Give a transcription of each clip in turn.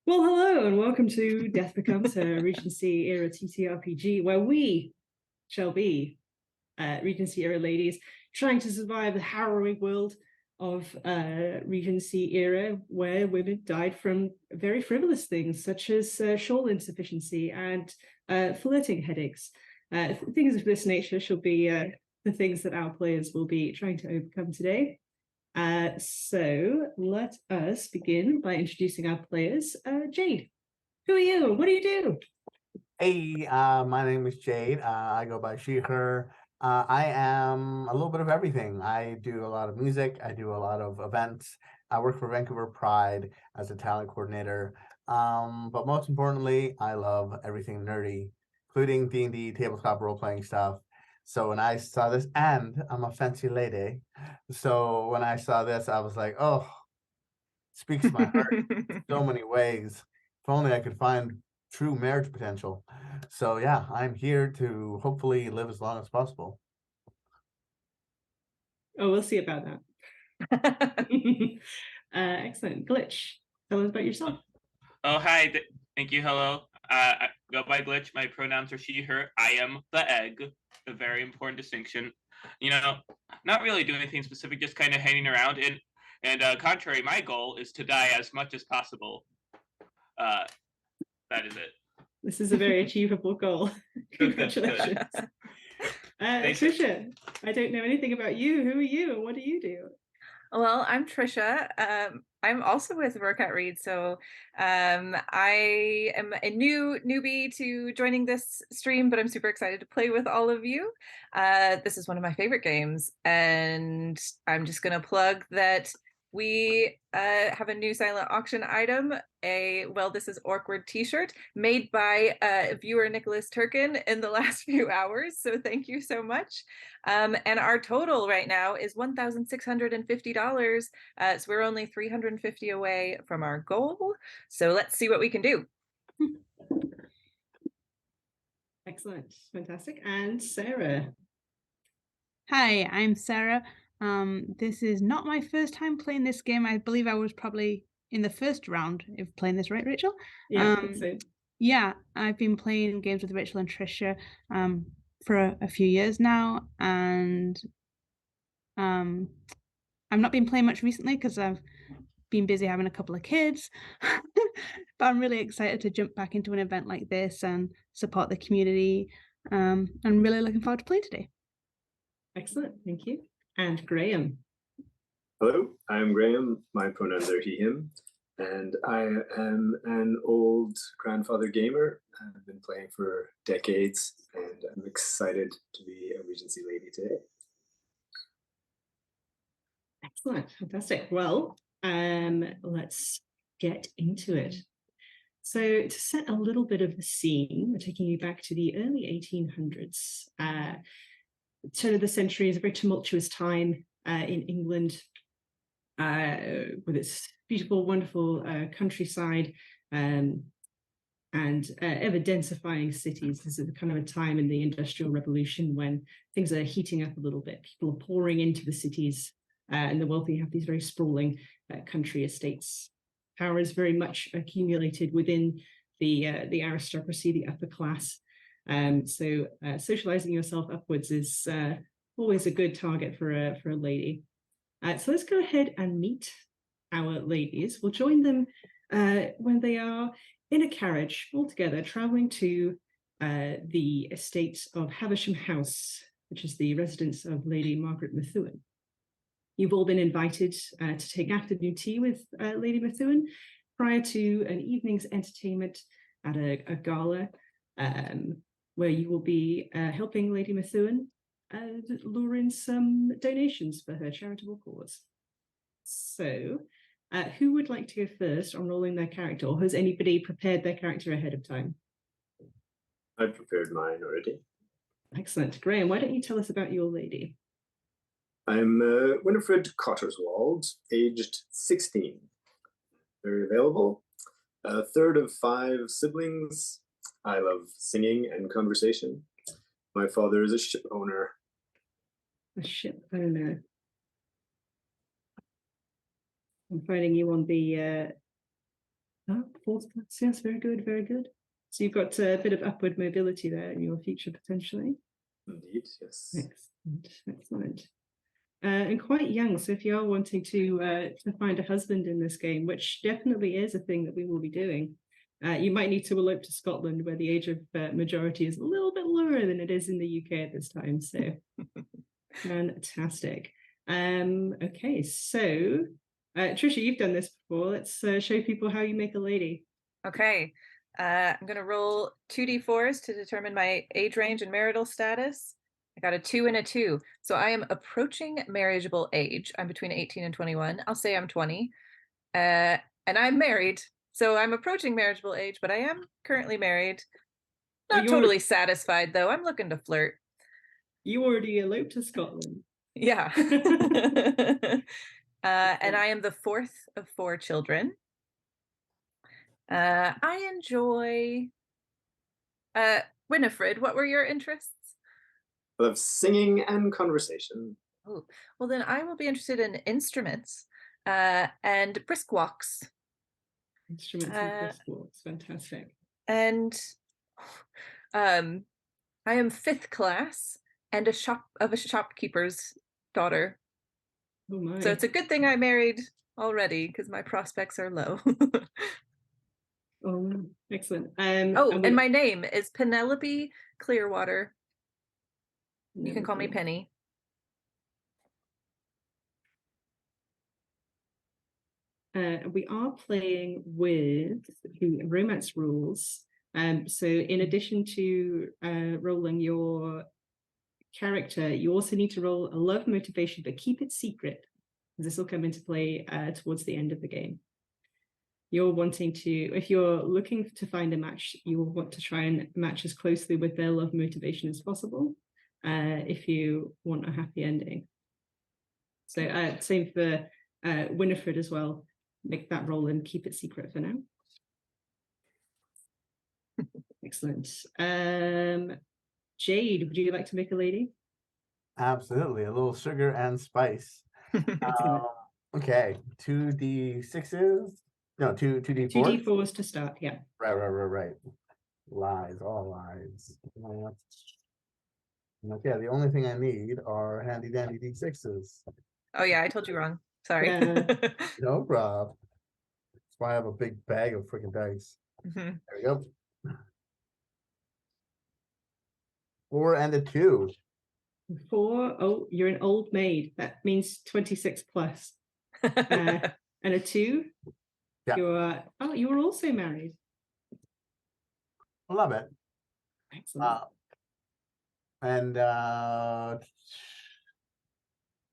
Well, hello and welcome to Death Becomes a Regency-era TTRPG, where we shall be Regency-era ladies trying to survive the harrowing world of Regency-era, where women died from very frivolous things such as shawl insufficiency and flirting headaches. Things of this nature shall be the things that our players will be trying to overcome today. So let us begin by introducing our players. Jade, who are you? What do you do? Hey, my name is Jade. I go by she, her. I am a little bit of everything. I do a lot of music. I do a lot of events. I work for Vancouver Pride as a talent coordinator. But most importantly, I love everything nerdy, including D&D, tabletop role-playing stuff. So when I saw this, and I'm a fancy lady, so when I saw this, I was like, oh, speaks to my heart in so many ways. If only I could find true marriage potential. So yeah, I'm here to hopefully live as long as possible. Oh, we'll see about that. Excellent. Glitch, tell us about yourself. Oh, hi. Thank you. Hello. I go by Glitch. My pronouns are she, her. I am the egg. A very important distinction. Not really doing anything specific, just kind of hanging around. And contrary, my goal is to die as much as possible. That is it. This is a very achievable goal. Congratulations. Trisha, I don't know anything about you. Who are you and what do you do? Well, I'm Trisha. I'm also with Work at Read, so I am a newbie to joining this stream, but I'm super excited to play with all of you. This is one of my favorite games, and I'm just going to plug that we have a new silent auction item, This Is Awkward t-shirt made by viewer Nicholas Turkin in the last few hours. So thank you so much. And our total right now is $1,650. So we're only $350 away from our goal. So let's see what we can do. Excellent. Fantastic. And Sarah. Hi, I'm Sarah. This is not my first time playing this game. I believe I was probably in the first round of playing this, right, Rachel? Yeah, I think so. Yeah, I've been playing games with Rachel and Trisha for a few years now, and I've not been playing much recently because I've been busy having a couple of kids. But I'm really excited to jump back into an event like this and support the community. I'm really looking forward to playing today. Excellent, thank you. And Graham. Hello, I'm Graham. My pronouns are he, him, and I am an old grandfather gamer. I've been playing for decades, and I'm excited to be a Regency lady today. Excellent, fantastic. Well, let's get into it. So to set a little bit of the scene, we're taking you back to the early 1800s. Turn of the century is a very tumultuous time in England with its beautiful, wonderful countryside and ever densifying cities. This is kind of a time in the Industrial Revolution when things are heating up a little bit. People are pouring into the cities, and the wealthy have these very sprawling country estates. Power is very much accumulated within the aristocracy, the upper class. So socializing yourself upwards is always a good target for a lady. So let's go ahead and meet our ladies. We'll join them when they are in a carriage all together, traveling to the estate of Havisham House, which is the residence of Lady Margaret Methuen. You've all been invited to take afternoon tea with Lady Methuen prior to an evening's entertainment at a gala where you will be helping Lady Methuen lure in some donations for her charitable cause. So who would like to go first on rolling their character, or has anybody prepared their character ahead of time? I've prepared mine already. Excellent. Graham, why don't you tell us about your lady? I'm Winifred Cotterswold, aged 16. Very available. A third of 5 siblings. I love singing and conversation. My father is a ship owner. A ship owner. I'm finding you on the Oh, fourth class. Yes, very good, very good. So you've got a bit of upward mobility there in your future potentially. Indeed, yes. Excellent, excellent. And quite young. So if you are wanting to find a husband in this game, which definitely is a thing that we will be doing, you might need to elope to Scotland, where the age of majority is a little bit lower than it is in the UK at this time. So fantastic. Okay, so Trisha, you've done this before. Let's show people how you make a lady. Okay. I'm going to roll 2d4s to determine my age range and marital status. I got a 2 and a 2. So I am approaching marriageable age. I'm between 18 and 21. I'll say I'm 20. And I'm married. So I'm approaching marriageable age, but I am currently married. Not totally satisfied, though. I'm looking to flirt. You already eloped to Scotland. Yeah. And I am the fourth of 4 children. I enjoy... Winifred, what were your interests? I love singing and conversation. Oh, well, then I will be interested in instruments and brisk walks. Instruments and brisk walks, fantastic. And I am 5th class and a shopkeeper's daughter. Oh my. So it's a good thing I married already because my prospects are low. Oh, excellent. And my name is Penelope Clearwater. You can call me Penny. We are playing with the romance rules. So in addition to rolling your character, you also need to roll a love motivation, but keep it secret. This will come into play towards the end of the game. You're wanting to, if you're looking to find a match, you will want to try and match as closely with their love motivation as possible if you want a happy ending. So same for Winifred as well. Make that roll and keep it secret for now. Excellent. Jade, would you like to make a lady? Absolutely, a little sugar and spice. Okay, 2d6s. No, 2d4s. 2d4s to start, yeah. Right. Lies, all lies. Okay, the only thing I need are handy dandy d6s. Oh yeah, I told you wrong. Sorry. No problem. That's why I have a big bag of freaking dice. There we go. 4 and a 2. 4. Oh, you're an old maid. That means 26 plus. And a 2. Yeah. You were also married. I love it. Excellent. And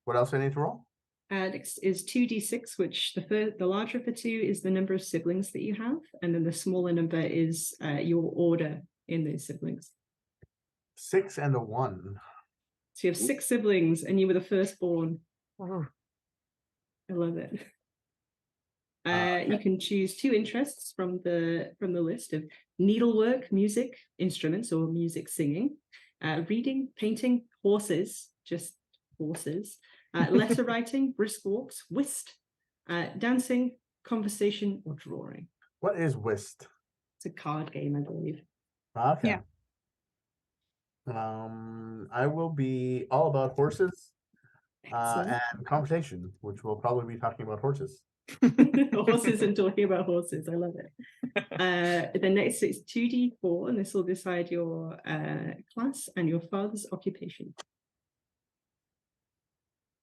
what else do I need to roll? Next is 2d6, which the larger of the 2 is the number of siblings that you have, and then the smaller number is your order in those siblings. 6 and a 1. So you have 6 siblings, and you were the firstborn. Oh. I love it. You can choose 2 interests from the list of needlework, music, instruments, or music singing, reading, painting, horses, just horses, letter writing, brisk walks, whist, dancing, conversation, or drawing. What is whist? It's a card game, I believe. Okay. Yeah. I will be all about horses Excellent. and conversation, which we'll probably be talking about horses. Horses and talking about horses. I love it. The next is 2d4, and this will decide your class and your father's occupation.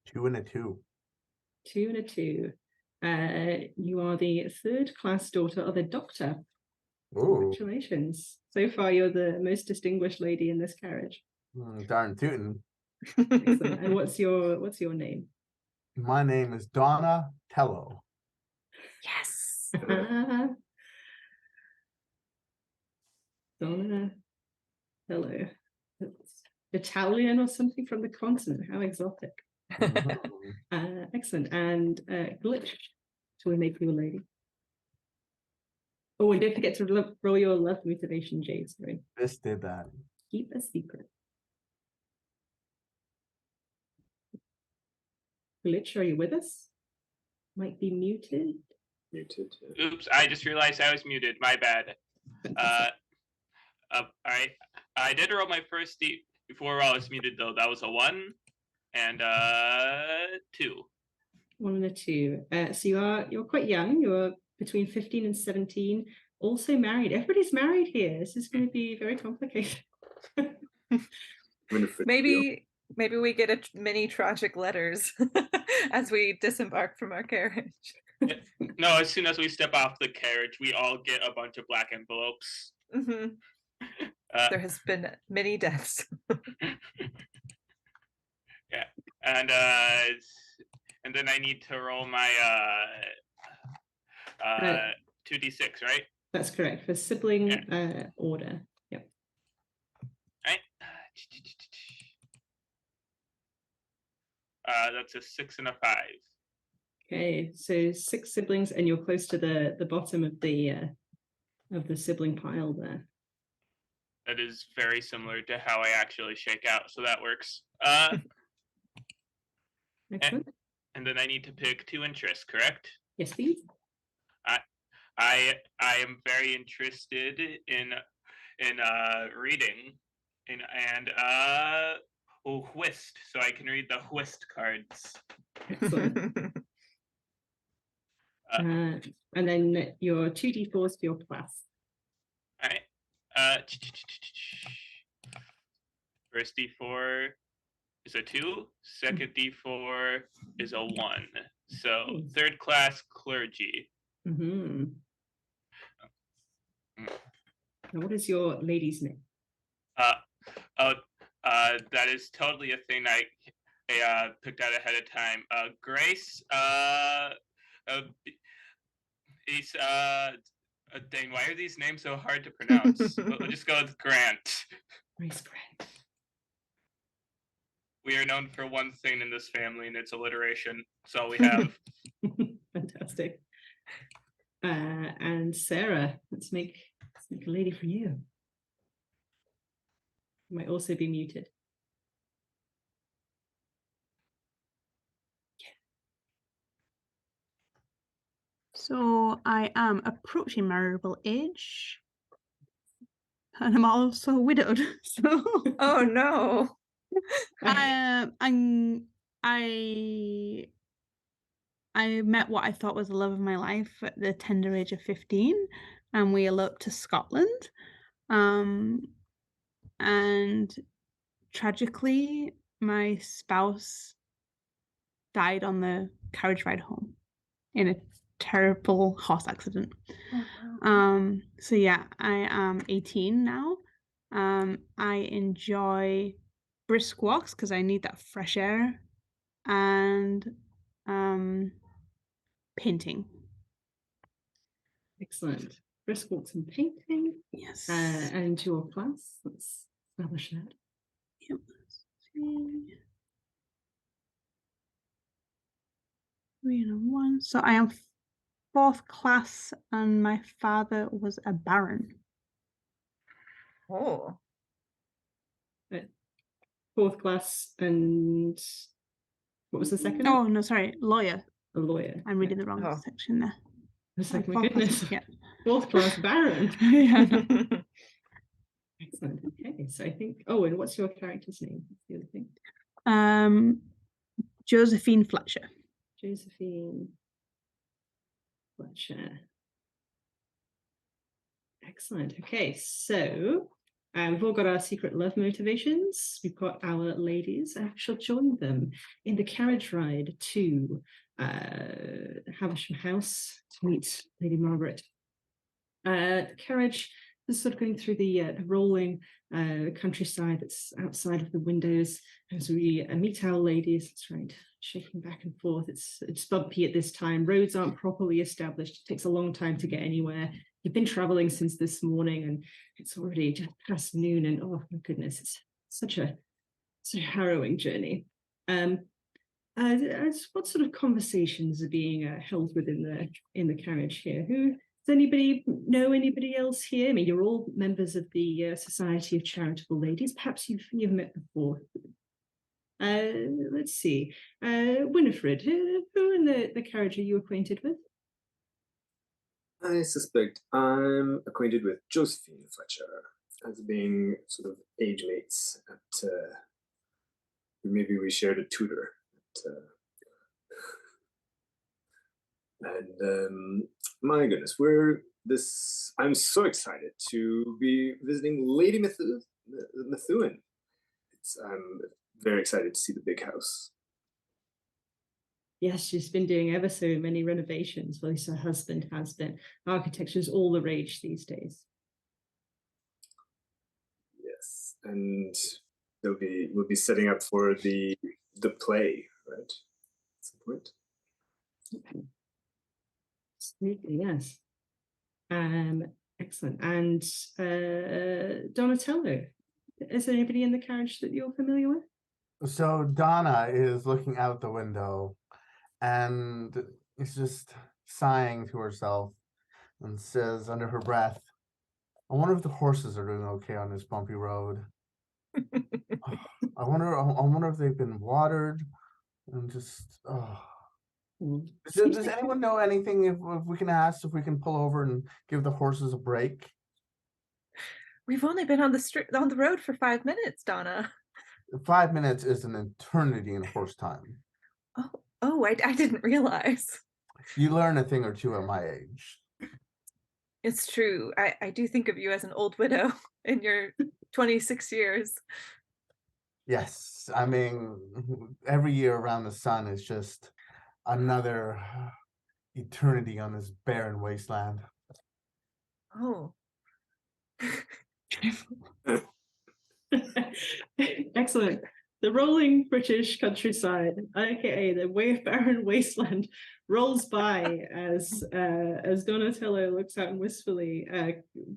2 and a 2. 2 and a 2. You are the 3rd class daughter of a doctor. Ooh. Congratulations. So far, you're the most distinguished lady in this carriage. Darn tootin'. Excellent. And what's your name? My name is Donna Tello. Yes. Donna. Hello. Italian or something from the continent. How exotic. Excellent. And Glitch, shall we make you a lady? Oh, and don't forget to roll your love motivation, Jade. Sorry. This did that. Keep a secret. Glitch, are you with us? Might be muted. Muted. Oops, I just realized I was muted. My bad. All right. I did roll my first before I was muted though. That was a 1 and 2. 1 and a 2. So you're quite young. You're between 15 and 17. Also married. Everybody's married here. This is going to be very complicated. Maybe we get a many tragic letters as we disembark from our carriage. No, as soon as we step off the carriage, we all get a bunch of black envelopes. Mm-hmm. There has been many deaths. Yeah, and then I need to roll my 2d6, right? That's correct, for sibling order. Yep. Right. That's a 6 and a 5. Okay, so 6 siblings, and you're close to the bottom of the sibling pile there. That is very similar to how I actually shake out, so that works. Excellent. And then I need to pick 2 interests, correct? Yes, please. I am very interested in reading and whist, so I can read the whist cards. Excellent. And then your 2d4s for your class. All right. First d4 is a 2. Second d4 is a 1. So third class clergy. Mm-hmm. Now, what is your lady's name? That is totally a thing I picked out ahead of time. Grace. Dang, why are these names so hard to pronounce? We'll just go with Grant. Grace Grant. We are known for one thing in this family, and it's alliteration. That's all we have. Fantastic. And Sarah, let's make a lady for you. You might also be muted. So I am approaching marriageable age, and I'm also widowed. So oh no. I met what I thought was the love of my life at the tender age of 15, and we eloped to Scotland. And tragically, my spouse died on the carriage ride home in a terrible horse accident. Oh, wow. So yeah, I am 18 now. I enjoy brisk walks because I need that fresh air, and painting. Excellent. Brisk walks and painting. Yes. And your class. Let's establish that. Yep. 3 and a 1. So I am 4th class, and my father was a baron. Oh. 4th class, and what was the second? Oh no, sorry, lawyer. A lawyer. I'm reading the wrong section there. It's like, my 4th goodness. class, yeah. 4th class baron. Yeah, no. Excellent. Okay, so I think. Oh, and what's your character's name? That's the other thing. Josephine Fletcher. Josephine Fletcher. Excellent. Okay, so we've all got our secret love motivations. We've got our ladies. I shall join them in the carriage ride to Havisham House to meet Lady Margaret. The carriage is sort of going through the rolling countryside that's outside of the windows as we meet our ladies. That's right, shaking back and forth. It's bumpy at this time. Roads aren't properly established. It takes a long time to get anywhere. You've been traveling since this morning, and it's already just past noon. And oh my goodness, it's such a harrowing journey. What sort of conversations are being held within the carriage here? Does anybody know anybody else here? I mean, you're all members of the Society of Charitable Ladies. Perhaps you've met before. Let's see. Winifred, who in the carriage are you acquainted with? I suspect I'm acquainted with Josephine Fletcher as being sort of age mates at, maybe we shared a tutor. And my goodness, I'm so excited to be visiting Lady Methuen. I'm very excited to see the big house. Yes, she's been doing ever so many renovations. Well, at least her husband has been. Architecture's all the rage these days. Yes, and we'll be setting up for the play, right? At some point. Absolutely, yes. Excellent. And Donatello, is there anybody in the carriage that you're familiar with? So Donna is looking out the window and is just sighing to herself and says under her breath, I wonder if the horses are doing okay on this bumpy road. I wonder if they've been watered and just Does anyone know anything if we can ask if we can pull over and give the horses a break? We've only been on the road for 5 minutes, Donna. 5 minutes is an eternity in horse time. I didn't realize. You learn a thing or two at my age. It's true. I do think of you as an old widow in your 26 years. Yes, I mean, every year around the sun is just another eternity on this barren wasteland. Oh. Excellent. The rolling British countryside, aka the barren wasteland, rolls by as Donatello looks out and wistfully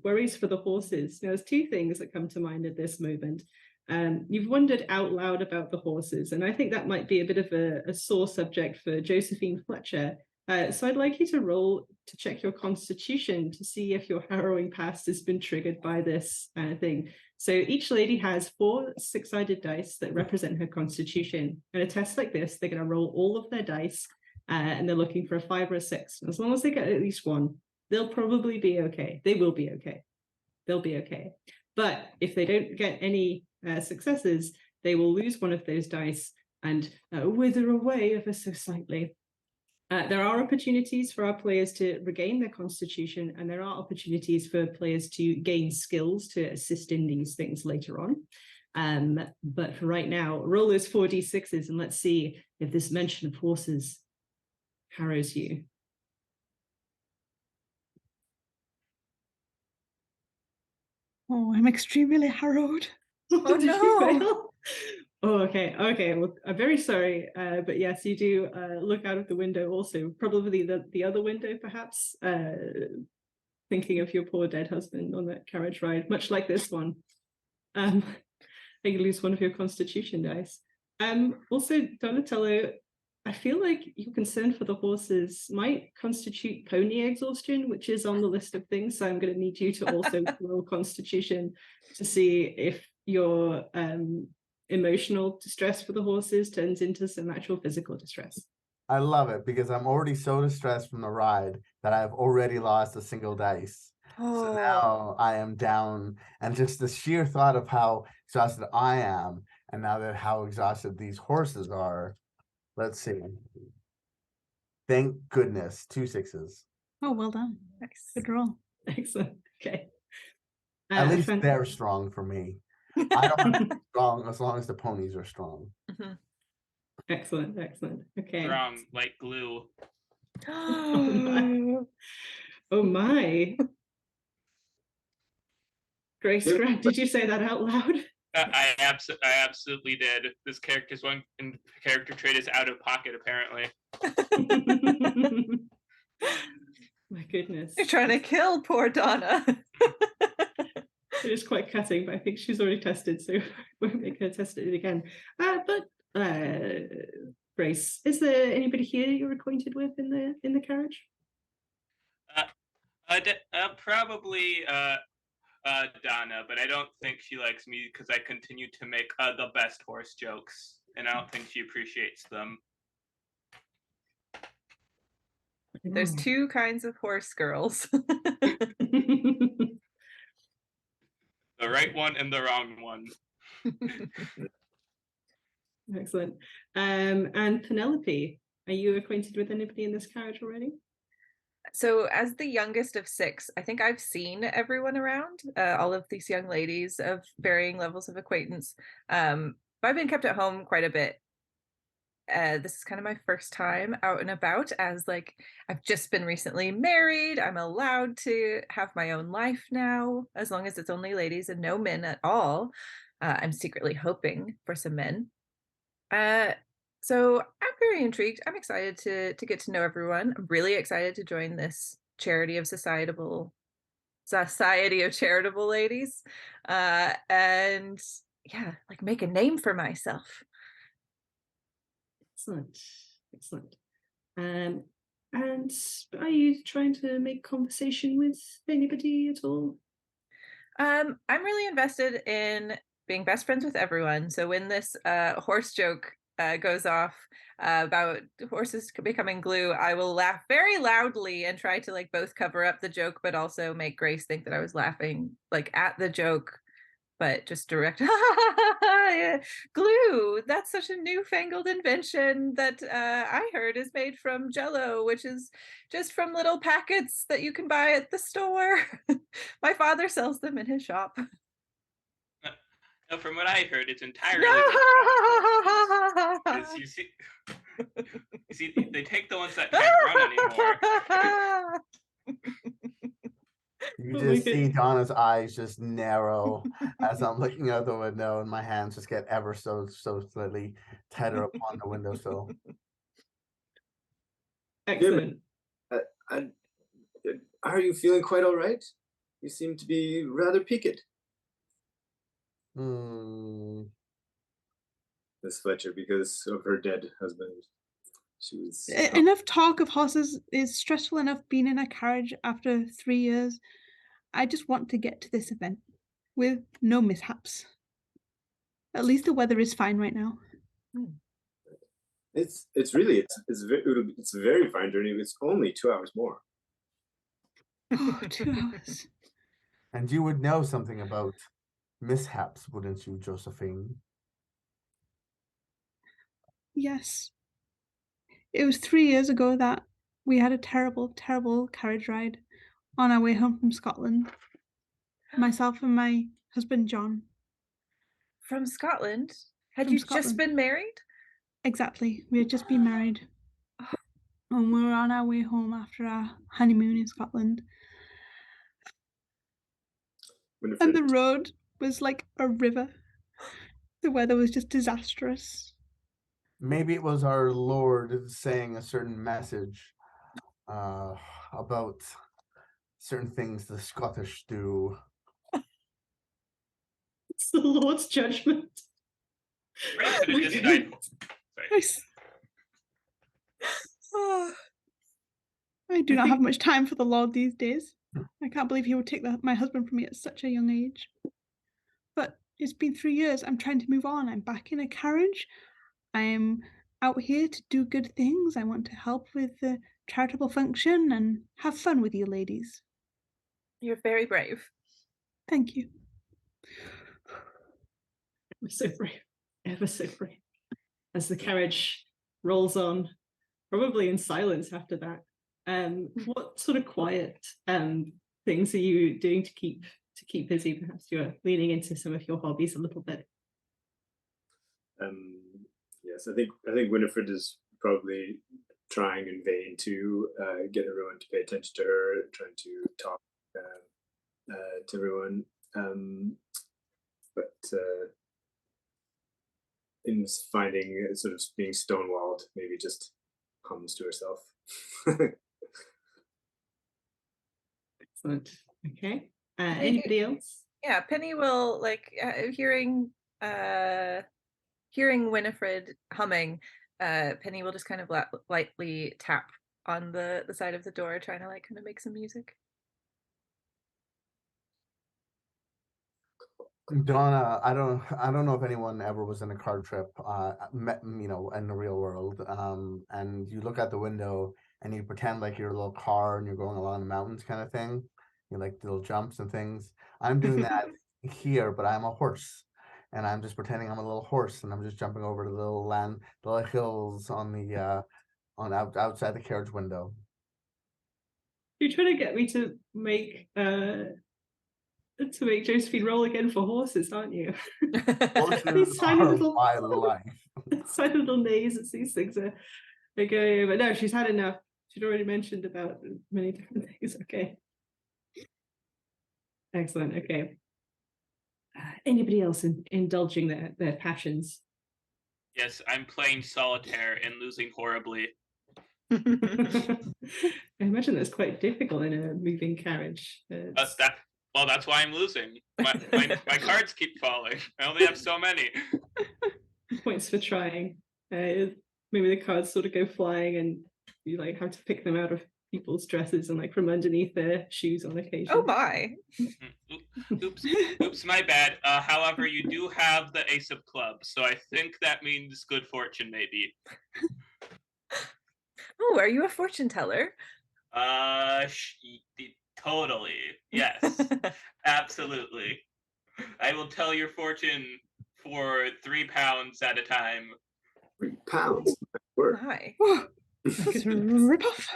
worries for the horses. Now, there's two things that come to mind at this moment. You've wondered out loud about the horses, and I think that might be a bit of a sore subject for Josephine Fletcher. So I'd like you to roll to check your constitution to see if your harrowing past has been triggered by this thing. So each lady has 4 6-sided dice that represent her constitution. In a test like this, they're going to roll all of their dice, and they're looking for a 5 or a 6. As long as they get at least 1, they'll probably be okay. They will be okay. They'll be okay. But if they don't get any successes, they will lose one of those dice and wither away ever so slightly. There are opportunities for our players to regain their constitution, and there are opportunities for players to gain skills to assist in these things later on. But for right now, roll those 4d6s and let's see if this mention of horses harrows you. Oh, I'm extremely harrowed. Oh, Did no. you fail? Oh, okay. Well, I'm very sorry, but yes, you do look out of the window also, probably the other window, perhaps, thinking of your poor dead husband on that carriage ride, much like this one. You lose one of your constitution dice. Also, Donatello, I feel like your concern for the horses might constitute pony exhaustion, which is on the list of things, so I'm going to need you to also roll constitution to see if your emotional distress for the horses turns into some actual physical distress. I love it because I'm already so distressed from the ride that I've already lost a single dice. So now I am down, and just the sheer thought of how exhausted I am, and now that how exhausted these horses are. Let's see. Thank goodness, 2 6s. Oh, well done. Nice. Good roll. Excellent. Okay. At least they're strong for me. I don't want to be strong as long as the ponies are strong. Mm-hmm. Excellent. Okay. Strong like glue. Oh my. Grace Grant, did you say that out loud? I absolutely did. This character's one character trait is out of pocket, apparently. My goodness. You're trying to kill poor Donna. It is quite cutting, but I think she's already tested, so won't make her test it again. But Grace, is there anybody here you're acquainted with in the carriage? Probably Donna, but I don't think she likes me because I continue to make the best horse jokes, and I don't think she appreciates them. There's two kinds of horse girls. The right one and the wrong one. Excellent. And Penelope, are you acquainted with anybody in this carriage already? So as the youngest of 6, I think I've seen everyone around, all of these young ladies of varying levels of acquaintance. But I've been kept at home quite a bit. This is kind of my first time out and about, as like I've just been recently married. I'm allowed to have my own life now, as long as it's only ladies and no men at all. I'm secretly hoping for some men. So I'm very intrigued. I'm excited to get to know everyone. I'm really excited to join this Society of Charitable Ladies, and yeah, like make a name for myself. Excellent, excellent. And are you trying to make conversation with anybody at all? I'm really invested in being best friends with everyone. So when this horse joke goes off about horses becoming glue, I will laugh very loudly and try to like both cover up the joke, but also make Grace think that I was laughing like at the joke, but just direct glue. That's such a newfangled invention that I heard is made from Jell-O, which is just from little packets that you can buy at the store. My father sells them in his shop. No, from what I heard, it's entirely withdrawn. You see, they take the ones that can't run anymore. You just see Donna's eyes just narrow as I'm looking out the window, and my hands just get ever so slightly tighter upon the windowsill. Excellent. Are you feeling quite all right? You seem to be rather piqued. Miss Fletcher, because of her dead husband. She was enough talk of horses is stressful enough being in a carriage after 3 years. I just want to get to this event with no mishaps. At least the weather is fine right now. It's a very fine journey. It's only 2 hours more. Oh, 2 hours. And you would know something about mishaps, wouldn't you, Josephine? Yes. It was 3 years ago that we had a terrible, terrible carriage ride on our way home from Scotland. Myself and my husband, John. From Scotland? Had you just been married? Exactly. We had just been married. And we were on our way home after our honeymoon in Scotland. And the road was like a river. The weather was just disastrous. Maybe it was our Lord saying a certain message about certain things the Scottish do. It's the Lord's judgment. I do not have much time for the Lord these days. I can't believe he would take my husband from me at such a young age. But it's been 3 years. I'm trying to move on. I'm back in a carriage. I'm out here to do good things. I want to help with the charitable function and have fun with you ladies. You're very brave. Thank you. We're so brave. Ever so brave. As the carriage rolls on, probably in silence after that. What sort of quiet things are you doing to keep busy? Perhaps you're leaning into some of your hobbies a little bit. Yes, I think Winifred is probably trying in vain to get everyone to pay attention to her, trying to talk to everyone. But in finding sort of being stonewalled, maybe just hums to herself. Excellent. Okay. Anybody else? Yeah, Penny will like hearing Winifred humming. Penny will just kind of lightly tap on the side of the door, trying to like kind of make some music. Donna, I don't know if anyone ever was in a car trip, in the real world. And you look out the window and you pretend like you're a little car and you're going along the mountains kind of thing. You like little jumps and things. I'm doing that here, but I'm a horse. And I'm just pretending I'm a little horse, and I'm just jumping over the little hills on the outside the carriage window. You're trying to get me to make Josephine roll again for horses, aren't you? Horses These tiny are little, my life. tiny little nays as these things are going. But no, she's had enough. She'd already mentioned about many different things. Okay. Excellent. Okay. Anybody else indulging their passions? Yes, I'm playing solitaire and losing horribly. I imagine that's quite difficult in a moving carriage. That's why I'm losing. My cards keep falling. I only have so many. Points for trying. Maybe the cards sort of go flying, and you like have to pick them out of people's dresses and like from underneath their shoes on occasion. Oh my! Oops, my bad. However, you do have the Ace of Clubs, so I think that means good fortune, maybe. Oh, are you a fortune teller? Totally. Yes, absolutely. I will tell your fortune for £3 at a time. £3. Word. Hi. That's a rip-off.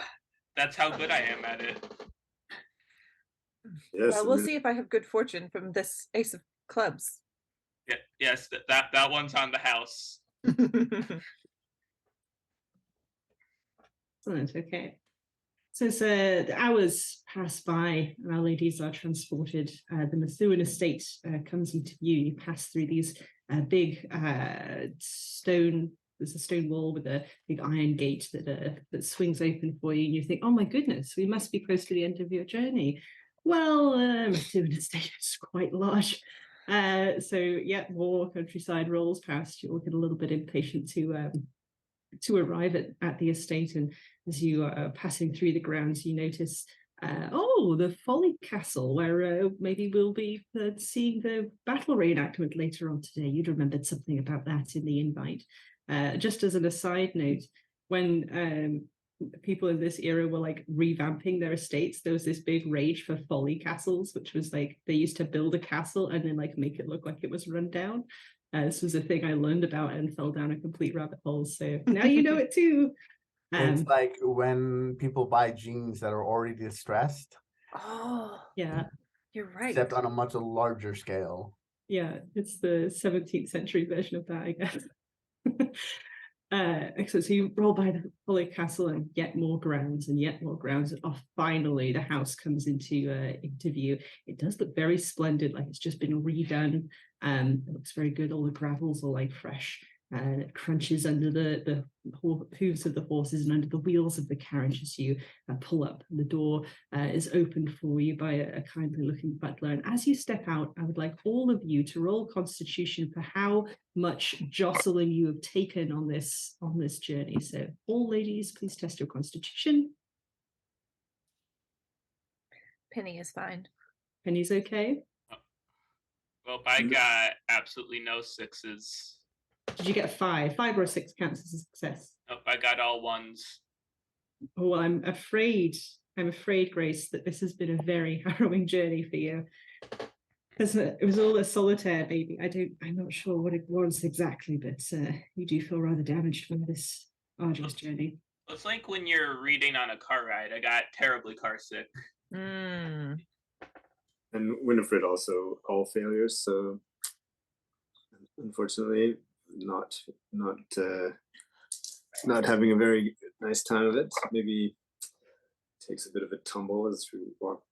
That's how good I am at it. Yes, Well, we'll see if I have good fortune from this Ace of Clubs. Yeah, yes, that one's on the house. Excellent. Okay. So the hours pass by, and our ladies are transported. The Methuen estate comes into view. You pass through these big stone. There's a stone wall with a big iron gate that swings open for you, and you think, "Oh my goodness, we must be close to the end of your journey." Well, Methuen estate is quite large, so yeah, more countryside rolls past. You'll get a little bit impatient to arrive at the estate, and as you are passing through the grounds, you notice, the Folly Castle, where maybe we'll be seeing the battle reenactment later on today. You'd remembered something about that in the invite. Just as an aside note, when people in this era were like revamping their estates, there was this big rage for Folly Castles, which was like they used to build a castle and then like make it look like it was run down. This was a thing I learned about and fell down a complete rabbit hole. So now you know it too. It's like when people buy jeans that are already distressed. Oh, yeah, you're right. Except on a much larger scale. Yeah, it's the 17th century version of that, I guess. Excellent. So you roll by the Folly Castle and yet more grounds and yet more grounds. And finally, the house comes into view. It does look very splendid, like it's just been redone. It looks very good. All the gravel's all like fresh, and it crunches under the hooves of the horses and under the wheels of the carriage as you pull up. The door is opened for you by a kindly looking butler. And as you step out, I would like all of you to roll Constitution for how much jostling you have taken on this journey. So all ladies, please test your Constitution. Penny is fine. Penny's okay. Well, I got absolutely no sixes. Did you get 5? 5 or 6 counts as a success. Nope, I got all ones. Oh, well, I'm afraid, Grace, that this has been a very harrowing journey for you. Because it was all a solitaire, baby. I'm not sure what it was exactly, but you do feel rather damaged by this arduous journey. It's like when you're reading on a car ride. I got terribly car sick. Mm. And Winifred also all failures, so unfortunately not having a very nice time of it. Maybe takes a bit of a tumble as she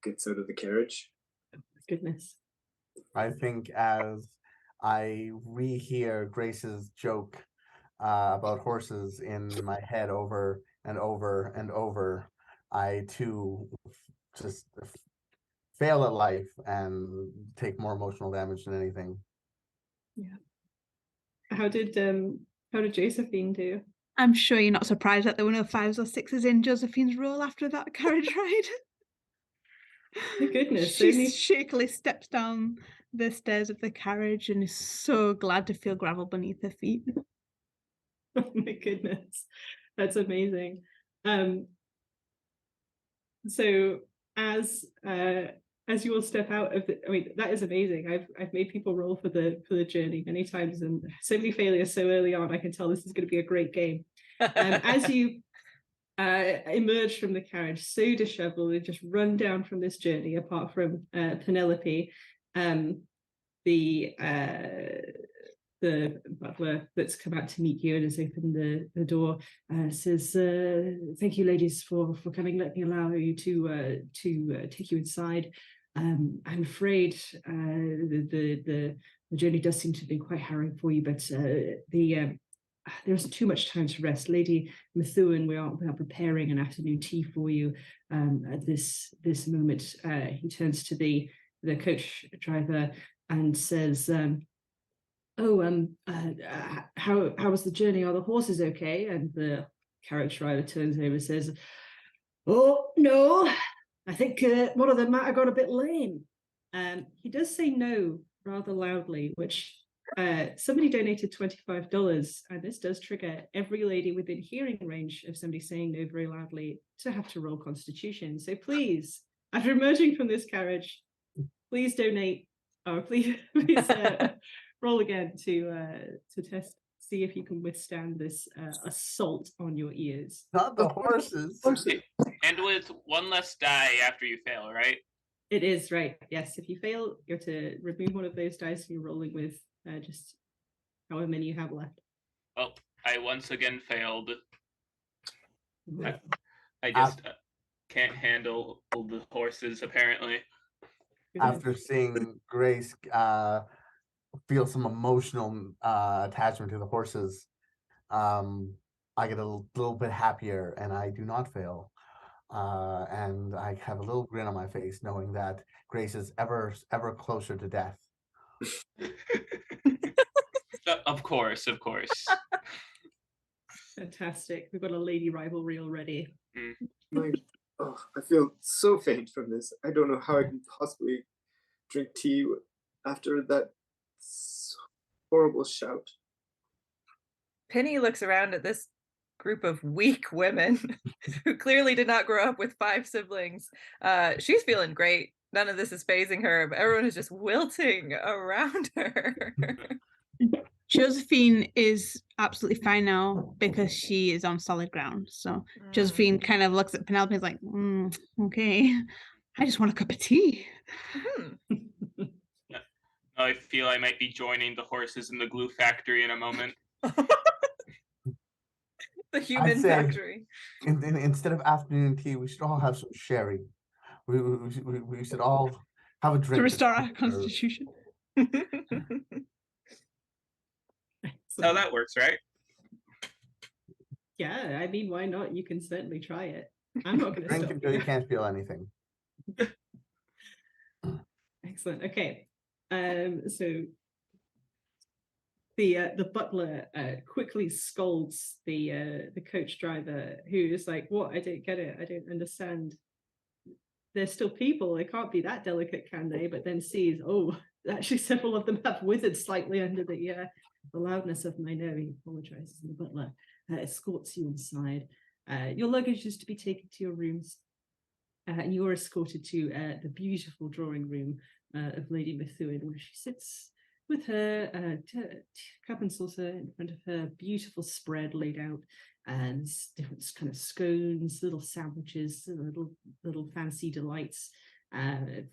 gets out of the carriage. Goodness. I think as I rehear Grace's joke about horses in my head over and over and over, I too just fail at life and take more emotional damage than anything. Yeah. How did Josephine do? I'm sure you're not surprised that there were no 5s or 6s in Josephine's roll after that carriage ride. My goodness. She shakily steps down the stairs of the carriage and is so glad to feel gravel beneath her feet. Oh my goodness. That's amazing. So as you all step out of the, I mean, that is amazing. I've made people roll for the journey many times, and so many failures so early on. I can tell this is going to be a great game. As you emerge from the carriage, so disheveled and just run down from this journey, apart from Penelope, the butler that's come out to meet you and has opened the door says, "Thank you, ladies, for coming. Let me allow you to take you inside. I'm afraid the journey does seem to have been quite harrowing for you, but there isn't too much time to rest. Lady Methuen, we are preparing an afternoon tea for you at this moment." He turns to the coach driver and says, how was the journey? Are the horses okay? And the carriage driver turns over and says, "Oh, no, I think one of them might have got a bit lame." He does say no rather loudly, which somebody donated $25, and this does trigger every lady within hearing range of somebody saying no very loudly to have to roll Constitution. So please, after emerging from this carriage, please donate, or please roll again to test, see if you can withstand this assault on your ears. Not the horses. And with one less die after you fail, right? It is, right. Yes, if you fail, you have to remove one of those dice and you're rolling with just however many you have left. Well, I once again failed. I just can't handle the horses, apparently. After seeing Grace feel some emotional attachment to the horses, I get a little bit happier and I do not fail. And I have a little grin on my face knowing that Grace is ever closer to death. Of course. Fantastic. We've got a lady rivalry already. I feel so faint from this. I don't know how I can possibly drink tea after that horrible shout. Penny looks around at this group of weak women who clearly did not grow up with 5 siblings. She's feeling great. None of this is phasing her, but everyone is just wilting around her. Josephine is absolutely fine now because she is on solid ground. So Josephine kind of looks at Penelope and is like, okay, I just want a cup of tea. I feel I might be joining the horses in the glue factory in a moment. The human factory. Instead of afternoon tea, we should all have some sherry. We should all have a drink. To restore our constitution. So that works, right? Yeah, I mean, why not? You can certainly try it. I'm not going to drink stop until you can't feel anything. Excellent. Okay. So the butler quickly scolds the coach driver, who is like, "What? I don't get it. I don't understand. They're still people. They can't be that delicate, can they?" But then sees, oh, actually several of them have withered slightly under the loudness of my no. He apologizes, and the butler escorts you inside. Your luggage is to be taken to your rooms, and you're escorted to the beautiful drawing room of Lady Methuen, where she sits with her cup and saucer in front of her, beautiful spread laid out, and different kind of scones, little sandwiches, little fancy delights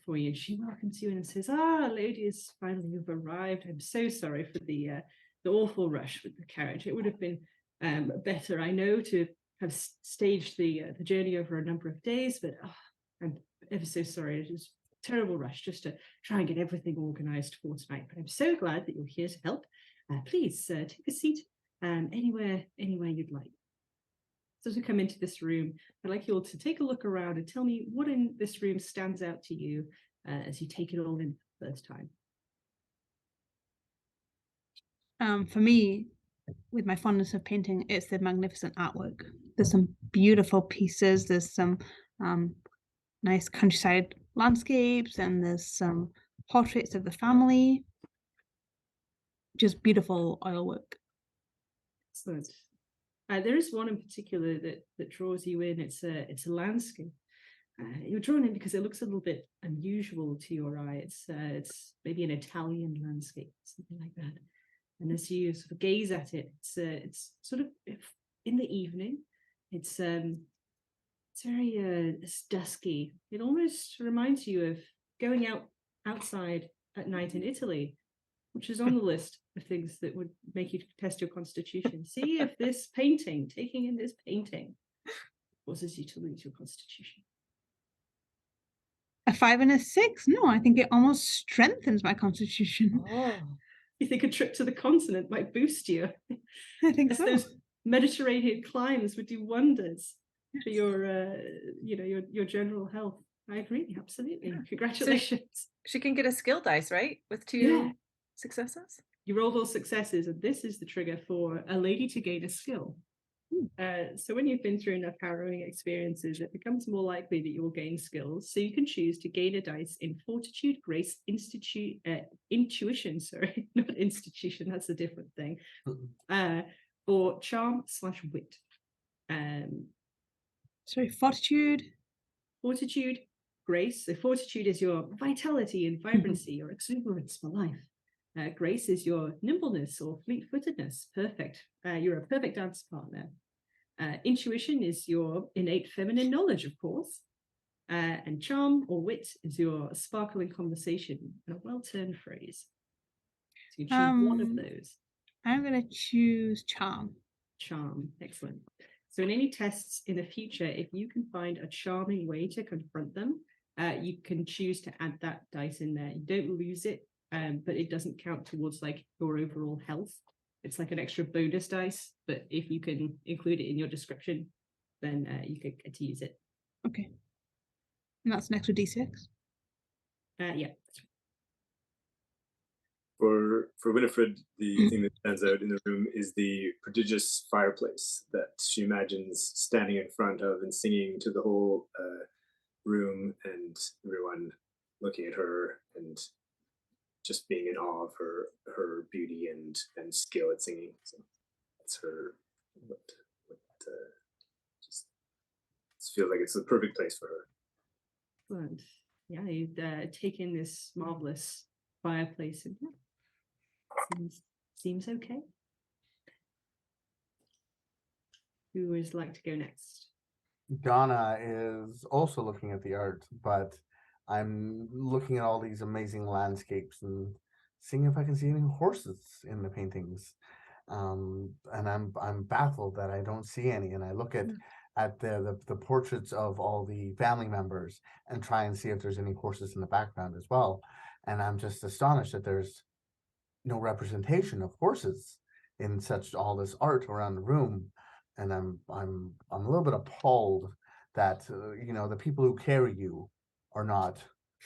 for you. She welcomes you and says, ladies, finally you've arrived. I'm so sorry for the awful rush with the carriage. It would have been better, I know, to have staged the journey over a number of days, but I'm ever so sorry. It was a terrible rush just to try and get everything organized for tonight. But I'm so glad that you're here to help. Please take a seat anywhere you'd like. So as we come into this room, I'd like you all to take a look around and tell me what in this room stands out to you as you take it all in for the first time. For me, with my fondness of painting, it's the magnificent artwork. There's some beautiful pieces. There's some nice countryside landscapes, and there's some portraits of the family. Just beautiful oil work. Excellent. There is one in particular that draws you in. It's a landscape, You're drawn in because it looks a little bit unusual to your eye. It's maybe an Italian landscape, something like that. And as you sort of gaze at it, it's sort of in the evening. It's very it's dusky. It almost reminds you of going outside at night in Italy, which is on the list of things that would make you test your constitution. See if taking in this painting, causes you to lose your constitution. A 5 and a 6? No, I think it almost strengthens my constitution. Oh, you think a trip to the continent might boost you? I think so. Those Mediterranean climes would do wonders for your, your general health. I agree, absolutely. Yeah. Congratulations. She can get a skill dice, right? With 2 Yeah. successes. You roll those successes, and this is the trigger for a lady to gain a skill. So when you've been through enough harrowing experiences, it becomes more likely that you will gain skills. So you can choose to gain a dice in Fortitude, Grace, Intuition, sorry, not Institution, that's a different thing, or Charm/Wit. Sorry, Fortitude. Fortitude, Grace. So Fortitude is your vitality and vibrancy, your exuberance for life. Grace is your nimbleness or fleet-footedness. Perfect. You're a perfect dance partner. Intuition is your innate feminine knowledge, of course. And charm or wit is your sparkling conversation and a well-turned phrase. So you choose one of those. I'm going to choose charm. Charm. Excellent. So in any tests in the future, if you can find a charming way to confront them, you can choose to add that dice in there. You don't lose it, but it doesn't count towards like your overall health. It's like an extra bonus dice, but if you can include it in your description, then you could get to use it. Okay. And that's an extra D6? Yeah. For Winifred, the thing that stands out in the room is the prodigious fireplace that she imagines standing in front of and singing to the whole room, and everyone looking at her and just being in awe of her beauty and skill at singing. So that's her. Just feels like it's the perfect place for her. Excellent. Yeah, you'd take in this marvelous fireplace, and seems okay. Who would like to go next? Donna is also looking at the art, but I'm looking at all these amazing landscapes and seeing if I can see any horses in the paintings. And I'm baffled that I don't see any. And I look at the portraits of all the family members and try and see if there's any horses in the background as well. And I'm just astonished that there's no representation of horses in all this art around the room. And I'm a little bit appalled that the people who carry you are not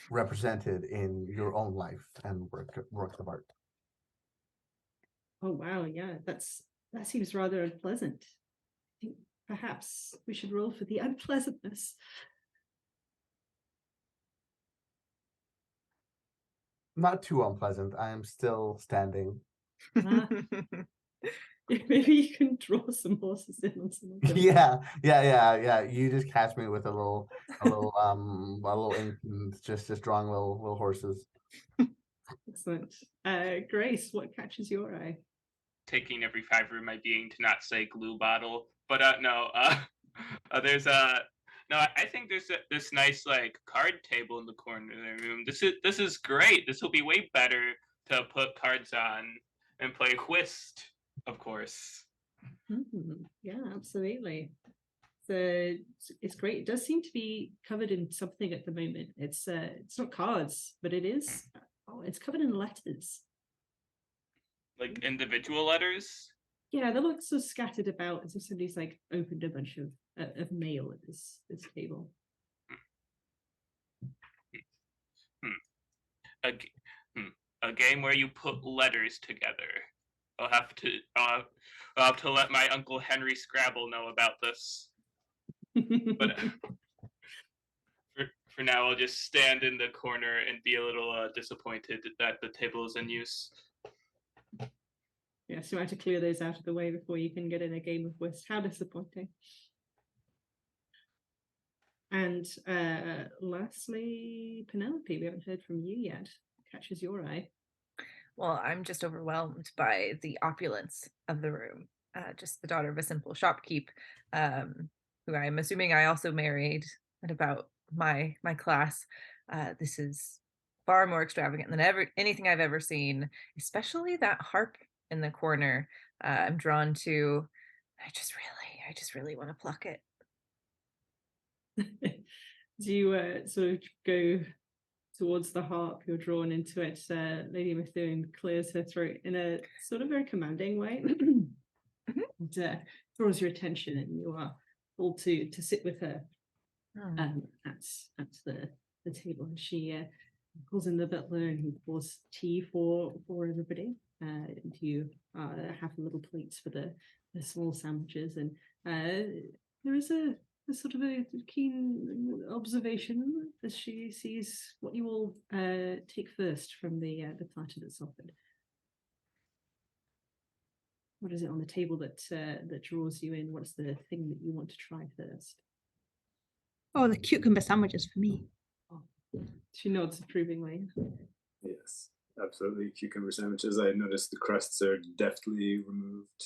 represented in your own life and work of art. Oh wow, yeah, that seems rather unpleasant. I think perhaps we should roll for the unpleasantness. Not too unpleasant. I am still standing. Maybe you can draw some horses in on some of them. Yeah. You just catch me with a little ink and just drawing little horses. Excellent. Grace, what catches your eye? Taking every fiber in my being to not say glue bottle, but no. There's no. I think there's this nice like card table in the corner of the room. This is great. This will be way better to put cards on and play whist, of course. Yeah, absolutely. It's great. It does seem to be covered in something at the moment. It's not cards, but it is. Oh, it's covered in letters. Like individual letters? Yeah, they look so scattered about as if somebody's like opened a bunch of mail at this table. A game where you put letters together. I'll have to let my Uncle Henry Scrabble know about this. But for now, I'll just stand in the corner and be a little disappointed that the table is in use. Yeah, so I have to clear those out of the way before you can get in a game of whist. How disappointing. And lastly, Penelope, we haven't heard from you yet. Catches your eye. Well, I'm just overwhelmed by the opulence of the room. Just the daughter of a simple shopkeep, who I'm assuming I also married at about my class. This is far more extravagant than anything I've ever seen, especially that harp in the corner. I'm drawn to. I just really want to pluck it. Do you sort of go towards the harp? You're drawn into it. Lady Methuen clears her throat in a sort of very commanding way and draws your attention, and you are called to sit with her at the table. And she calls in the butler, and he pours tea for everybody. And you have little plates for the small sandwiches, and there is a sort of a keen observation as she sees what you all take first from the platter that's offered. What is it on the table that draws you in? What's the thing that you want to try first? Oh, the cucumber sandwiches for me. Oh, she nods approvingly. Yes, absolutely. Cucumber sandwiches. I noticed the crusts are deftly removed.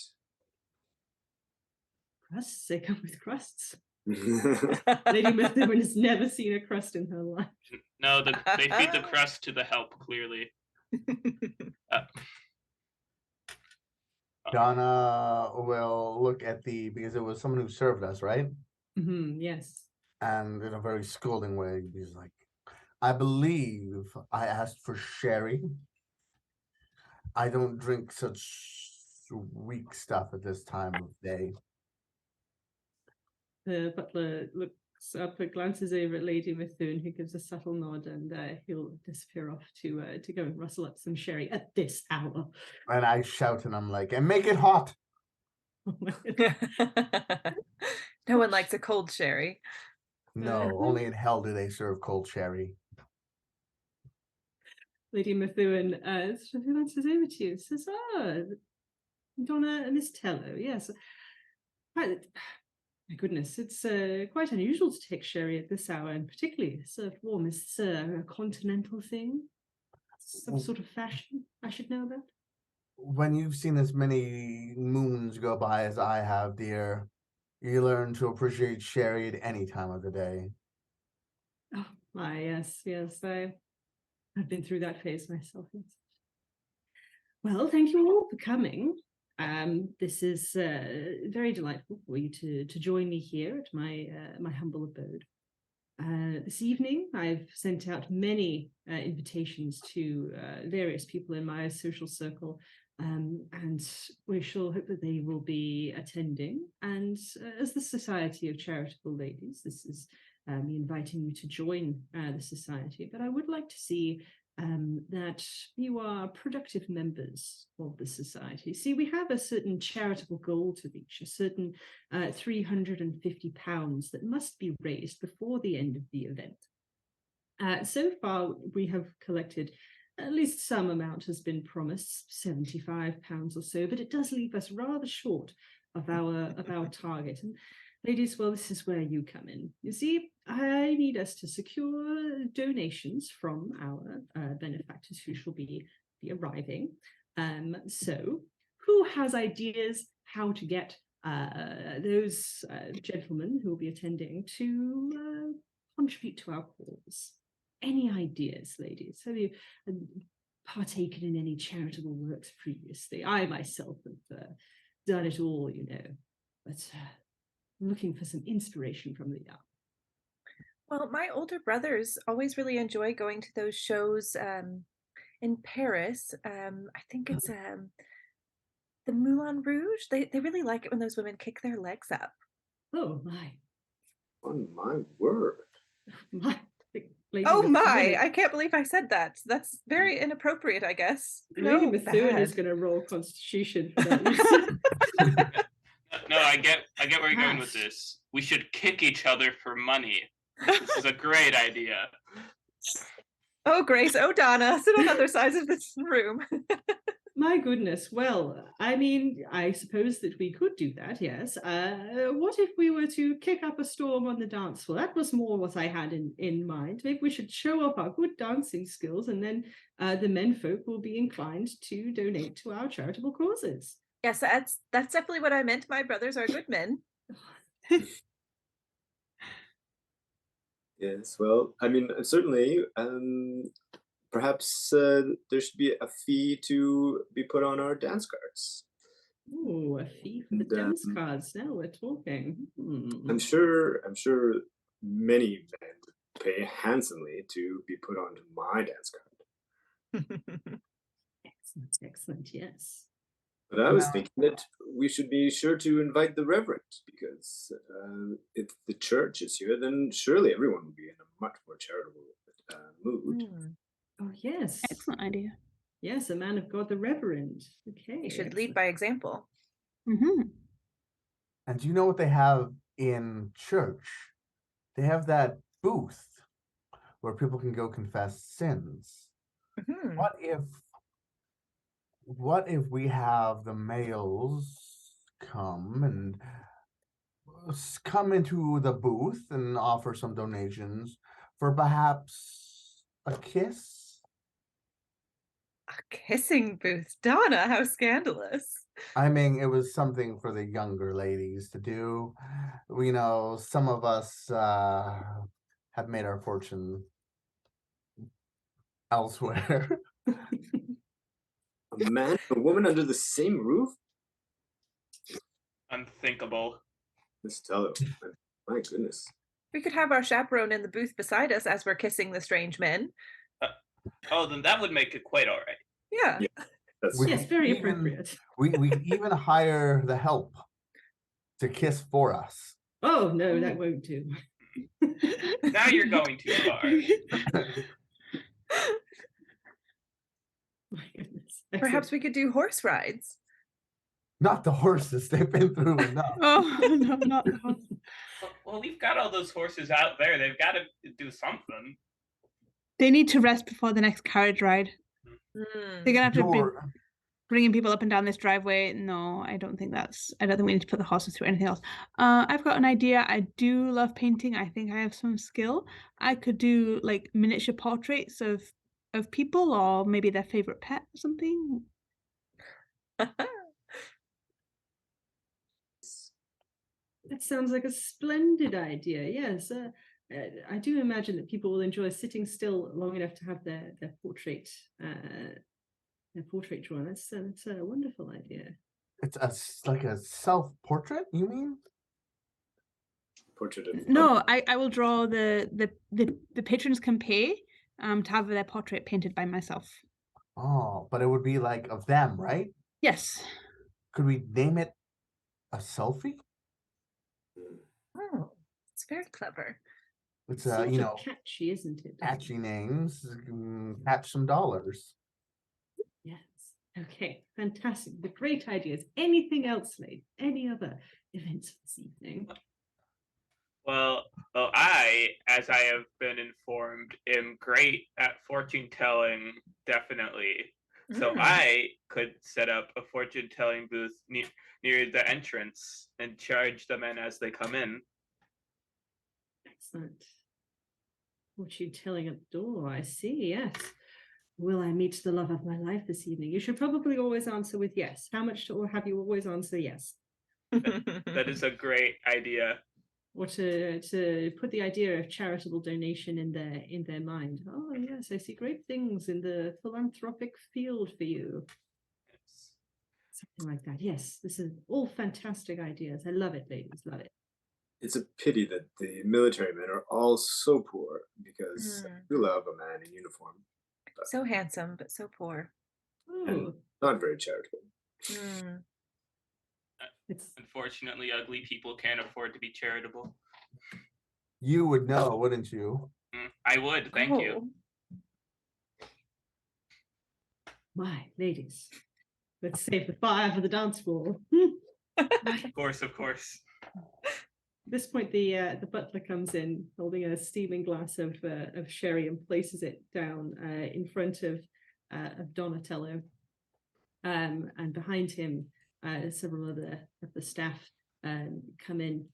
Crusts? They come with crusts. Lady Methuen has never seen a crust in her life. No, they feed the crust to the help, clearly. Donna will look at because it was someone who served us, right? Yes. And in a very scolding way, he's like, I believe I asked for sherry. I don't drink such weak stuff at this time of day. The butler looks up and glances over at Lady Methuen, who gives a subtle nod, and he'll disappear off to go and rustle up some sherry at this hour. And I shout, and I'm like, and make it hot. No one likes a cold sherry. No, only in hell do they serve cold sherry. Lady Methuen sort of glances over to you and says, Donna and Miss Tello, yes. My goodness, it's quite unusual to take sherry at this hour, and particularly served warm. Is this a continental thing? Some sort of fashion I should know about? When you've seen as many moons go by as I have, dear, you learn to appreciate sherry at any time of the day. Oh, yes. I've been through that phase myself. Yes. Well, thank you all for coming. This is very delightful for you to join me here at my humble abode. This evening, I've sent out many invitations to various people in my social circle, and we shall hope that they will be attending. And as the Society of Charitable Ladies, this is me inviting you to join the society. But I would like to see that you are productive members of the society. See, we have a certain charitable goal to reach, a certain £350 that must be raised before the end of the event. So far, we have collected, at least some amount has been promised, £75 or so, but it does leave us rather short of our target. And ladies, well, this is where you come in. You see, I need us to secure donations from our benefactors who shall be arriving. So who has ideas how to get those gentlemen who will be attending to contribute to our cause? Any ideas, ladies? Have you partaken in any charitable works previously? I myself have done it all, you know, but looking for some inspiration from the young. Well, my older brothers always really enjoy going to those shows in Paris. I think it's the Moulin Rouge. They really like it when those women kick their legs up. Oh my! On my word! My. Oh my! I can't believe I said that. That's very inappropriate, I guess. Lady Methuen is going to roll Constitution for that reason. No, I get where you're going with this. We should kick each other for money. This is a great idea. Oh, Grace. Oh, Donna. Sit on other sides of this room. My goodness. Well, I mean, I suppose that we could do that, yes. What if we were to kick up a storm on the dance floor? That was more what I had in mind. Maybe we should show off our good dancing skills, and then the menfolk will be inclined to donate to our charitable causes. Yes, that's definitely what I meant. My brothers are good men. Yes, well, I mean, certainly, perhaps there should be a fee to be put on our dance cards. Ooh, a fee for the dance cards. Now we're talking. I'm sure many men would pay handsomely to be put onto my dance card. Excellent, excellent, yes. But I was thinking that we should be sure to invite the reverend, because if the church is here, then surely everyone will be in a much more charitable mood. Oh, yes. Excellent idea. Yes, a man of God, the reverend. Okay. You should excellent. lead by example. Mm-hmm. And do you know what they have in church? They have that booth where people can go confess sins. Mhm. What if we have the males come into the booth and offer some donations for perhaps a kiss? A kissing booth. Donna, how scandalous. I mean, it was something for the younger ladies to do. You know, some of us have made our fortune elsewhere. A man and a woman under the same roof? Unthinkable. Miss Tello, my goodness. We could have our chaperone in the booth beside us as we're kissing the strange men. Oh, then that would make it quite all right. Yeah. That's Yes, very appropriate. We could even hire the help to kiss for us. Oh, no, that won't do. Now you're going too far. My goodness. Perhaps we could do horse rides. Not the horses, they've been through enough. Oh, no, not the horse. Well, we've got all those horses out there. They've got to do something. They need to rest before the next carriage ride. Mm. They're gonna have to be Sure. bringing people up and down this driveway. No, I don't think we need to put the horses through anything else. I've got an idea. I do love painting. I think I have some skill. I could do like miniature portraits of people, or maybe their favorite pet or something. That sounds like a splendid idea. Yes, I do imagine that people will enjoy sitting still long enough to have their portrait drawn. That's a wonderful idea. It's like a self-portrait, you mean? portrait of No, I will draw the patrons can pay to have their portrait painted by myself. Oh, but it would be like of them, right? Yes. Could we name it a selfie? Oh, it's very clever. It's Sort of catchy, isn't it? catchy names, catch some dollars. Yes. Okay, fantastic. The great ideas. Anything else, Slade? Any other events this evening? Well, I, as I have been informed, am great at fortune telling, definitely. So I could set up a fortune telling booth near the entrance and charge the men as they come in. Excellent. Fortune telling at the door, I see, yes. Will I meet the love of my life this evening? You should probably always answer with yes. How much or have you always answer yes? That is a great idea. Or to put the idea of charitable donation in their mind. Oh yes, I see great things in the philanthropic field for you. Yes. Something like that. Yes, this is all fantastic ideas. I love it, ladies. Love it. It's a pity that the military men are all so poor, because I do love a man in uniform. So handsome, but so poor. Oh, Not very charitable. it's Unfortunately, ugly people can't afford to be charitable. You would know, wouldn't you? I would, thank you. my ladies. Let's save the fire for the dance floor. Of course, of course. At this point, the butler comes in, holding a steaming glass of sherry, and places it down in front of Donatello. and behind him, several other of the staff come in.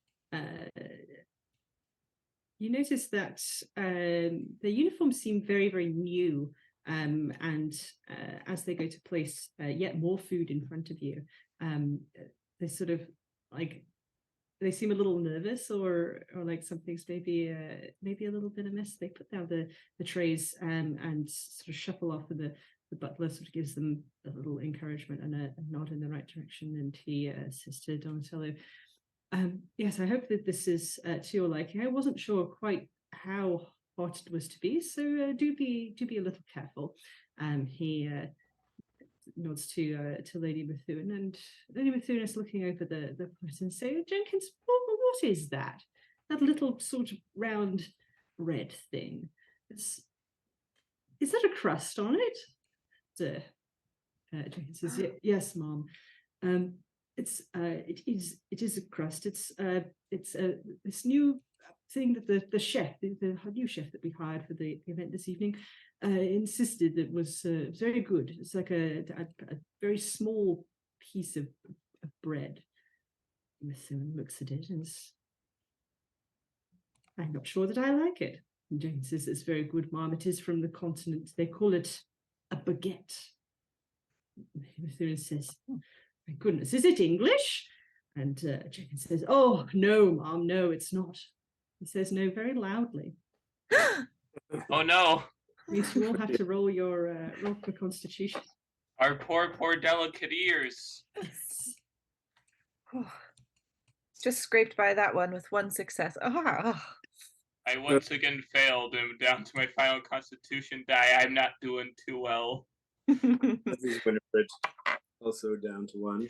You notice that the uniforms seem very, very new, and as they go to place yet more food in front of you, they sort of like, they seem a little nervous, or like something's maybe a little bit amiss. They put down the trays and sort of shuffle off, and the butler sort of gives them a little encouragement and a nod in the right direction, and he says to Donatello, yes, I hope that this is to your liking. I wasn't sure quite how hot it was to be, so do be a little careful. He nods to Lady Methuen, and Lady Methuen is looking over the plate and say, Jenkins, what is that? That little sort of round red thing. Is that a crust on it? Jenkins says, yes, Mom. It is a crust. It's this new thing that the chef, the new chef that we hired for the event this evening, insisted that was very good. It's like a very small piece of bread. Methuen looks at it and I'm not sure that I like it. And Jane says, it's very good, Mom. It is from the continent. They call it a baguette. Methuen says, oh, my goodness, is it English? And Jenkins says, oh, no, Mom, no, it's not. He says no very loudly. Oh no. Means you all have to roll your roll for Constitution. Our poor delicate ears. Yes. Just scraped by that one with one success. Oh. I once again failed and down to my final Constitution die. I'm not doing too well. This is Winifred, also down to 1.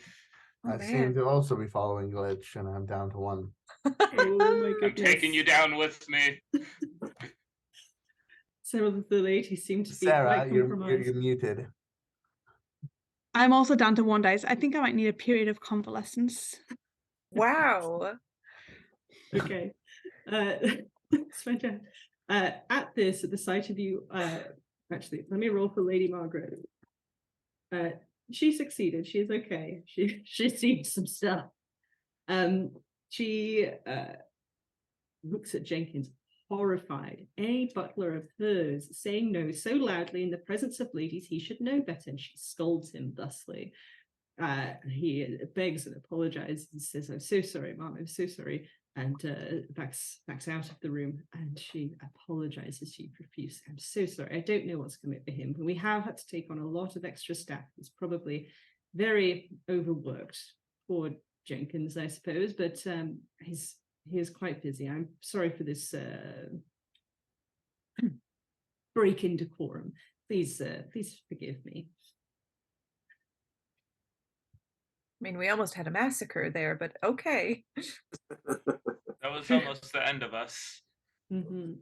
I seem to also be following Glitch, and I'm down to 1. Oh my goodness. I'm taking you down with me. Several of the ladies seem to be Sarah, quite you're compromised. muted. I'm also down to 1 dice. I think I might need a period of convalescence. Wow. Okay. It's fantastic. At the sight of you, actually, let me roll for Lady Margaret. She succeeded. She is okay. She's seen some stuff. She looks at Jenkins, horrified. A butler of hers saying no so loudly in the presence of ladies, he should know better, and she scolds him thusly. He begs and apologizes and says, I'm so sorry, Mom, I'm so sorry, and backs out of the room, and she apologizes to you profusely. I'm so sorry, I don't know what's come over him, but we have had to take on a lot of extra staff. He's probably very overworked. Poor Jenkins, I suppose, but he is quite busy. I'm sorry for this break in decorum. Please forgive me. I mean, we almost had a massacre there, but okay. That was almost the end of us. Mm-hmm.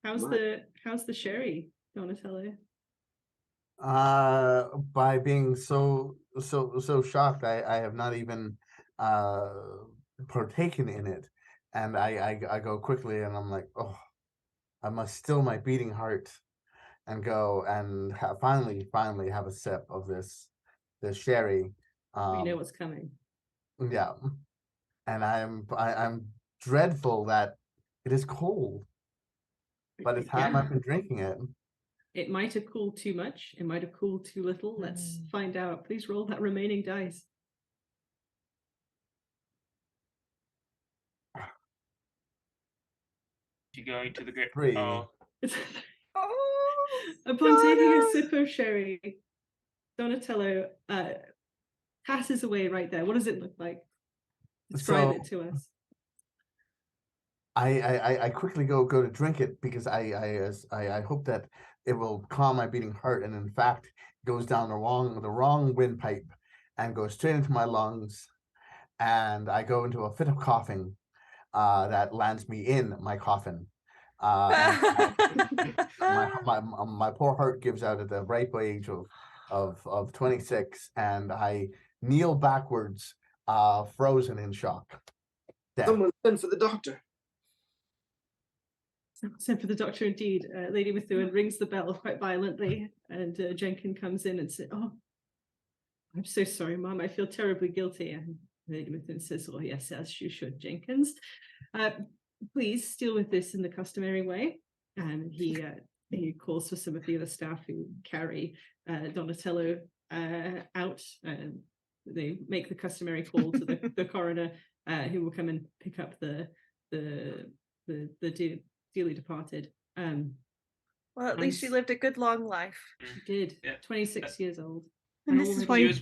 How's the sherry, Donatello? By being so shocked, I have not even partaken in it, and I go quickly, and I'm like, oh, I must still my beating heart, and go and finally have a sip of this sherry. We know what's coming. Yeah, and I'm dreadful that it is cold. By the time I've been drinking it, it might have cooled too much. It might have cooled too little. Let's find out. Please roll that remaining dice. You going to the great? 3. Oh, Upon taking a sip of sherry, Donatello passes away right there. What does it look like? Describe it to us. I quickly go to drink it because I hope that it will calm my beating heart, and in fact goes down the wrong windpipe and goes straight into my lungs, and I go into a fit of coughing that lands me in my coffin. My poor heart gives out at the ripe age of 26, and I kneel backwards, frozen in shock. Death. Someone send for the doctor. Send for the doctor, indeed. Lady Methuen rings the bell quite violently, and Jenkins comes in and says, "Oh, I'm so sorry, Mom. I feel terribly guilty. And Lady Mithun says, "Oh, yes, as you should, Jenkins. Please deal with this in the customary way." And he calls for some of the other staff who carry Donatello out. They make the customary call to the coroner, who will come and pick up the dearly departed. Well, at least she lived a good long life. She did. Yeah. 26 years old. And this is why She you, was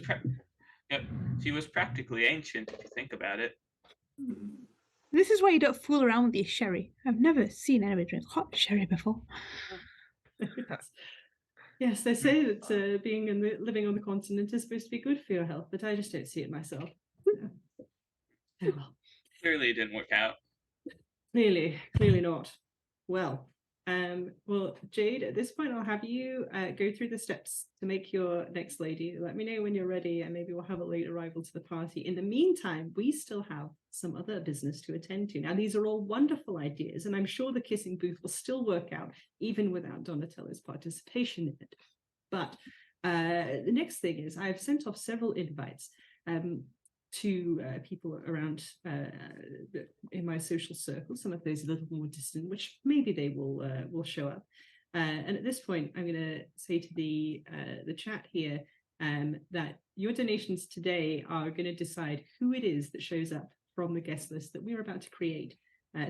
she was practically ancient if you think about it. this is why you don't fool around with your sherry. I've never seen anybody drink hot sherry before. Yes, they say that living on the continent is supposed to be good for your health, but I just don't see it myself. Yeah. Oh, well. Clearly, it didn't work out. Clearly not. Well, Jade, at this point, I'll have you go through the steps to make your next lady. Let me know when you're ready, and maybe we'll have a late arrival to the party. In the meantime, we still have some other business to attend to. Now, these are all wonderful ideas, and I'm sure the kissing booth will still work out, even without Donatello's participation in it. But the next thing is I've sent off several invites to people around in my social circle. Some of those a little more distant, which maybe they will show up. And at this point, I'm going to say to the chat here that your donations today are going to decide who it is that shows up from the guest list that we're about to create.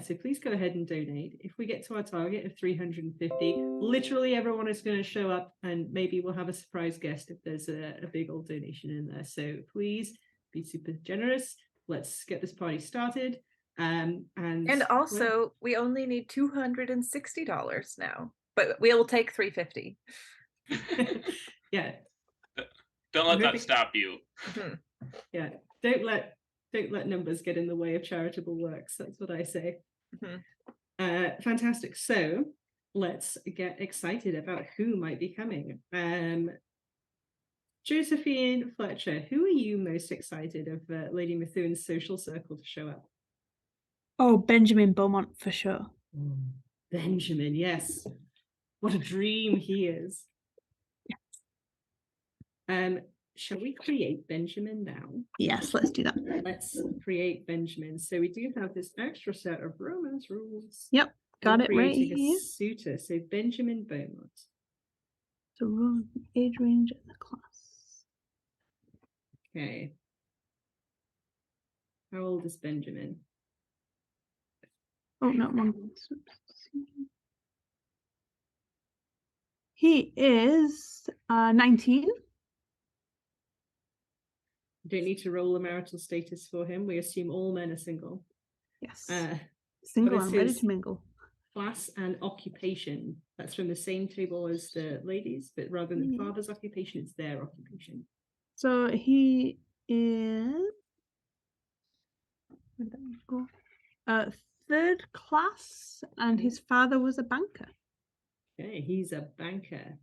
So please go ahead and donate. If we get to our target of 350, literally everyone is going to show up, and maybe we'll have a surprise guest if there's a big old donation in there. So please be super generous. Let's get this party started. And also, we only need $260 now, but we'll take $350. Yeah. Don't let that stop you. Yeah. Don't let numbers get in the way of charitable works. That's what I say. Fantastic. So let's get excited about who might be coming. Josephine Fletcher, who are you most excited of Lady Mithun's social circle to show up? Oh, Benjamin Beaumont for sure. Benjamin, yes. What a dream he is. Shall we create Benjamin now? Yes, let's do that. Let's create Benjamin. So we do have this extra set of romance rules. Yep, got it right Creating here. a suitor. So Benjamin Beaumont. The role, age range, and the class. Okay. How old is Benjamin? Oh, not wrong. He is 19. You don't need to roll a marital status for him. We assume all men are single. Yes. what Single is and ready his to mingle. Class and occupation. That's from the same table as the ladies, but rather than father's occupation, it's their occupation. So he is where'd that go? Third class, and his father was a banker. Okay, he's a banker.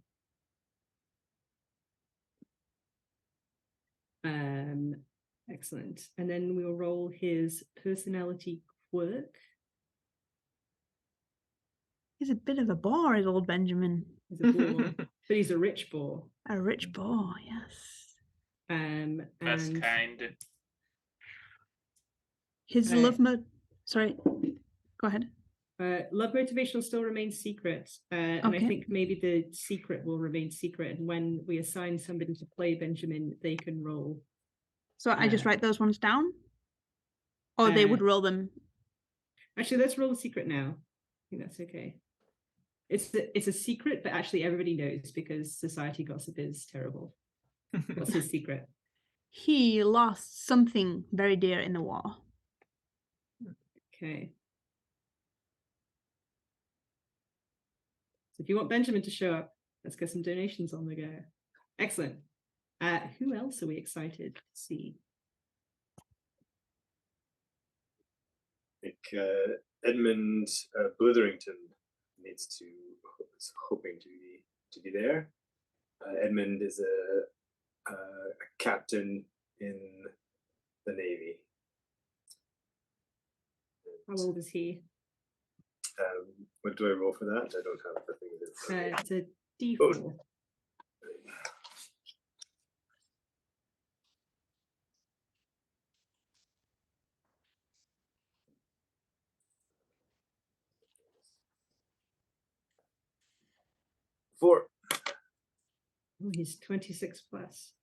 Excellent. And then we'll roll his personality quirk. He's a bit of a bore, is old Benjamin. He's a bore, but he's a rich bore. A rich bore, yes. Best And kind. His love sorry, go ahead. love motivation will still remain secret. And I think maybe the secret will remain secret. And when we assign somebody to play Benjamin, they can roll. So I just write those ones down? Or they would roll them? Actually, let's roll the secret now. I think that's okay. It's a secret, but actually everybody knows because society gossip is terrible. What's his secret? He lost something very dear in the war. Okay. So if you want Benjamin to show up, let's get some donations on the go. Excellent. Who else are we excited to see? I think Edmund Blitherington is hoping to be there. Edmund is a captain in the Navy. How old is he? What do I roll for that? I don't have the thing. It's a D4. 4. Oh, he's 26 plus.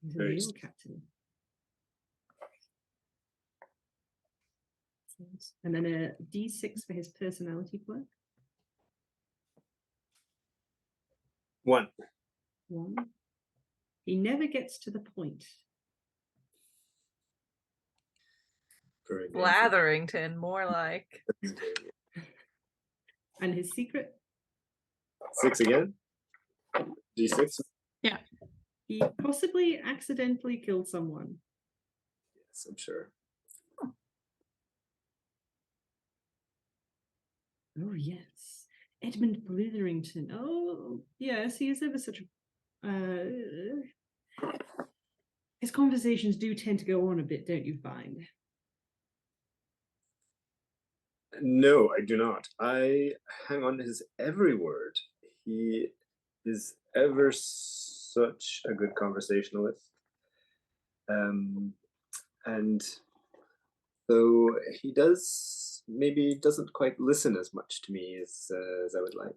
He's a Very real captain. And then a D6 for his personality quirk. 1. 1. He never gets to the point. Very good. Blatherington, more like. And his secret? 6 again. D6. Yeah. He possibly accidentally killed someone. Yes, I'm sure. Oh, yes. Edmund Blitherington. Oh, yes, he is ever such a... his conversations do tend to go on a bit, don't you find? No, I do not. I hang on to his every word. He is ever such a good conversationalist. And though he maybe doesn't quite listen as much to me as I would like.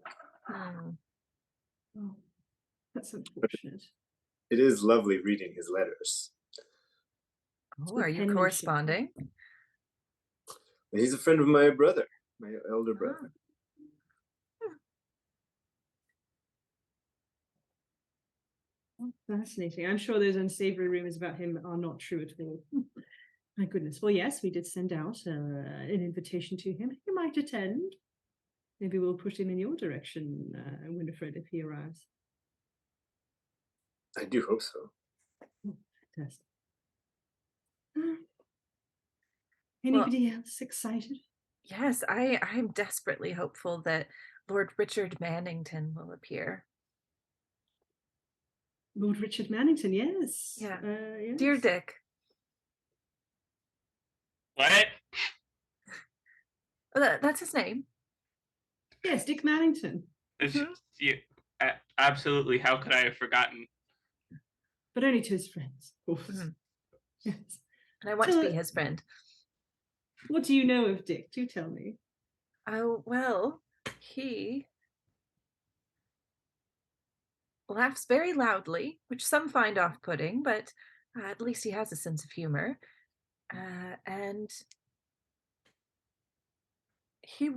Oh, that's unfortunate. It is lovely reading his letters. Oh, are you corresponding? He's a friend of my brother, my elder brother. Oh, fascinating. I'm sure those unsavory rumors about him are not true at all. My goodness. Well, yes, we did send out an invitation to him. He might attend. Maybe we'll push him in your direction, Winifred, if he arrives. I do hope so. Oh, fantastic. Anybody else excited? Yes, I'm desperately hopeful that Lord Richard Mannington will appear. Lord Richard Mannington, yes. Yeah. Yes. Dear Dick. What? That's his name. Yes, Dick Mannington. Absolutely. How could I have forgotten? But only to his friends, of course. Mhm. Yes. And I want to be his friend. What do you know of Dick? Do tell me. Oh, well, he laughs very loudly, which some find off-putting, but at least he has a sense of humor. And he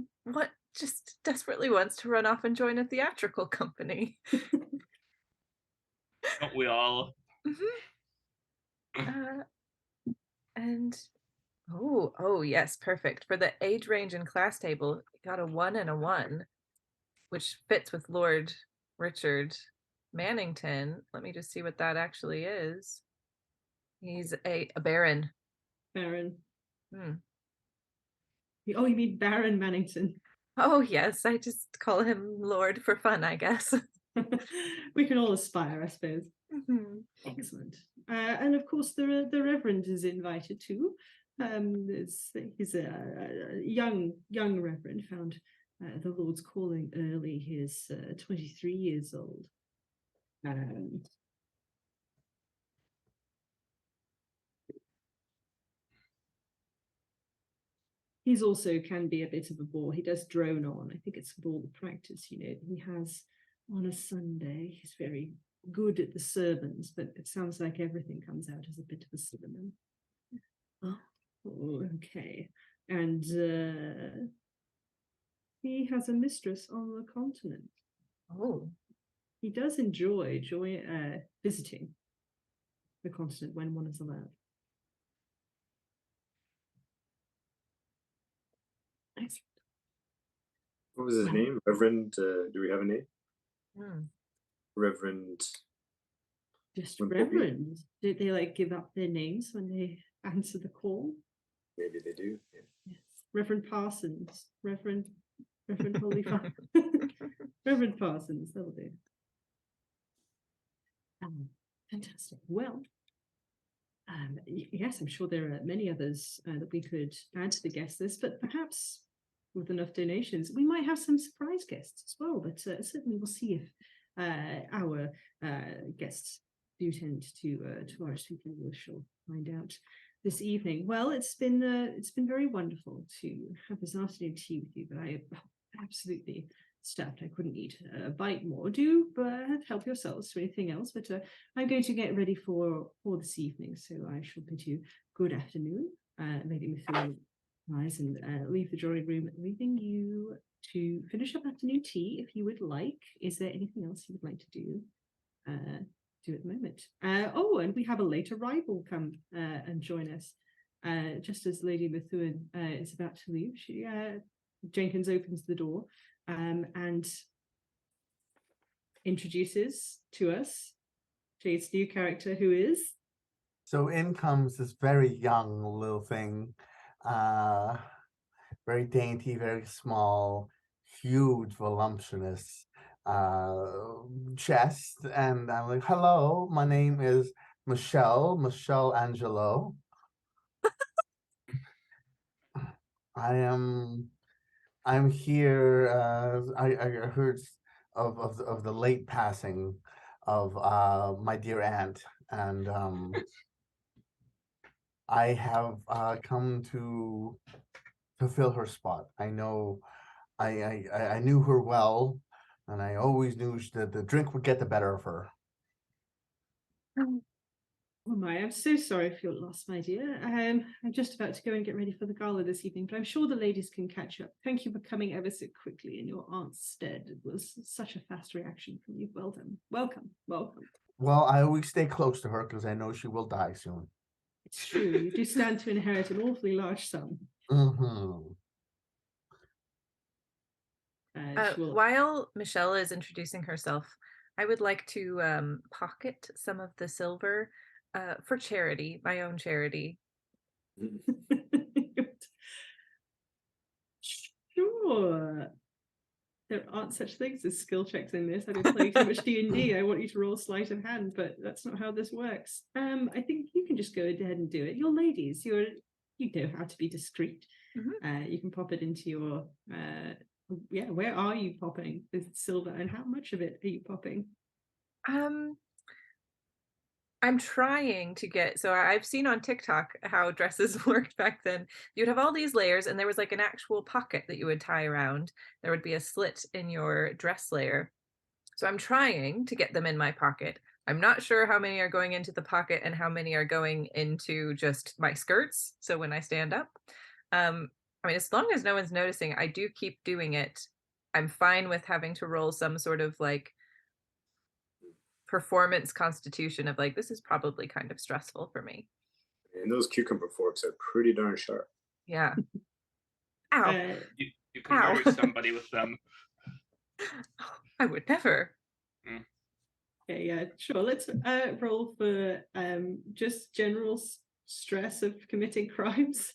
just desperately wants to run off and join a theatrical company. Don't we all? And oh yes, perfect. For the age range and class table, got a 1 and a 1, which fits with Lord Richard Mannington. Let me just see what that actually is. He's a baron. Baron. Hmm. Oh, you mean Baron Mannington? Oh yes, I just call him Lord for fun, I guess. We can all aspire, I suppose. Mm-hmm. Excellent. And of course, the Reverend is invited too. He's a young Reverend, found the Lord's calling early. He's 23 years old. He's also can be a bit of a bore. He does drone on. I think it's all the practice, you know. He has on a Sunday. He's very good at the sermons, but it sounds like everything comes out as a bit of a sermon. Oh, okay. And he has a mistress on the continent. Oh. He does enjoy visiting the continent when one is allowed. Excellent. What was his name? Reverend, do we have a name? Reverend. Just Reverend. Did they like give up their names when they answer the call? Maybe they do. Yeah. Yes. Reverend Parsons. Reverend Holy Father. Reverend Parsons, that'll do. Fantastic. Well, yes, I'm sure there are many others that we could add to the guest list, but perhaps with enough donations, we might have some surprise guests as well. But certainly we'll see if our guests do tend to RSVP. We shall find out this evening. Well, it's been very wonderful to have this afternoon tea with you, but I absolutely staffed. I couldn't eat a bite more. Do help yourselves to anything else. But I'm going to get ready for this evening, so I shall bid you good afternoon, Lady Mithun. Rise and leave the drawing room, leaving you to finish up afternoon tea if you would like. Is there anything else you would like to do at the moment? And we have a late arrival come and join us. Just as Lady Mithun is about to leave, Jenkins opens the door and introduces to us Jade's new character, who is. So in comes this very young little thing, very dainty, very small, huge, voluptuous chest, and I'm like, "Hello, my name is Michelle Angelo. I'm here. I heard of the late passing of my dear aunt, and I have come to fill her spot. I know I knew her well, and I always knew that the drink would get the better of her." Oh my, I'm so sorry for your loss, my dear. I'm just about to go and get ready for the gala this evening, but I'm sure the ladies can catch up. Thank you for coming ever so quickly in your aunt's stead. It was such a fast reaction from you. Well done. Welcome. Well, I always stay close to her because I know she will die soon. It's true. You do stand to inherit an awfully large sum. Mm-hmm. While Michelle is introducing herself, I would like to pocket some of the silver for charity, my own charity. Sure. There aren't such things as skill checks in this. I've been playing so much D&D. I want you to roll sleight of hand, but that's not how this works. I think you can just go ahead and do it. You're ladies. You know how to be discreet. Mm-hmm. You can pop it into your where are you popping the silver, and how much of it are you popping? I'm trying to get, so I've seen on TikTok how dresses worked back then. You'd have all these layers, and there was like an actual pocket that you would tie around. There would be a slit in your dress layer. So I'm trying to get them in my pocket. I'm not sure how many are going into the pocket and how many are going into just my skirts. So when I stand up, I mean, as long as no one's noticing, I do keep doing it. I'm fine with having to roll some sort of like performance constitution of like, this is probably kind of stressful for me. And those cucumber forks are pretty darn sharp. Yeah. Ow. You can murder somebody with them. I would never. Okay, yeah, sure. Let's roll for just general stress of committing crimes.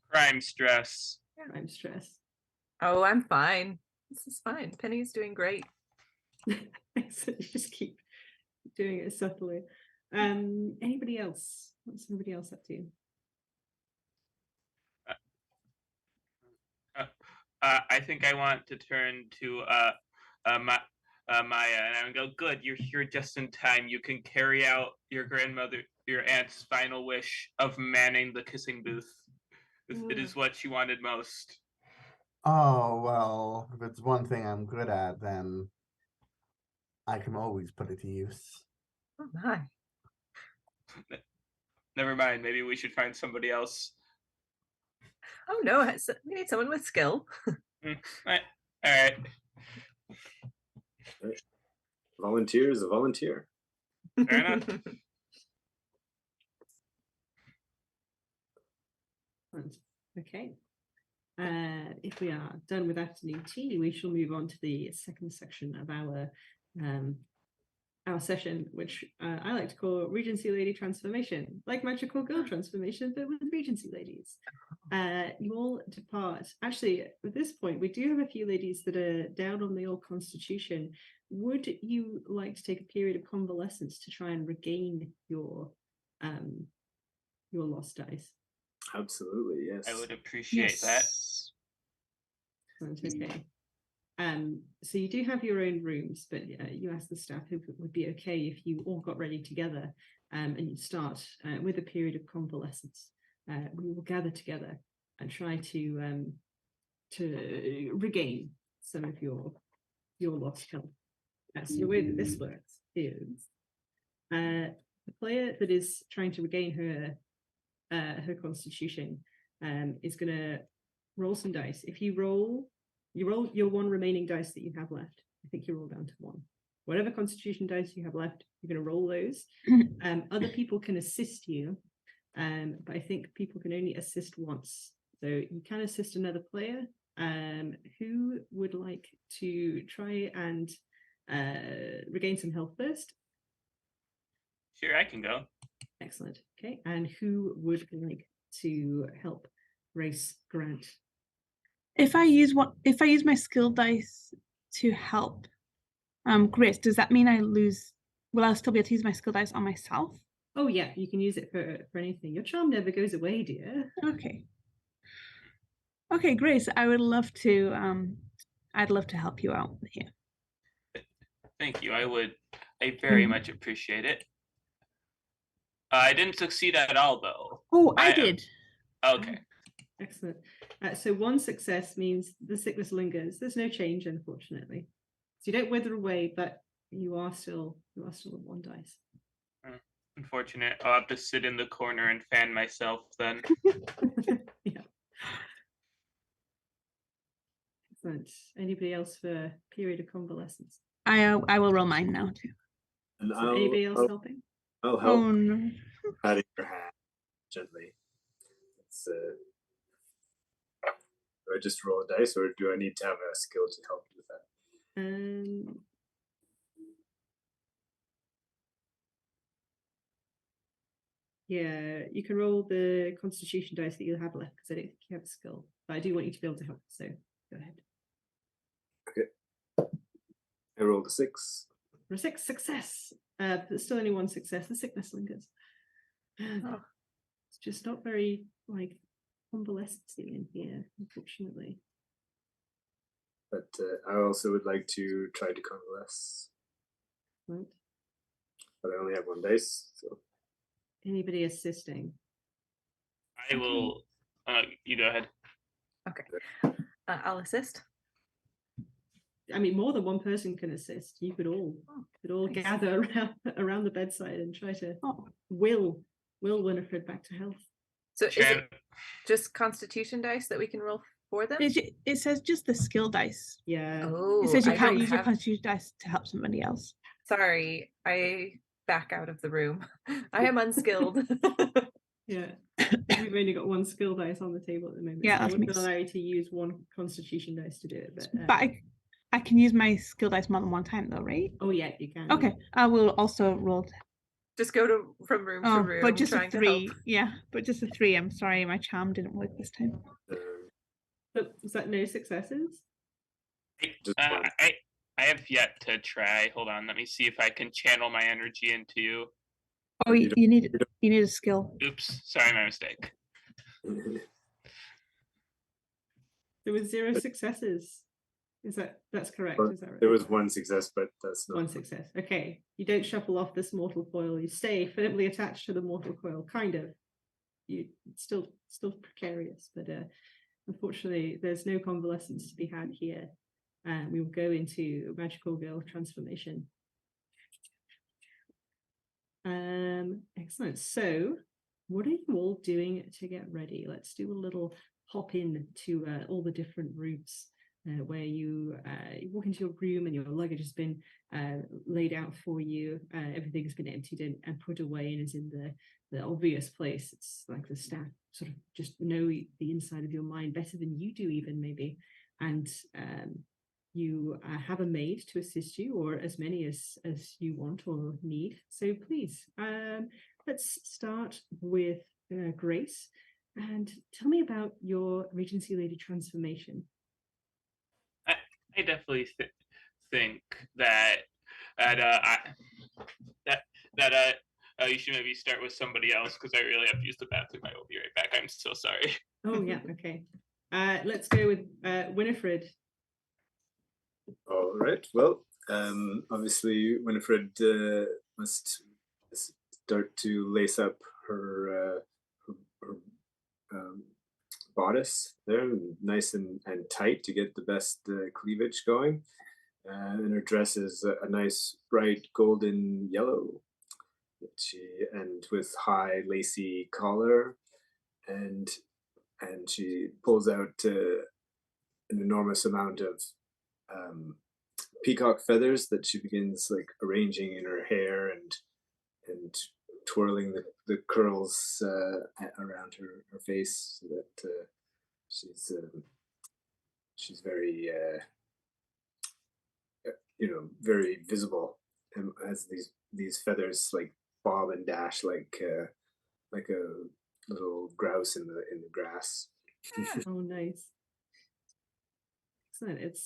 Crime stress. Crime stress. Oh, I'm fine. This is fine. Penny's doing great. So you just keep doing it subtly. Anybody else? What's somebody else up to? I think I want to turn to Maya, and I go, "Good, you're here just in time. You can carry out your aunt's final wish of manning the kissing booth. It is what she wanted most." Oh, well, if it's one thing I'm good at, then I can always put it to use. Oh my. Never mind. Maybe we should find somebody else. Oh no, we need someone with skill. All right. Volunteer is a volunteer. Fair enough. Okay. If we are done with afternoon tea, we shall move on to the second section of our session, which I like to call Regency Lady Transformation, like Magical Girl Transformation, but with Regency ladies. You all depart. Actually, at this point, we do have a few ladies that are down on the old constitution. Would you like to take a period of convalescence to try and regain your lost dice? Absolutely, yes. I would appreciate that. Sounds okay. So you do have your own rooms, but you asked the staff if it would be okay if you all got ready together and you start with a period of convalescence. We will gather together and try to regain some of your lost health. So the way that this works is the player that is trying to regain her constitution is going to roll some dice. If you roll your one remaining dice that you have left. I think you roll down to 1. Whatever constitution dice you have left, you're going to roll those. Other people can assist you, but I think people can only assist once. So you can assist another player. Who would like to try and regain some health first? Sure, I can go. Excellent. Okay, and who would like to help Grace Grant? If I use my skill dice to help Grace, does that mean I lose? Will I still be able to use my skill dice on myself? Oh yeah, you can use it for anything. Your charm never goes away, dear. Okay. Okay, Grace, I would love to I'd love to help you out here. Thank you. I very much appreciate it. I didn't succeed at all, though. Oh, I did. Okay. Excellent. So 1 success means the sickness lingers. There's no change, unfortunately. So you don't wither away, but you are still at 1 dice. Unfortunate. I'll have to sit in the corner and fan myself then. Yeah. Excellent. Anybody else for period of convalescence? I will roll mine now too. And So anybody else helping? I'll help. Oh no. Patting your hand gently. Do I just roll a dice, or do I need to have a skill to help you with that? Yeah, you can roll the constitution dice that you have left because I don't think you have a skill. But I do want you to be able to help, so go ahead. Okay. I rolled a 6. For a 6 success. But still only 1 success. The sickness lingers. Oh. It's just not very convalescency in here, unfortunately. But I also would like to try to convalesce. Right. But I only have 1 dice, so. Anybody assisting? I will. You go ahead. Okay. I'll assist. I mean, more than 1 person can assist. You could all Nice. gather around the bedside and try to will Winifred back to health. So is it just constitution dice that we can roll for them? It says just the skill dice. Yeah. Oh, It says you I can't don't use your have- constitution dice to help somebody else. Sorry, I back out of the room. I am unskilled. Yeah. We've only got 1 skill dice on the table at the moment. Yeah, so I that wouldn't makes- allow you to use 1 constitution dice to do it. But I can use my skill dice more than 1 time though, right? Oh yeah, you can. Okay. I will also roll. Just go from room to room. But just a trying 3. To help. Yeah, but just a 3. I'm sorry, my charm didn't work this time. But was that no successes? I have yet to try. Hold on. Let me see if I can channel my energy into you. Oh, you need a skill. Oops. Sorry, my mistake. There was 0 successes. That's correct? Well, Is that right? there was 1 success, but that's not. 1 success. Okay. You don't shuffle off this mortal coil. You stay firmly attached to the mortal coil, kind of. You still precarious, but unfortunately, there's no convalescence to be had here. We will go into magical girl transformation. Excellent. So, what are you all doing to get ready? Let's do a little hop in to all the different rooms. Where you walk into your room and your luggage has been laid out for you. Everything has been emptied and put away and is in the obvious place. It's like the staff sort of just know the inside of your mind better than you do even maybe. And you have a maid to assist you, or as many as you want or need. So please, let's start with Grace. And tell me about your Regency Lady transformation. I definitely think that you should maybe start with somebody else because I really have to use the bathroom. I will be right back. I'm so sorry. Oh yeah, okay. Let's go with Winifred. All right. Well, obviously Winifred must start to lace up her bodice there, nice and tight to get the best cleavage going. And her dress is a nice bright golden yellow, and with high lacy collar, and she pulls out an enormous amount of peacock feathers that she begins like arranging in her hair and twirling the curls around her face so that she's very very visible, and as these feathers like bob and dash like a little grouse in the grass. Oh, nice. Excellent. It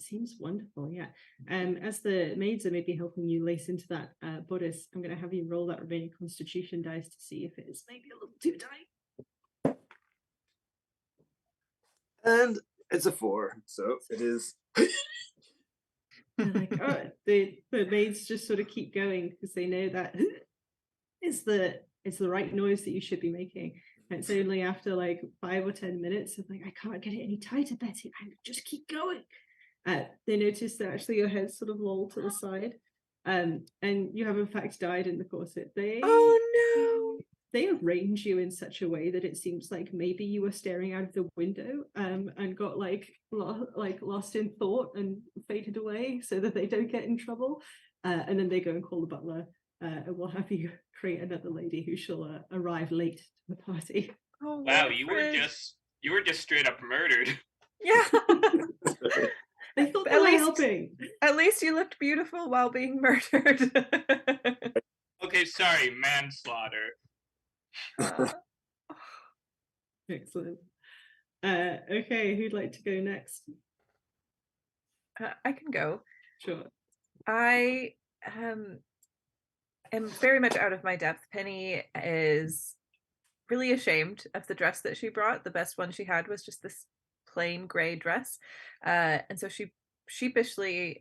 seems wonderful. Yeah. As the maids are maybe helping you lace into that bodice, I'm going to have you roll that remaining Constitution dice to see if it is maybe a little too tight. And it's a 4, so it is. Like, oh, the maids just sort of keep going because they know that it's the right noise that you should be making. And it's only after like 5 or 10 minutes of like, I can't get it any tighter, Betty. I just keep going. They notice that actually your head's sort of lolled to the side, and you have in fact died in the corset. They arrange you in such a way that it seems like maybe you were staring out of the window and got lost in thought and faded away so that they don't get in trouble. And then they go and call the butler, and we'll have you create another lady who shall arrive late to the party. Oh, Wow, you were just straight up murdered. Yeah. I thought they were helping. At least you looked beautiful while being murdered. Okay, sorry, manslaughter. Excellent. Okay, who'd like to go next? I can go. Sure. I am very much out of my depth. Penny is really ashamed of the dress that she brought. The best one she had was just this plain gray dress. And so she sheepishly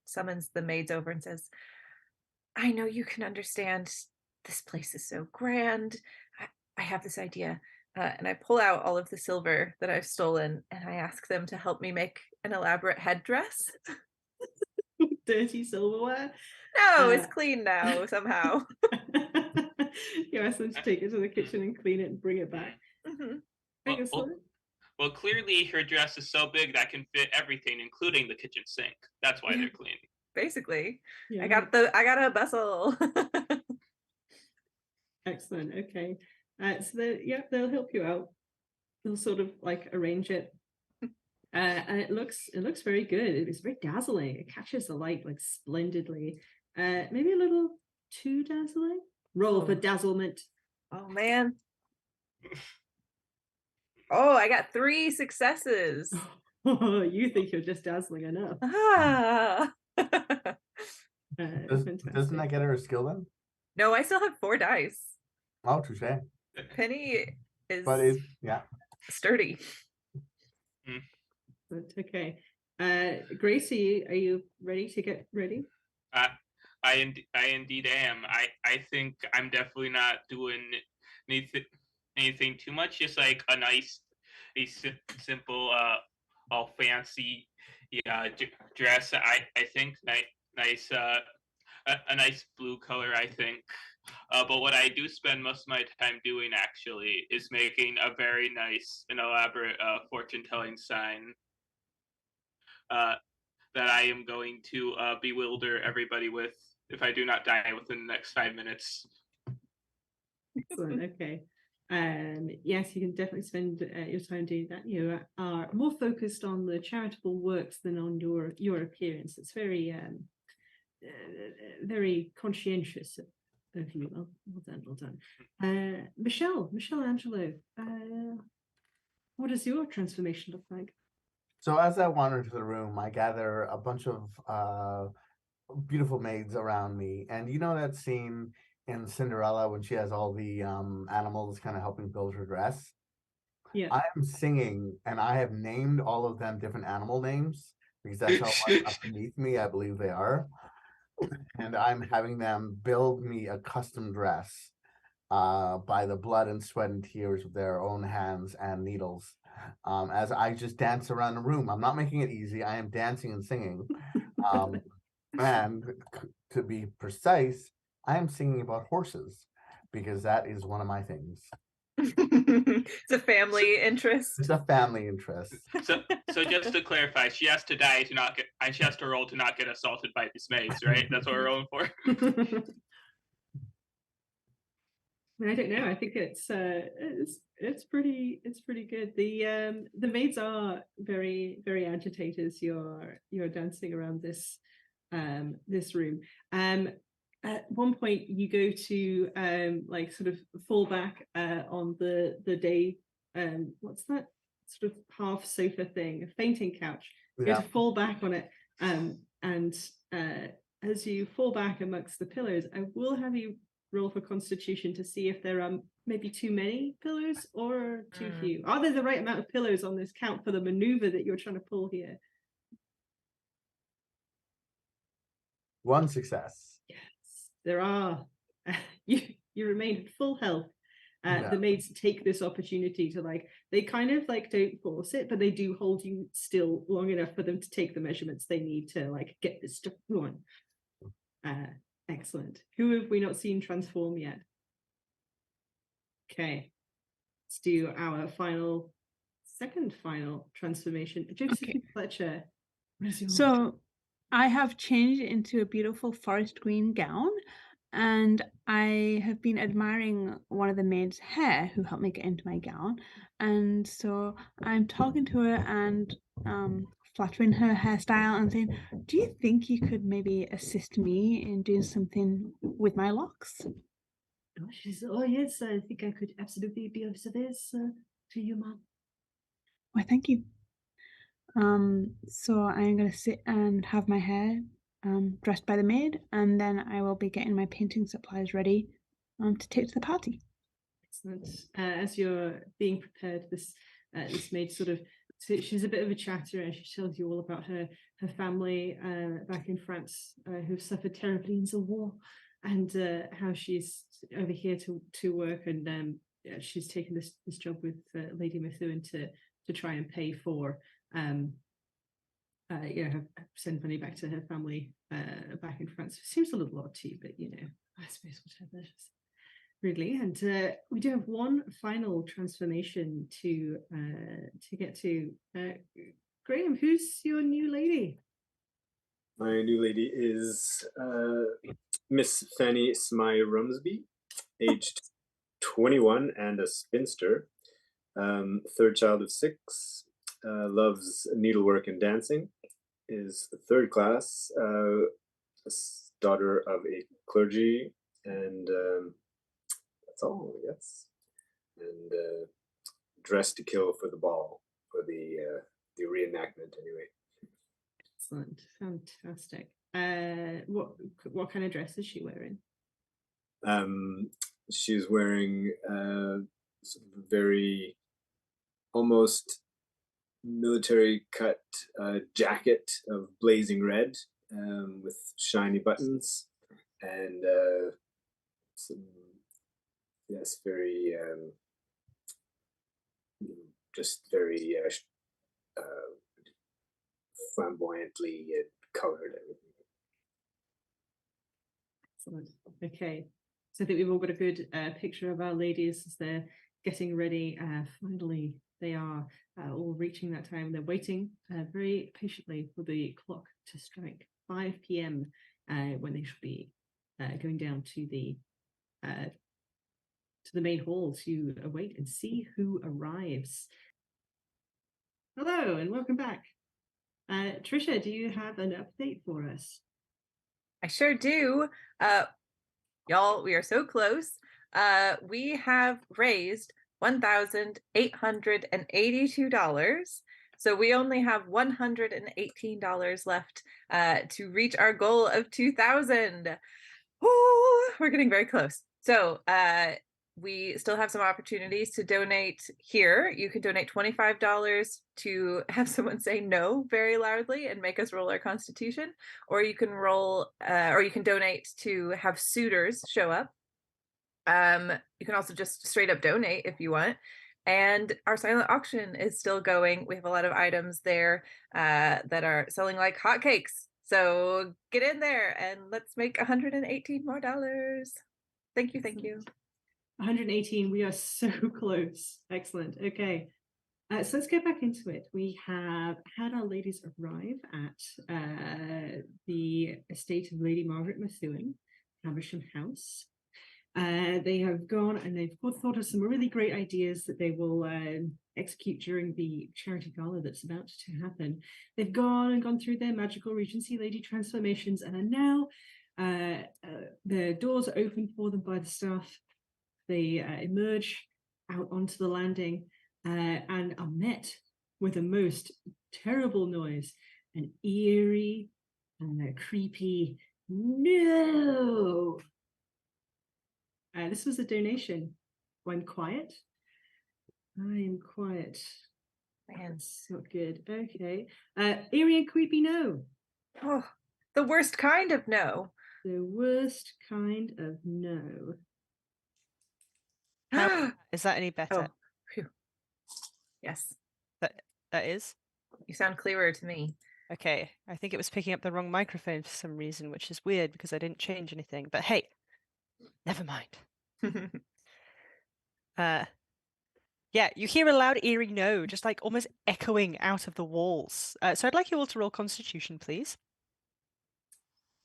summons the maids over and says, I know you can understand. This place is so grand. I have this idea. And I pull out all of the silver that I've stolen and I ask them to help me make an elaborate headdress. Dirty silverware? No, it's clean now somehow. You ask them to take it to the kitchen and clean it and bring it back. Mm-hmm. Well, clearly her dress is so big that can fit everything, including the kitchen sink. That's why they're clean. Basically, Yeah. I got a bustle. Excellent. Okay. So they'll help you out. They'll sort of like arrange it. And it looks very good. It's very dazzling. It catches the light like splendidly. Maybe a little too dazzling. Roll for dazzlement. Oh man. Oh, I got 3 successes. Oh, you think you're just dazzling enough. Ah. Doesn't that get her a skill then? No, I still have 4 dice. Oh, touche. Penny is sturdy. But okay. Gracie, are you ready to get ready? I indeed am. I think I'm definitely not doing anything too much. Just like a simple, all fancy, dress. I think nice, a nice blue color. I think. But what I do spend most of my time doing actually is making a very nice and elaborate fortune-telling sign that I am going to bewilder everybody with if I do not die within the next 5 minutes. Excellent. Okay. Yes, you can definitely spend your time doing that. You are more focused on the charitable works than on your appearance. It's very very conscientious of you. Well done. Michelle Angelo, what does your transformation look like? So as I wander into the room, I gather a bunch of beautiful maids around me. And you know that scene in Cinderella when she has all the animals kind of helping build her dress? Yeah. I am singing, and I have named all of them different animal names because that's how much underneath me I believe they are. And I'm having them build me a custom dress by the blood and sweat and tears of their own hands and needles. As I just dance around the room. I'm not making it easy. I am dancing and singing. And to be precise, I am singing about horses because that is one of my things. It's a family interest. It's a family interest. So just to clarify, she has to die to not get, and she has to roll to not get assaulted by these maids, right? That's what we're rolling for. I don't know. I think it's pretty good. The maids are very agitated as you're dancing around this this room. At one point you go to like sort of fall back on the day what's that sort of half sofa thing, a fainting couch. You go to fall back on it, and as you fall back amongst the pillows, I will have you roll for Constitution to see if there are maybe too many pillows or too few. Are there the right amount of pillows on this count for the maneuver that you're trying to pull here? One success. Yes, there are. You remain at full health. The maids take this opportunity to they kind of don't force it, but they do hold you still long enough for them to take the measurements they need to get this stuff going. Excellent. Who have we not seen transform yet? Okay, let's do our second final transformation. Josephine Fletcher. So I have changed into a beautiful forest green gown, and I have been admiring one of the maids' hair who helped me get into my gown. And so I'm talking to her and flattering her hairstyle and saying, do you think you could maybe assist me in doing something with my locks? Oh, she says, oh yes, I think I could absolutely be of service to you, ma'am. Why, thank you. So I'm going to sit and have my hair dressed by the maid, and then I will be getting my painting supplies ready to take to the party. Excellent. As you're being prepared, this maid sort of, she's a bit of a chatterer, and she tells you all about her family back in France who've suffered terribly in the war, and how she's over here to work, and she's taken this job with Lady Methuen to try and pay for send money back to her family back in France. It seems a little odd to you, but I suppose whatever. Really, and we do have one final transformation to get to. Graham, who's your new lady? My new lady is Miss Fanny Smythe Rumsby, aged 21 and a spinster. Third child of 6, loves needlework and dancing, is third class, daughter of a clergy, and that's all, I guess. And dressed to kill for the ball, for the reenactment, anyway. Excellent, fantastic. What kind of dress is she wearing? She's wearing sort of a very almost military cut jacket of blazing red with shiny buttons, and some, yes, very just very flamboyantly colored. Excellent. Okay, so I think we've all got a good picture of our ladies as they're getting ready. Finally, they are all reaching that time. They're waiting very patiently for the clock to strike 5 p.m. When they should be going down to the main hall to await and see who arrives. Hello and welcome back. Trisha, do you have an update for us? I sure do. Y'all, we are so close. We have raised $1,882. So we only have $118 left to reach our goal of 2,000. We're getting very close. So we still have some opportunities to donate here. You can donate $25 to have someone say no very loudly and make us roll our Constitution, or you can donate to have suitors show up. You can also just straight up donate if you want. And our silent auction is still going. We have a lot of items there that are selling like hotcakes. So get in there and let's make $118 more. Thank you, thank you. 118, we are so close. Excellent. Okay. So let's get back into it. We have had our ladies arrive at the estate of Lady Margaret Methuen, Haversham House. They have gone and they've thought of some really great ideas that they will execute during the charity gala that's about to happen. They've gone through their magical Regency lady transformations and are now their doors are opened for them by the staff. They emerge out onto the landing and are met with a most terrible noise, an eerie and a creepy no. This was a donation. I'm quiet. I am quiet. That's not good. Okay. Eerie and creepy no. Oh, the worst kind of no. The worst kind of no. Is that any better? Oh, phew. Yes. That is? You sound clearer to me. Okay. I think it was picking up the wrong microphone for some reason, which is weird because I didn't change anything. But hey, never mind. Yeah, you hear a loud eerie no, just like almost echoing out of the walls. So I'd like you all to roll Constitution, please.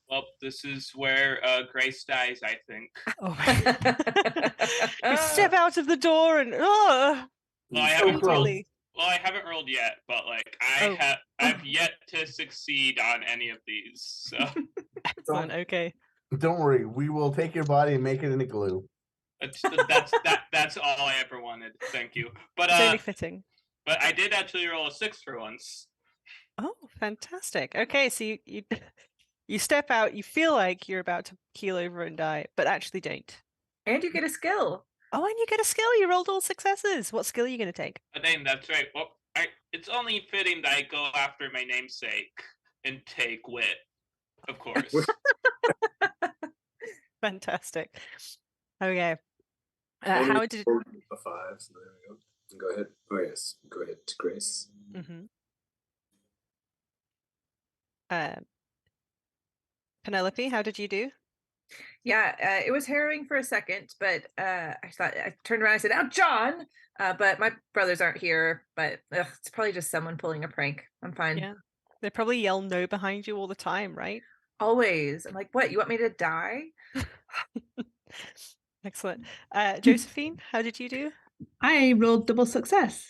Well, this is where Grace dies, I think. Oh my You step out of the door and Well, I haven't rolled. immediately. Well, I haven't rolled yet, but like I've yet to succeed on any of these. So Excellent. Okay. Don't worry, we will take your body and make it into glue. that's all I ever wanted. Thank you. But It's only fitting. But I did actually roll a 6 for once. Oh, fantastic. Okay, so you step out, you feel like you're about to keel over and die, but actually don't. And you get a skill. Oh, and you get a skill. You rolled all successes. What skill are you going to take? A name, that's right. Well, it's only fitting that I go after my namesake and take wit, of course. Fantastic. Okay. And How we did rolled a 5, so there we go. Go ahead. Oh yes, go ahead, Grace. Penelope, how did you do? Yeah, it was harrowing for a second, but I turned around and said, "Now, John!" But my brothers aren't here, but it's probably just someone pulling a prank. I'm fine. Yeah. They probably yell no behind you all the time, right? Always. I'm like, what? You want me to die? Excellent. Josephine, how did you do? I rolled double success.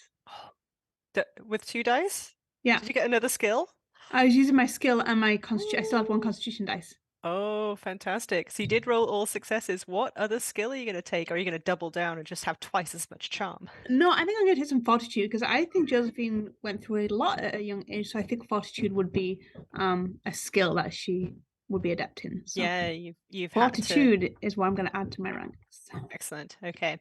With 2 dice? Yeah. Did you get another skill? I was using my skill and my constitution. I still have 1 constitution dice. Oh, fantastic. So you did roll all successes. What other skill are you going to take? Or are you going to double down and just have twice as much charm? No, I think I'm going to take some fortitude because I think Josephine went through a lot at a young age. So I think fortitude would be a skill that she would be adept in. So Yeah, you've fortitude is what I'm going to add to my ranks. Excellent. Okay.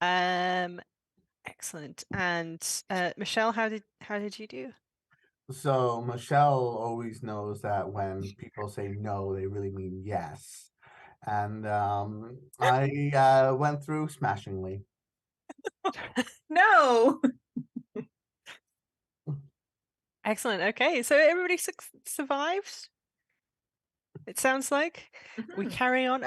Excellent. And Michelle, how did you do? So Michelle always knows that when people say no, they really mean yes. And I went through smashingly. No. Excellent. Okay, so everybody survived. It sounds like we carry on.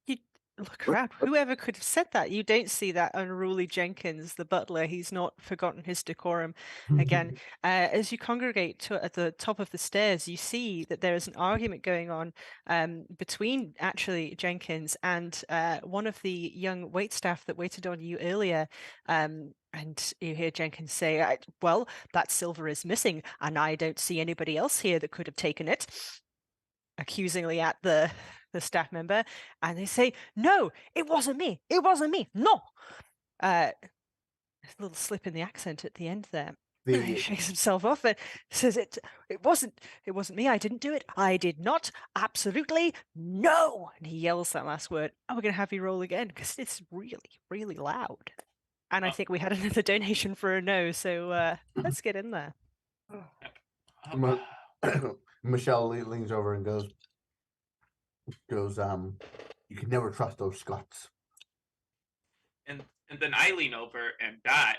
You look around. Whoever could have said that? You don't see that unruly Jenkins, the butler. He's not forgotten his decorum. Again, as you congregate at the top of the stairs, you see that there is an argument going on between actually Jenkins and one of the young waitstaff that waited on you earlier. And you hear Jenkins say, "Well, that silver is missing, and I don't see anybody else here that could have taken it." Accusingly at the staff member, and they say, "No, it wasn't me. It wasn't me. No." A little slip in the accent at the end there. He shakes himself off and says, "It wasn't me. I didn't do it. I did not. Absolutely no." And he yells that last word. And we're going to have you roll again because it's really, really loud. And I think we had another donation for a no, so let's get in there. Michelle leans over and goes, "You can never trust those Scots." and then I lean over and die.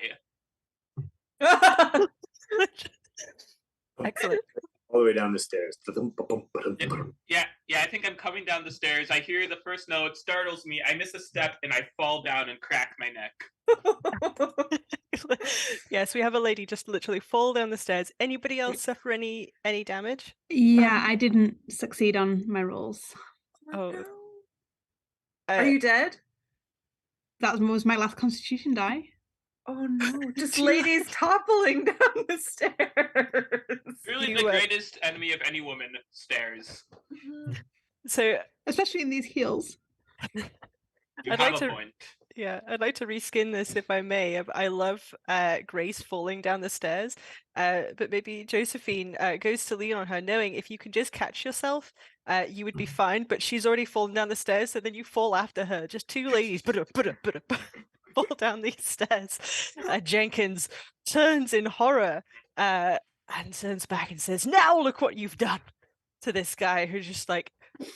Excellent. All the way down the stairs. Yeah, I think I'm coming down the stairs. I hear the first note, startles me. I miss a step and I fall down and crack my neck. Yes, we have a lady just literally fall down the stairs. Anybody else suffer any damage? Yeah, I didn't succeed on my rolls. Oh, no. uh, Are you dead? That was my last Constitution die. Oh no, just ladies toppling down the stairs. Really, You, the greatest enemy of any woman, stairs. So Especially in these heels. You I'd have like a to- point. yeah, I'd like to reskin this if I may. I love Grace falling down the stairs, but maybe Josephine goes to lean on her, knowing if you can just catch yourself, you would be fine. But she's already fallen down the stairs, so then you fall after her. Just two ladies, fall down these stairs. Jenkins turns in horror and turns back and says, "Now look what you've done," to this guy who just like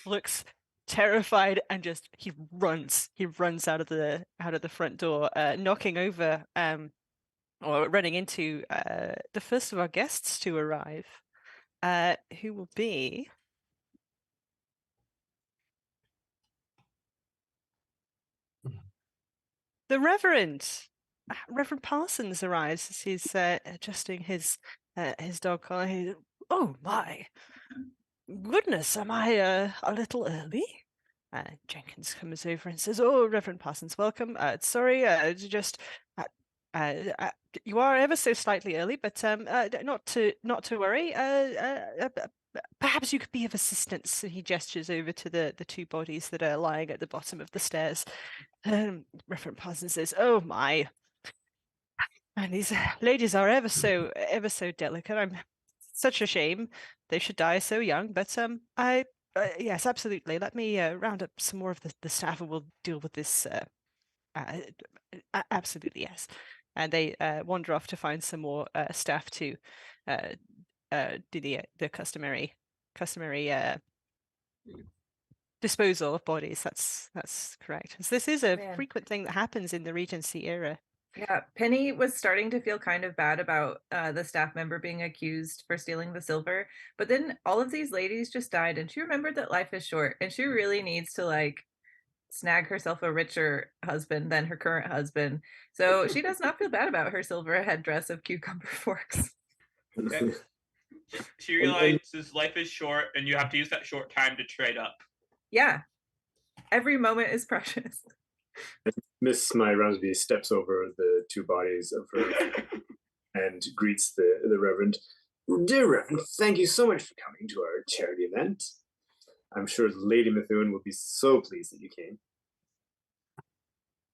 looks terrified and just he runs out of the front door, knocking over or running into the first of our guests to arrive, who will be the Reverend Parsons. Arrives as he's adjusting his dog collar. Oh my goodness, am I a little early? Jenkins comes over and says, "Oh, Reverend Parsons, welcome. Sorry, just you are ever so slightly early, but not to worry. Perhaps you could be of assistance." And he gestures over to the two bodies that are lying at the bottom of the stairs. Reverend Parsons says, "Oh my, and these ladies are ever so delicate. I'm such a shame they should die so young. But yes, absolutely. Let me round up some more of the staff, and we'll deal with this. Absolutely, yes." And they wander off to find some more staff to do the customary disposal of bodies. That's correct. So this is a Man. frequent thing that happens in the Regency-era. Yeah, Penny was starting to feel kind of bad about the staff member being accused for stealing the silver, but then all of these ladies just died, and she remembered that life is short, and she really needs to like snag herself a richer husband than her current husband. So she does not feel bad about her silver headdress of cucumber forks. She realizes life is short and you have to use that short time to trade up. Yeah, every moment is precious. Miss My Rumsby steps over the two bodies of her and greets the Reverend. "Dear Reverend, thank you so much for coming to our charity event. I'm sure Lady Methuen will be so pleased that you came."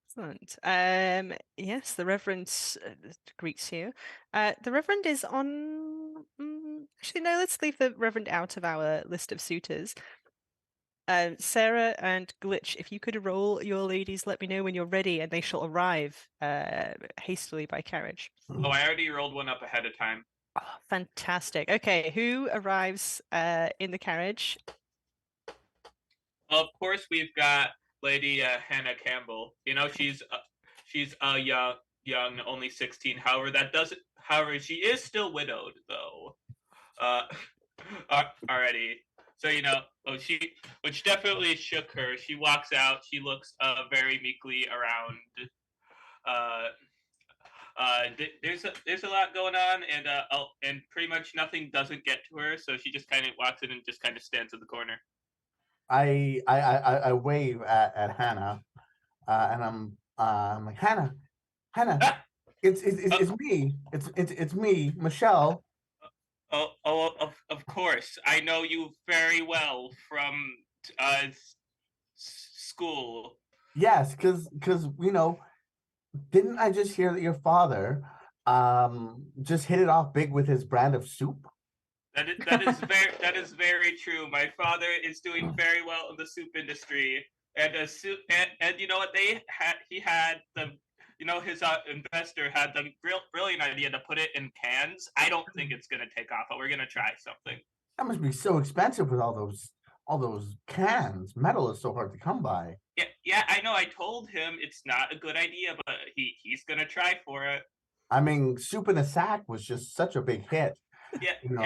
Excellent. Yes, the Reverend greets you. The Reverend is on. Actually, no. Let's leave the Reverend out of our list of suitors. Sarah and Glitch, if you could roll your ladies, let me know when you're ready, and they shall arrive hastily by carriage. Oh, I already rolled one up ahead of time. Oh, fantastic. Okay, who arrives in the carriage? Well, of course, we've got Lady Hannah Campbell. You know, she's young, only 16. However, she is still widowed though. Already. So which definitely shook her. She walks out. She looks very meekly around. There's a lot going on, and pretty much nothing doesn't get to her. So she just kind of walks in and just kind of stands in the corner. I wave at Hannah, and I'm like, Hannah, it's me, it's me, Michelle. Of course, I know you very well from school. Yes, because didn't I just hear that your father just hit it off big with his brand of soup? That is very true. My father is doing very well in the soup industry, and you know what he had his investor had the brilliant idea to put it in cans. I don't think it's gonna take off, but we're gonna try something. That must be so expensive with all those cans. Metal is so hard to come by. Yeah, Yeah, I know. I told him it's not a good idea, but he's gonna try for it. I mean, Soup in a Sack was just such a big hit. Yeah, You know.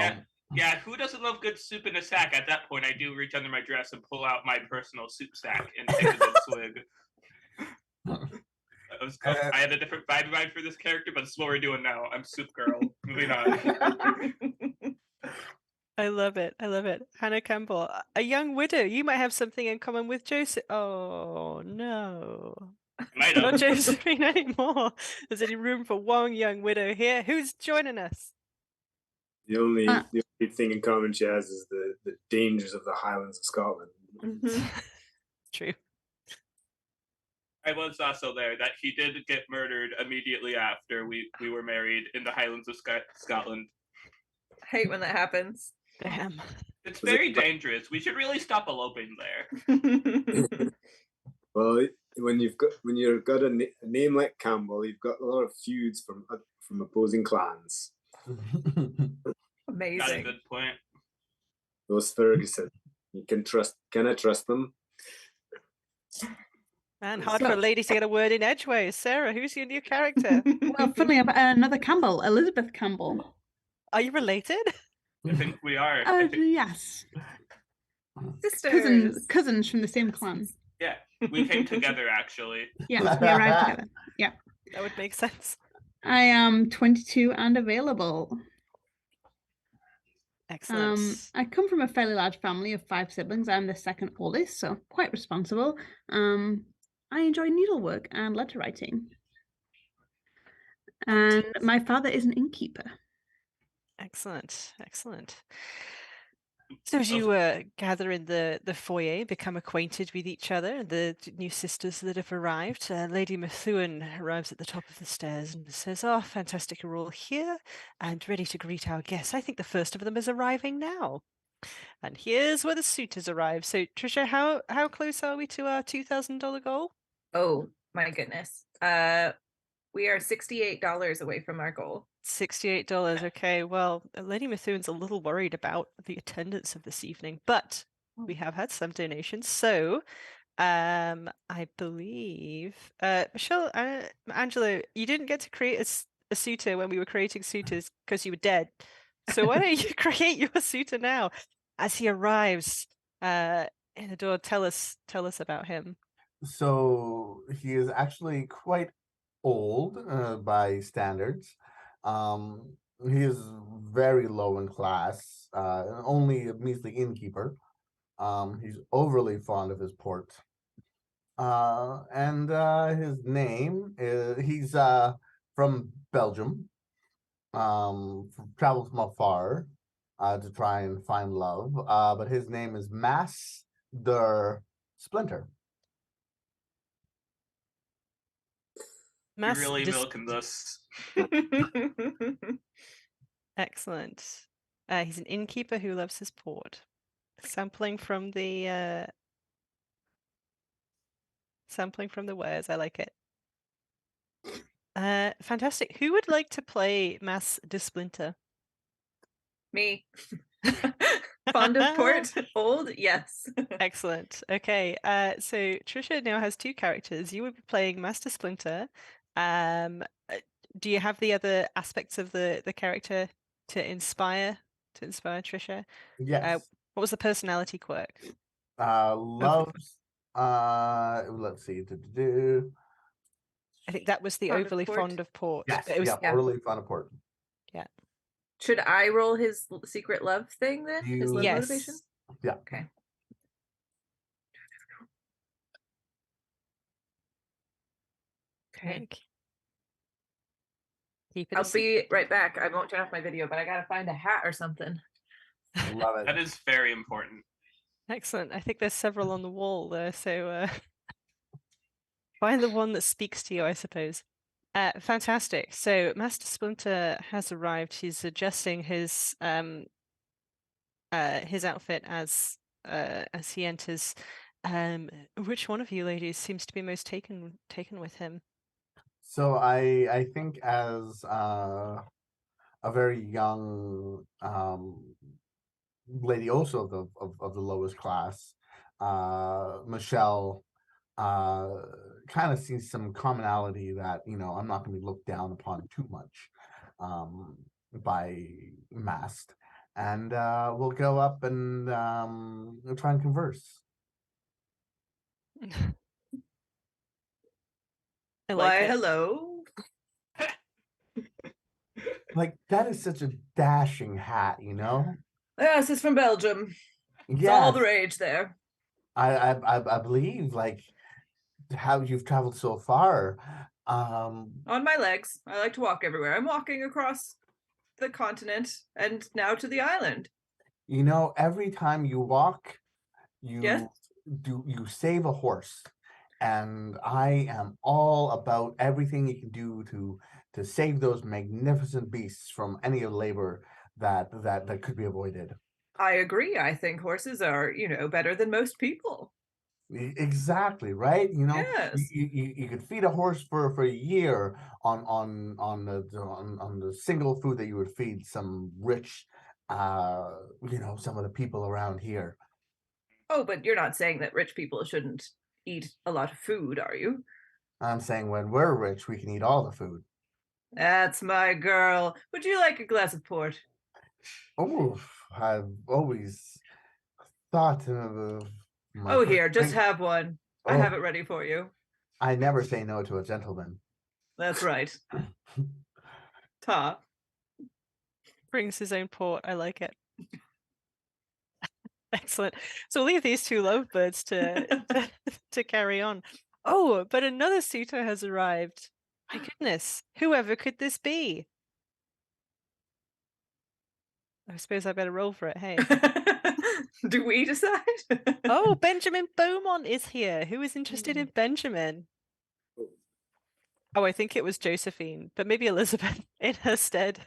yeah. Who doesn't love good soup in a sack? At that point, I do reach under my dress and pull out my personal soup sack and take a good swig. I had a different vibe in mind for this character, but this is what we're doing now. I'm Soup Girl. Moving on. I love it. I love it. Hannah Campbell, a young widow. You might have something in common with Joseph. Oh, no. Might Not have. Josephine anymore. There's any room for one young widow here? Who's joining us? The only thing in common she has is the dangers of the Highlands of Scotland. True. I was also there. That he did get murdered immediately after we were married in the Highlands of Scotland. I hate when that happens. Damn. It's very dangerous. We should really stop eloping there. Well, when you've got a name like Campbell, you've got a lot of feuds from opposing clans. Amazing. Not a good point. Those Ferguson, can I trust them? Man, hard for a lady to get a word in edgeways. Sarah, who's your new character? Well, funnily enough, another Campbell, Elizabeth Campbell. Are you related? I think we are. Yes. Sisters. Cousins from the same clan. Yeah, we came together actually. Yes, we arrived together. Yeah. That would make sense. I am 22 and available. Excellent. I come from a fairly large family of 5 siblings. I'm the second oldest, so quite responsible. I enjoy needlework and letter writing. And my father is an innkeeper. Excellent. Excellent. So as you gather in the foyer, become acquainted with each other, the new sisters that have arrived, Lady Methuen arrives at the top of the stairs and says, "Oh, fantastic, you're all here and ready to greet our guests. I think the first of them is arriving now." And here's where the suitors arrive. So Trisha, how close are we to our $2,000 goal? Oh my goodness. We are $68 away from our goal. $68. Okay, well, Lady Methuen's a little worried about the attendance of this evening, but we have had some donations. So, I believe, Michelle, Angela, you didn't get to create a suitor when we were creating suitors because you were dead. So why don't you create your suitor now? As he arrives in the door, tell us about him. So he is actually quite old by standards. He is very low in class, only a measly innkeeper. He's overly fond of his port. And his name is, he's from Belgium, traveled from afar to try and find love. But his name is Mas der Splinter. You're really milking this. Excellent. He's an innkeeper who loves his port. Sampling from the wares. I like it. Fantastic. Who would like to play Mas de Splinter? Me. Fond of port? Old? Yes. Excellent. Okay. So Trisha now has 2 characters. You would be playing Mas de Splinter. Do you have the other aspects of the character to inspire Trisha? Yes. What was the personality quirk? Loves. Let's see. I think that was the overly fond of port. Yes. It was, overly fond of port. Yeah. Should I roll his secret love thing then? His love motivation? Yeah. Okay. Okay. I'll be right back. I won't turn off my video, but I gotta find a hat or something. Love it. That is very important. Excellent. I think there's several on the wall there, so find the one that speaks to you, I suppose. Fantastic. So Master Splinter has arrived. He's adjusting his outfit as he enters. Which one of you ladies seems to be most taken with him? So I think as a very young lady, also of the lowest class, Michelle kind of see some commonality that, I'm not going to be looked down upon too much by masked. And we'll go up and we'll try and converse. I like Why, it. hello. Like, that is such a dashing hat, Yes, it's from Belgium. It's all the Yes, rage there. I believe, like, how you've traveled so far. On my legs. I like to walk everywhere. I'm walking across the continent and now to the island. Every time you walk, Yes. you save a horse, and I am all about everything you can do to save those magnificent beasts from any labor that could be avoided. I agree. I think horses are, better than most people. Exactly, right? Yes. You could feed a horse for a year on the single food that you would feed some rich, some of the people around here. Oh, but you're not saying that rich people shouldn't eat a lot of food, are you? I'm saying when we're rich, we can eat all the food. That's my girl. Would you like a glass of port? Oh, I've always thought of my Oh, first here, just drink. have one. I have Oh, it ready for you. I never say no to a gentleman. That's right. Ta. Brings his own port. I like it. Excellent. So we'll leave these two lovebirds to carry on. Oh, but another suitor has arrived. My goodness, whoever could this be? I suppose I better roll for it, hey? Do we decide? Oh, Benjamin Beaumont is here. Who is interested in Benjamin? Oh, I think it was Josephine, but maybe Elizabeth in her stead.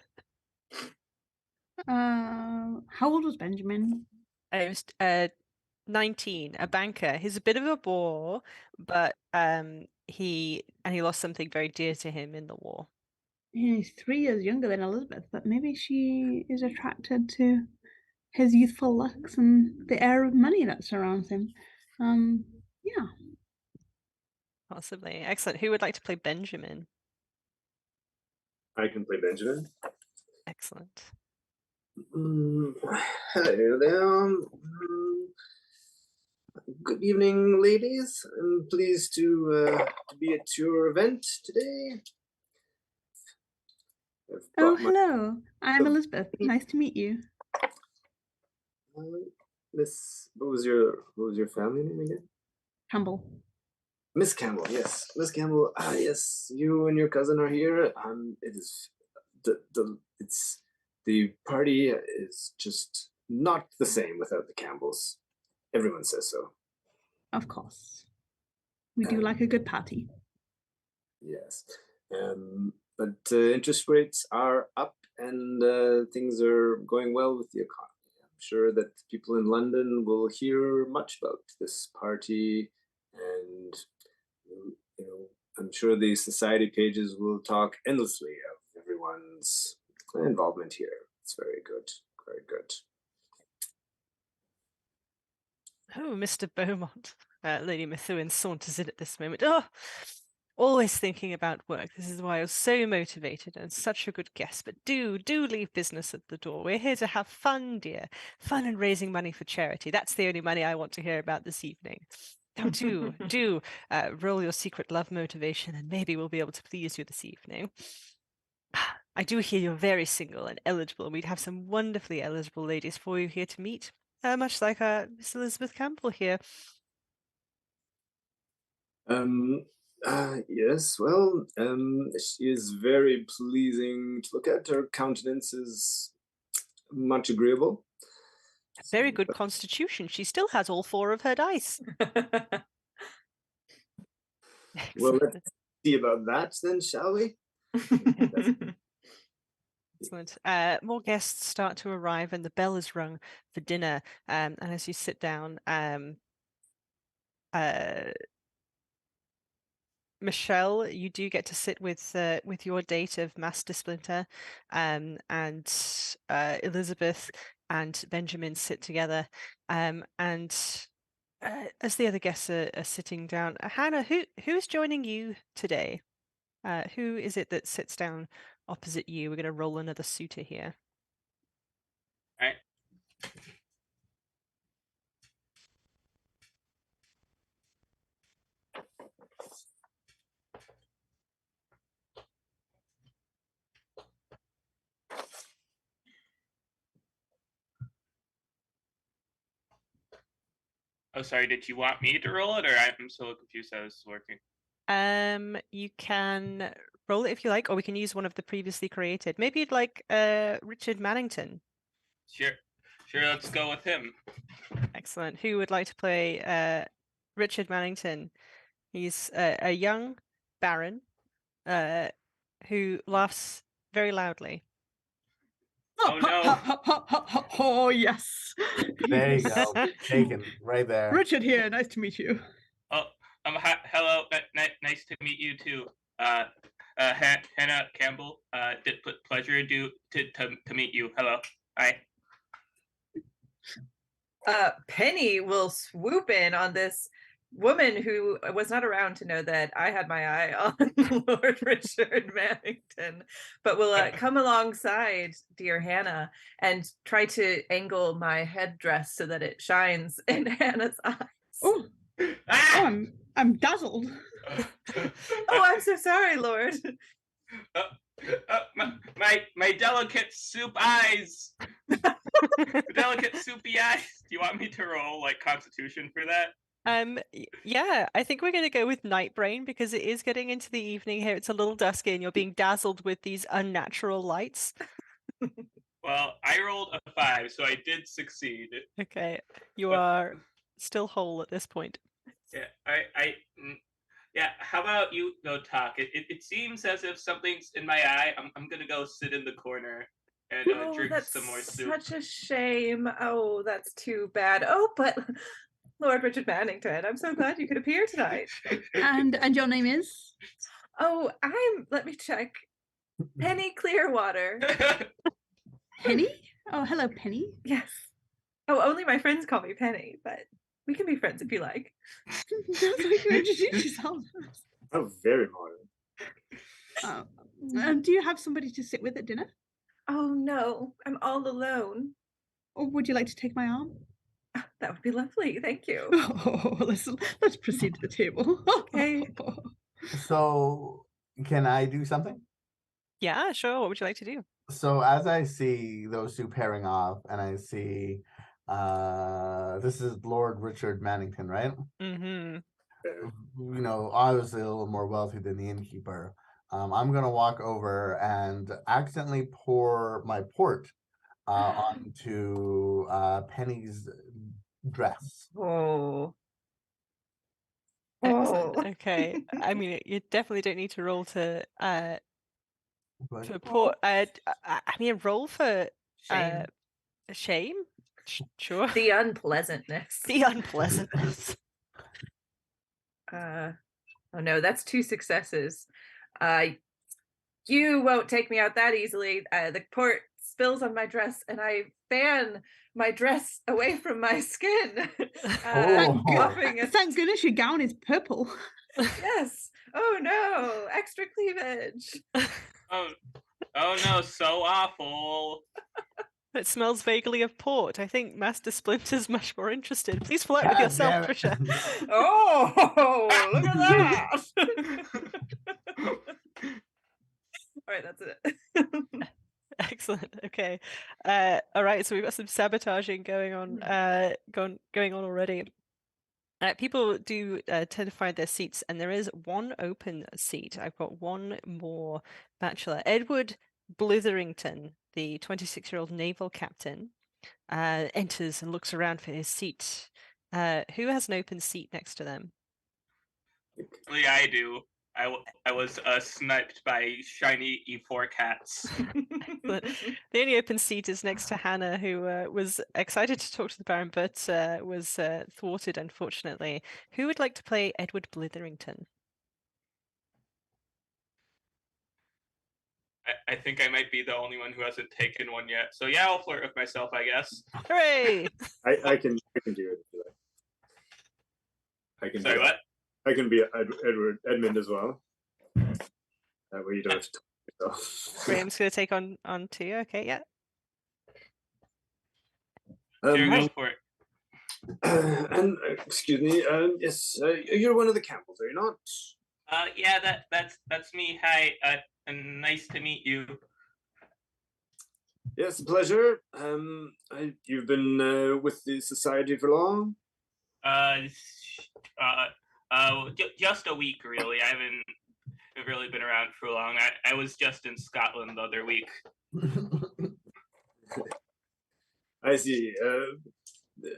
How old was Benjamin? I was 19, a banker. He's a bit of a bore, but he lost something very dear to him in the war. He's 3 years younger than Elizabeth, but maybe she is attracted to his youthful looks and the air of money that surrounds him. Yeah. Possibly. Excellent. Who would like to play Benjamin? I can play Benjamin. Excellent. Hello there. Good evening, ladies. I'm pleased to be at your event today. Oh, hello. I'm Elizabeth. Nice to meet you. Miss, what was your family name again? Campbell. Miss Campbell, yes. Miss Campbell, yes, you and your cousin are here. It is the party is just not the same without the Campbells. Everyone says so. Of course. We do like a good party. Yes. But interest rates are up and things are going well with the economy. I'm sure that people in London will hear much about this party, and I'm sure the society pages will talk endlessly of everyone's involvement here. It's very good, very good. Oh, Mr. Beaumont. Lady Methuen saunters in at this moment. Oh, always thinking about work. This is why I was so motivated and such a good guest. But do leave business at the door. We're here to have fun, dear. Fun and raising money for charity. That's the only money I want to hear about this evening. Now do roll your secret love motivation and maybe we'll be able to please you this evening. I do hear you're very single and eligible, and we'd have some wonderfully eligible ladies for you here to meet, much like Miss Elizabeth Campbell here. Yes, well, she is very pleasing to look at. Her countenance is much agreeable. A very good constitution. She still has all 4 of her dice. Well, let's see about that then, shall we? Excellent. More guests start to arrive, and the bell is rung for dinner. And as you sit down, Michelle, you do get to sit with your date of Master Splinter, and Elizabeth and Benjamin sit together, and as the other guests are sitting down, Hannah, who's joining you today? Who is it that sits down opposite you? We're going to roll another suitor here. All right. Oh, sorry. Did you want me to roll it, or I'm so confused how this is working? You can roll it if you like, or we can use one of the previously created. Maybe you'd like Richard Mannington. Sure. Let's go with him. Excellent. Who would like to play Richard Mannington? He's a young baron who laughs very loudly. Oh no! Oh yes. There you go. Taken right there. Richard here. Nice to meet you. Oh, hello. Nice to meet you too. Hannah Campbell. Pleasure to meet you. Hello. Hi. Penny will swoop in on this woman who was not around to know that I had my eye on Lord Richard Mannington, but will come alongside dear Hannah and try to angle my headdress so that it shines in Hannah's eyes. Oh, I'm dazzled. Oh, I'm so sorry, Lord. My delicate soup eyes. Delicate soupy eyes. Do you want me to roll like Constitution for that? Yeah, I think we're going to go with Night Brain because it is getting into the evening here. It's a little dusky and you're being dazzled with these unnatural lights. Well, I rolled a 5, so I did succeed. Okay, you are still whole at this point. Yeah, yeah. How about you go talk? It seems as if something's in my eye. I'm gonna go sit in the corner and drink some more soup. Such a shame. Oh, that's too bad. Oh, but Lord Richard Mannington, I'm so glad you could appear tonight. And your name is? Oh, let me check. Penny Clearwater. Penny? Oh, hello, Penny. Yes. Oh, only my friends call me Penny, but we can be friends if you like. Sounds like you introduce yourself. Oh, very modern. Do you have somebody to sit with at dinner? Oh no, I'm all alone. Or would you like to take my arm? That would be lovely. Thank you. Oh, let's proceed to the table. Okay. So, can I do something? Yeah, sure. What would you like to do? So, as I see those two pairing off, and I see this is Lord Richard Mannington, right? Mm-hmm. You know, obviously a little more wealthy than the innkeeper. I'm gonna walk over and accidentally pour my port onto Penny's dress. Oh. Excellent. Okay. I mean, you definitely don't need to roll to pour. I mean, roll for Shame. shame. Sure. The unpleasantness. The unpleasantness. Oh no, that's 2 successes. You won't take me out that easily. The port spills on my dress and I fan my dress away from my skin. Thank goodness your gown is purple. Yes. Oh no, extra cleavage. Oh no, so awful. It smells vaguely of port. I think Master Splinter's much more interested. Please flirt with yourself, Trisha. Oh, look at that. All right, that's it. Excellent. Okay. All right. So we've got some sabotaging going on. Going on already. People do tend to find their seats, and there is one open seat. I've got one more bachelor, Edward Blitherington, the 26-year-old naval captain, enters and looks around for his seat. Who has an open seat next to them? Yeah, I do. I was sniped by shiny E4 cats. But the only open seat is next to Hannah, who was excited to talk to the Baron, but was thwarted, unfortunately. Who would like to play Edward Blitherington? I think I might be the only one who hasn't taken one yet. So yeah, I'll flirt with myself, I guess. Hooray! I can do it if you like. I can Sorry, be, what? I can be Edmund as well. That way you don't have to talk to yourself. Graham's going to take on two. Okay, yeah. Sure, go for it. And excuse me, yes, you're one of the Campbells, are you not? Yeah, that's me. Hi, and nice to meet you. Yes, a pleasure. You've been with the society for long? Just a week, really. I haven't really been around for long. I was just in Scotland the other week. I see.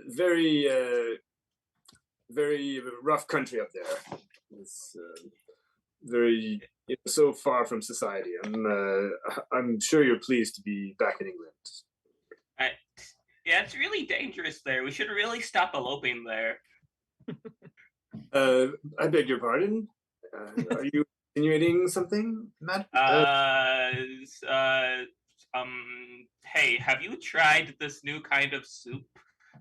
Very, very rough country up there. It's very so far from society. I'm sure you're pleased to be back in England. Yeah, it's really dangerous there. We should really stop eloping there. I beg your pardon. Are you insinuating something, Matt? Hey, have you tried this new kind of soup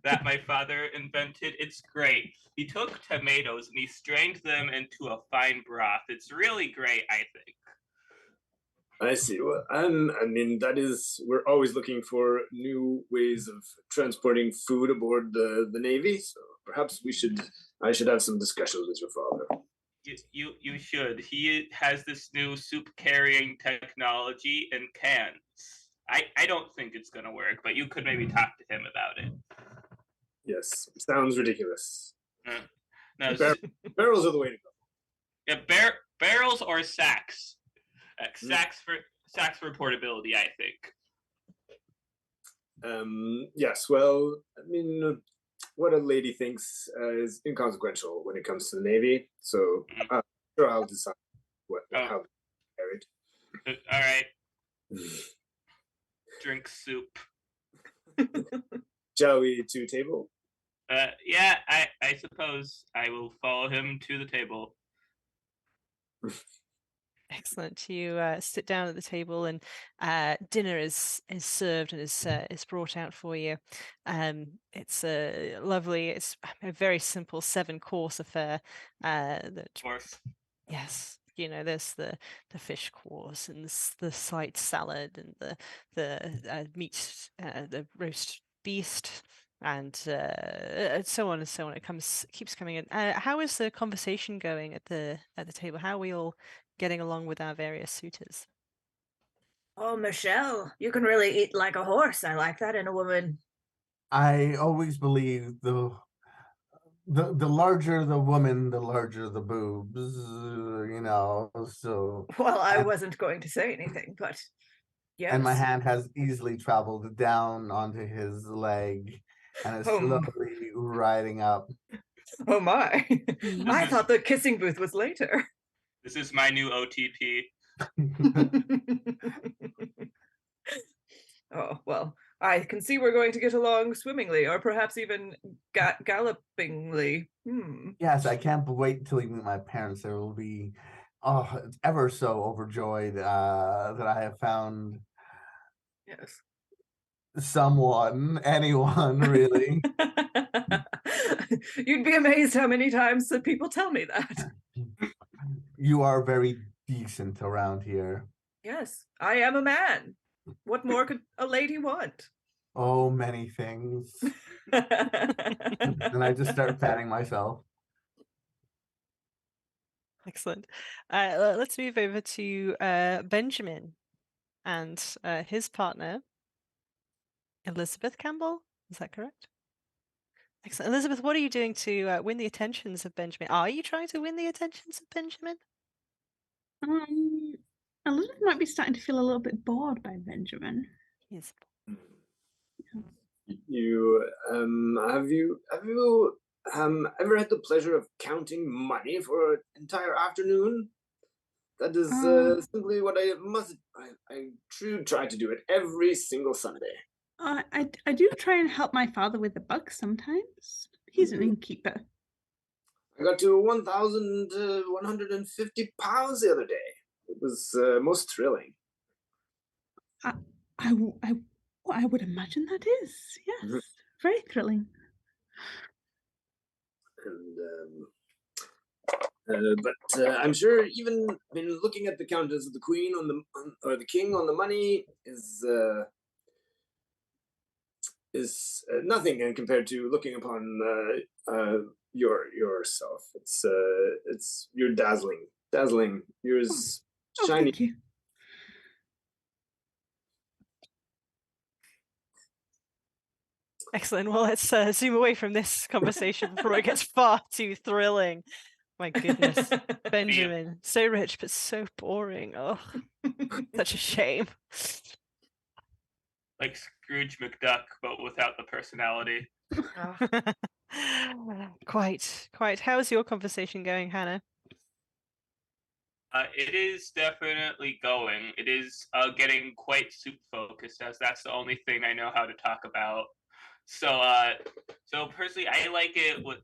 that my father invented? It's great. He took tomatoes and he strained them into a fine broth. It's really great, I think. I see. Well, I mean, we're always looking for new ways of transporting food aboard the Navy. So perhaps I should have some discussions with your father. You should. He has this new soup carrying technology in cans. I don't think it's gonna work, but you could maybe talk to him about it. Yes, sounds ridiculous. No, barrels are the way to go. Yeah, barrels or sacks. Sacks for portability, I think. Yes, well, I mean, what a lady thinks is inconsequential when it comes to the Navy. So sure, I'll decide how to carry it. All right. Drink soup. Shall we to table? Yeah, I suppose I will follow him to the table. Excellent. You sit down at the table, and dinner is served and is brought out for you. It's lovely. It's a very simple 7-course affair. Yes, there's the fish course and the side salad and the meat, the roast beast, and so on and so on. It keeps coming in. How is the conversation going at the table? How are we all getting along with our various suitors? Oh, Michelle, you can really eat like a horse. I like that in a woman. I always believe the larger the woman, the larger the boobs, so. Well, I wasn't going to say anything, but yes. And my hand has easily traveled down onto his leg and is slowly riding up. Oh my. I thought the kissing booth was later. This is my new OTP. Oh, well, I can see we're going to get along swimmingly, or perhaps even gallopingly. Yes, I can't wait till you meet my parents. They will be ever so overjoyed that I have found anyone really. You'd be amazed how many times that people tell me that. You are very decent around here. Yes, I am a man. What more could a lady want? Oh, many things. And I just start patting myself. Excellent. Let's move over to Benjamin and his partner, Elizabeth Campbell. Is that correct? Excellent. Elizabeth, what are you doing to win the attentions of Benjamin? Are you trying to win the attentions of Benjamin? Elizabeth might be starting to feel a little bit bored by Benjamin. Yes. You have you ever had the pleasure of counting money for an entire afternoon? That is simply what I try to do it every single Sunday. I do try and help my father with the books sometimes. He's an innkeeper. I got to 1,150 pounds the other day. It was most thrilling. I would imagine that is, yes, very thrilling. And But I'm sure even looking at the countess of the queen or the king on the money is nothing compared to looking upon yourself. It's you're dazzling. You're as Oh, shiny. thank you. Excellent. Well, let's zoom away from this conversation before it gets far too thrilling. My goodness, Benjamin, so rich but so boring. Oh, such a shame. Like Scrooge McDuck, but without the personality. Quite. How's your conversation going, Hannah? It is definitely going. It is getting quite soup focused, as that's the only thing I know how to talk about. So personally, I like it with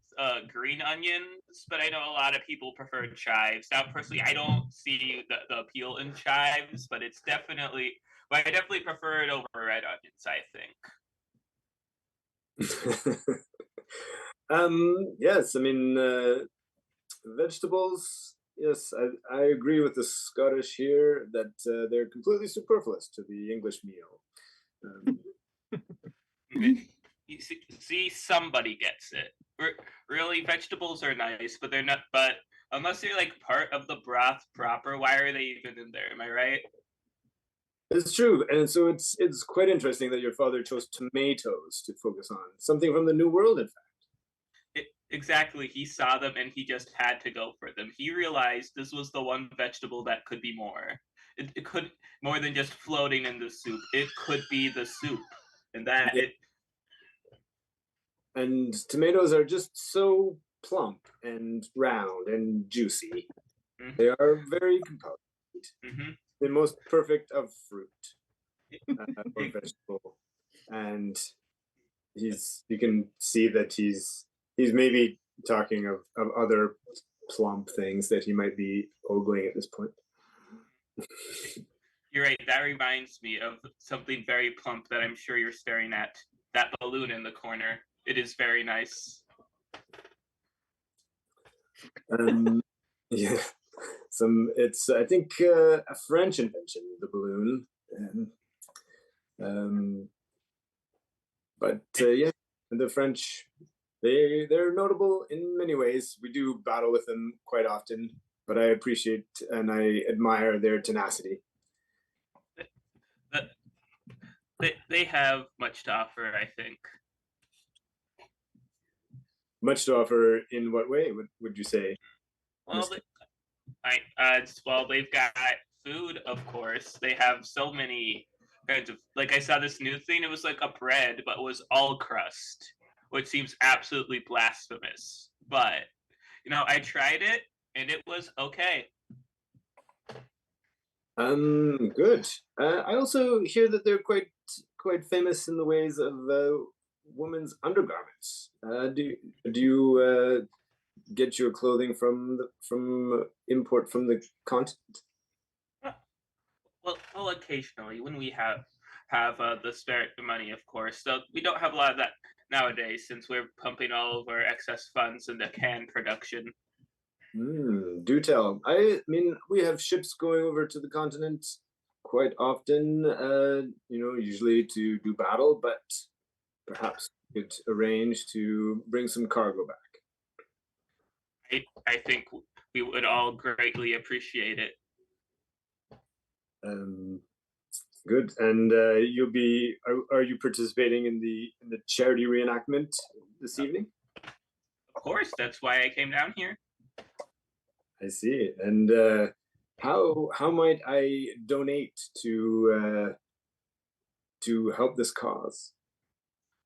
green onions, but I know a lot of people prefer chives. Now, personally, I don't see the appeal in chives, but I definitely prefer it over red onions, I think. Yes, vegetables. Yes, I agree with the Scottish here that they're completely superfluous to the English meal. You see, somebody gets it. Really, vegetables are nice, but they're not. But unless they're like part of the broth proper, why are they even in there? Am I right? It's true, and so it's quite interesting that your father chose tomatoes to focus on, something from the New World, in fact. Exactly. He saw them and he just had to go for them. He realized this was the one vegetable that could be more. It could more than just floating in the soup. It could be the soup, and that yeah. And tomatoes are just so plump and round and juicy. Mm-hmm. They are very composite. Mm-hmm. The most perfect of fruit or vegetable. And you can see that he's maybe talking of other plump things that he might be ogling at this point. You're right. That reminds me of something very plump that I'm sure you're staring at. That balloon in the corner. It is very nice. Yeah. It's I think a French invention, the balloon. But yeah, the French, they're notable in many ways. We do battle with them quite often, but I appreciate and I admire their tenacity. They have much to offer, I think. Much to offer in what way, would you say? Well, they've got food, of course. They have so many kinds of, like I saw this new thing, it was like a bread, but it was all crust, which seems absolutely blasphemous. But, I tried it, and it was okay. Good. I also hear that they're quite famous in the ways of women's undergarments. Do you get your clothing from import from the continent? Well, occasionally when we have the spare money, of course. So we don't have a lot of that nowadays since we're pumping all of our excess funds into can production. Do tell. I mean, we have ships going over to the continent quite often, usually to do battle, but perhaps we could arrange to bring some cargo back. I think we would all greatly appreciate it. Good. And you'll be. Are you participating in the charity reenactment this evening? Of course. That's why I came down here. I see. And how might I donate to help this cause?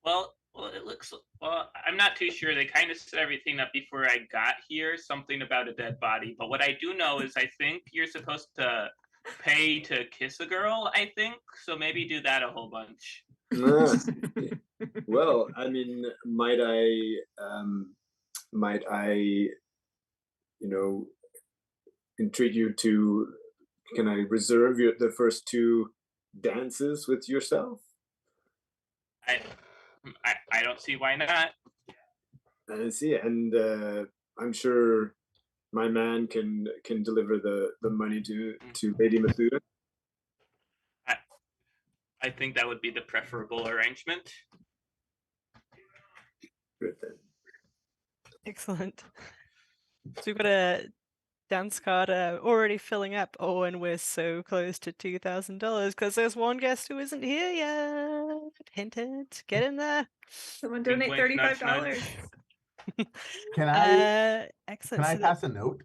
Well, I'm not too sure. They kind of set everything up before I got here, something about a dead body. But what I do know is I think you're supposed to pay to kiss a girl, I think. So maybe do that a whole bunch. Well, I mean, might I, entreat you to, can I reserve the first two dances with yourself? I don't see why not. I see, and I'm sure my man can deliver the money to Lady Methuen. I think that would be the preferable arrangement. Good then. Excellent. So we've got a dance card already filling up. Oh, and we're so close to $2,000 because there's one guest who isn't here yet. Hint, hint. Get in there. Someone Wink, donate wink, nudge, $35. nudge. Can I Excellent. can I So that- pass a note?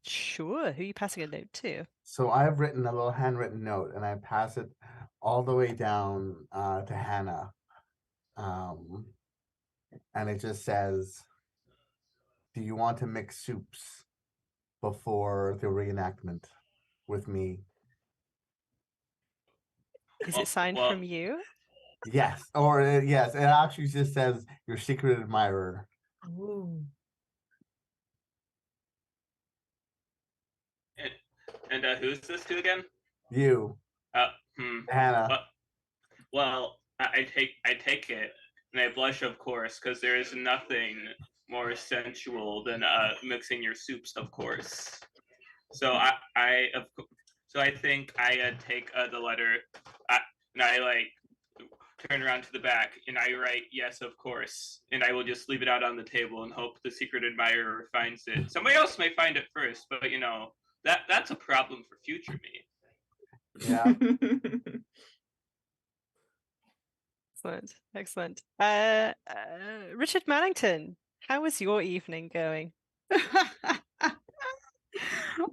Sure. Who are you passing a note to? So I've written a little handwritten note, and I pass it all the way down to Hannah, and it just says, "Do you want to mix soups before the reenactment with me?" Is Well- it signed well- from you? Yes, or yes, it actually just says your secret admirer. Ooh. And who's this to again? You, Hannah. Well, I take it, and I blush, of course, because there is nothing more sensual than mixing your soups, of course. So I think I take the letter, and I like turn around to the back, and I write yes, of course, and I will just leave it out on the table and hope the secret admirer finds it. Somebody else may find it first, but you know that's a problem for future me. Yeah. Excellent. Excellent. Richard Mannington, how is your evening going?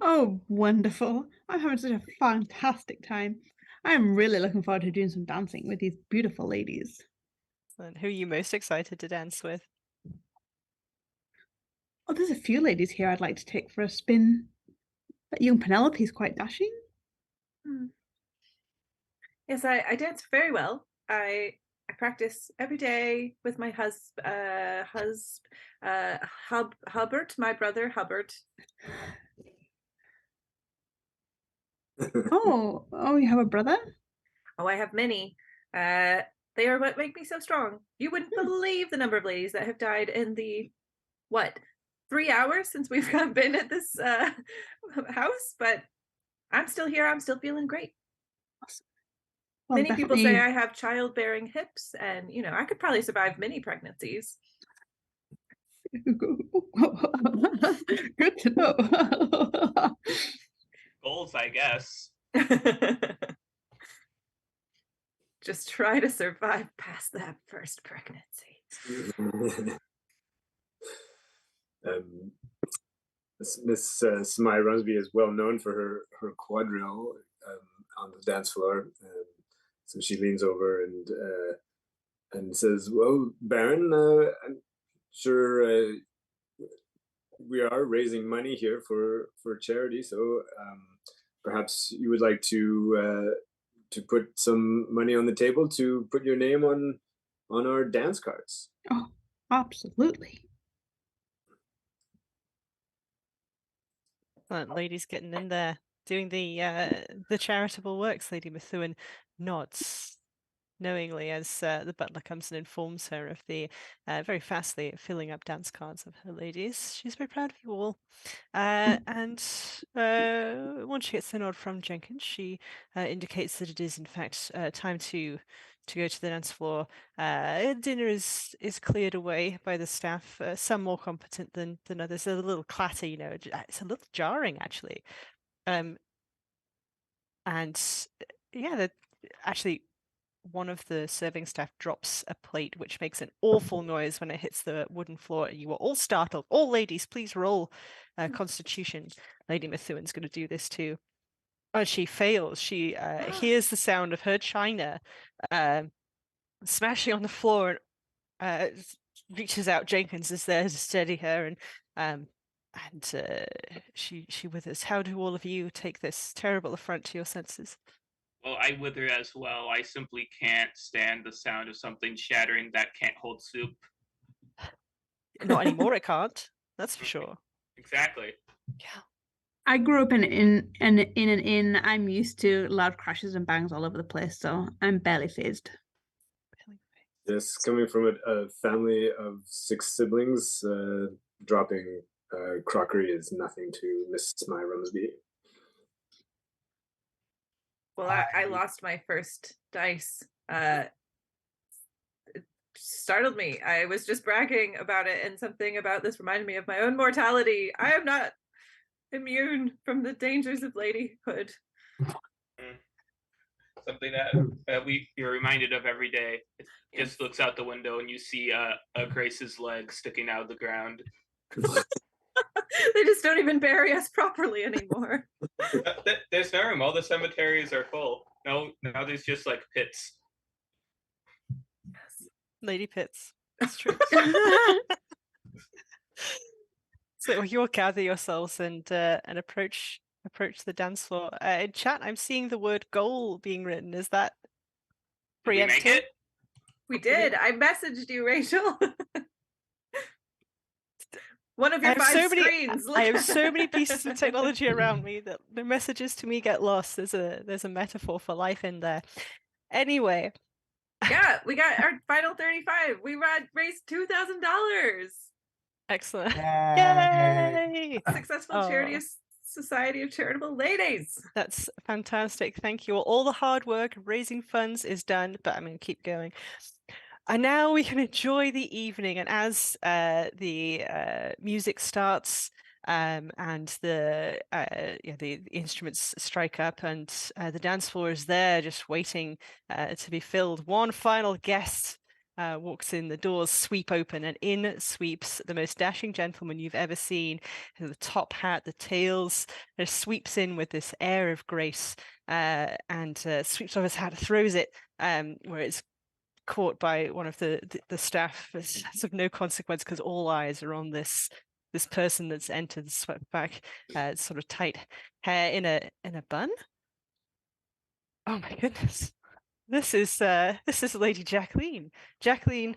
Oh, wonderful. I'm having such a fantastic time. I'm really looking forward to doing some dancing with these beautiful ladies. Excellent. Who are you most excited to dance with? Oh, there's a few ladies here I'd like to take for a spin. That young Penelope's quite dashing. Yes, I dance very well. I practice every day with my Hubbard, my brother Hubbard. Oh, you have a brother? Oh, I have many. They are what make me so strong. You wouldn't believe the number of ladies that have died in the 3 hours since we've been at this house, but I'm still here. I'm still feeling great. Well, Many people say definitely- I have childbearing hips, and I could probably survive many pregnancies. Good to know. Goals, I guess. Just try to survive past that first pregnancy. Miss Smai Runsby is well known for her quadrille on the dance floor. So she leans over and says, "Well, Baron, I'm sure we are raising money here for charity. So perhaps you would like to put some money on the table to put your name on our dance cards." Oh, absolutely. Excellent. Ladies getting in there, doing the charitable works. Lady Methuen nods knowingly as the butler comes and informs her of the very fastly filling up dance cards of her ladies. She's very proud of you all. And once she gets the nod from Jenkins, she indicates that it is in fact time to go to the dance floor. Dinner is cleared away by the staff, some more competent than others. There's a little clatter, it's a little jarring actually. And yeah, that actually one of the serving staff drops a plate, which makes an awful noise when it hits the wooden floor. You are all startled. All ladies, please roll Constitution. Lady Methuen's going to do this too. Oh, she fails. She hears the sound of her china smashing on the floor and reaches out. Jenkins is there to steady her, and she withers. How do all of you take this terrible affront to your senses? Well, I wither as well. I simply can't stand the sound of something shattering that can't hold soup. Not anymore, it can't. That's for sure. Exactly. Yeah. I grew up in an inn. I'm used to loud crashes and bangs all over the place, so I'm barely phased. Yes, coming from a family of 6 siblings, dropping Crockery is nothing to Miss My Rumsby. Well, I lost my first dice. It startled me. I was just bragging about it, and something about this reminded me of my own mortality. I am not immune from the dangers of ladyhood. Something that you're reminded of every day. It just looks out the window and you see Grace's leg sticking out of the ground. They just don't even bury us properly anymore. There's no room. All the cemeteries are full. No, now there's just like pits. Lady pits. That's true. So you'll gather yourselves and approach the dance floor. In chat, I'm seeing the word "goal" being written. Is that Did we make preemptive? it? We did. I messaged you, Rachel. One of your 5 screens. I have so many pieces of technology around me that the messages to me get lost. There's a metaphor for life in there. Anyway. Yeah, we got our final 35. We raised $2,000. Excellent. Yay! Successful charity of Society of Charitable Ladies. That's fantastic. Thank you. All the hard work of raising funds is done, but I'm going to keep going. And now we can enjoy the evening. And as the music starts and the instruments strike up and the dance floor is there just waiting to be filled, one final guest walks in, the doors sweep open, and in sweeps the most dashing gentleman you've ever seen. The top hat, the tails, sweeps in with this air of grace and sweeps off his hat, throws it where it's caught by one of the staff. It's of no consequence because all eyes are on this person that's entered, swept back, sort of tight hair in a bun. Oh my goodness. This is Lady Jacqueline Jackson.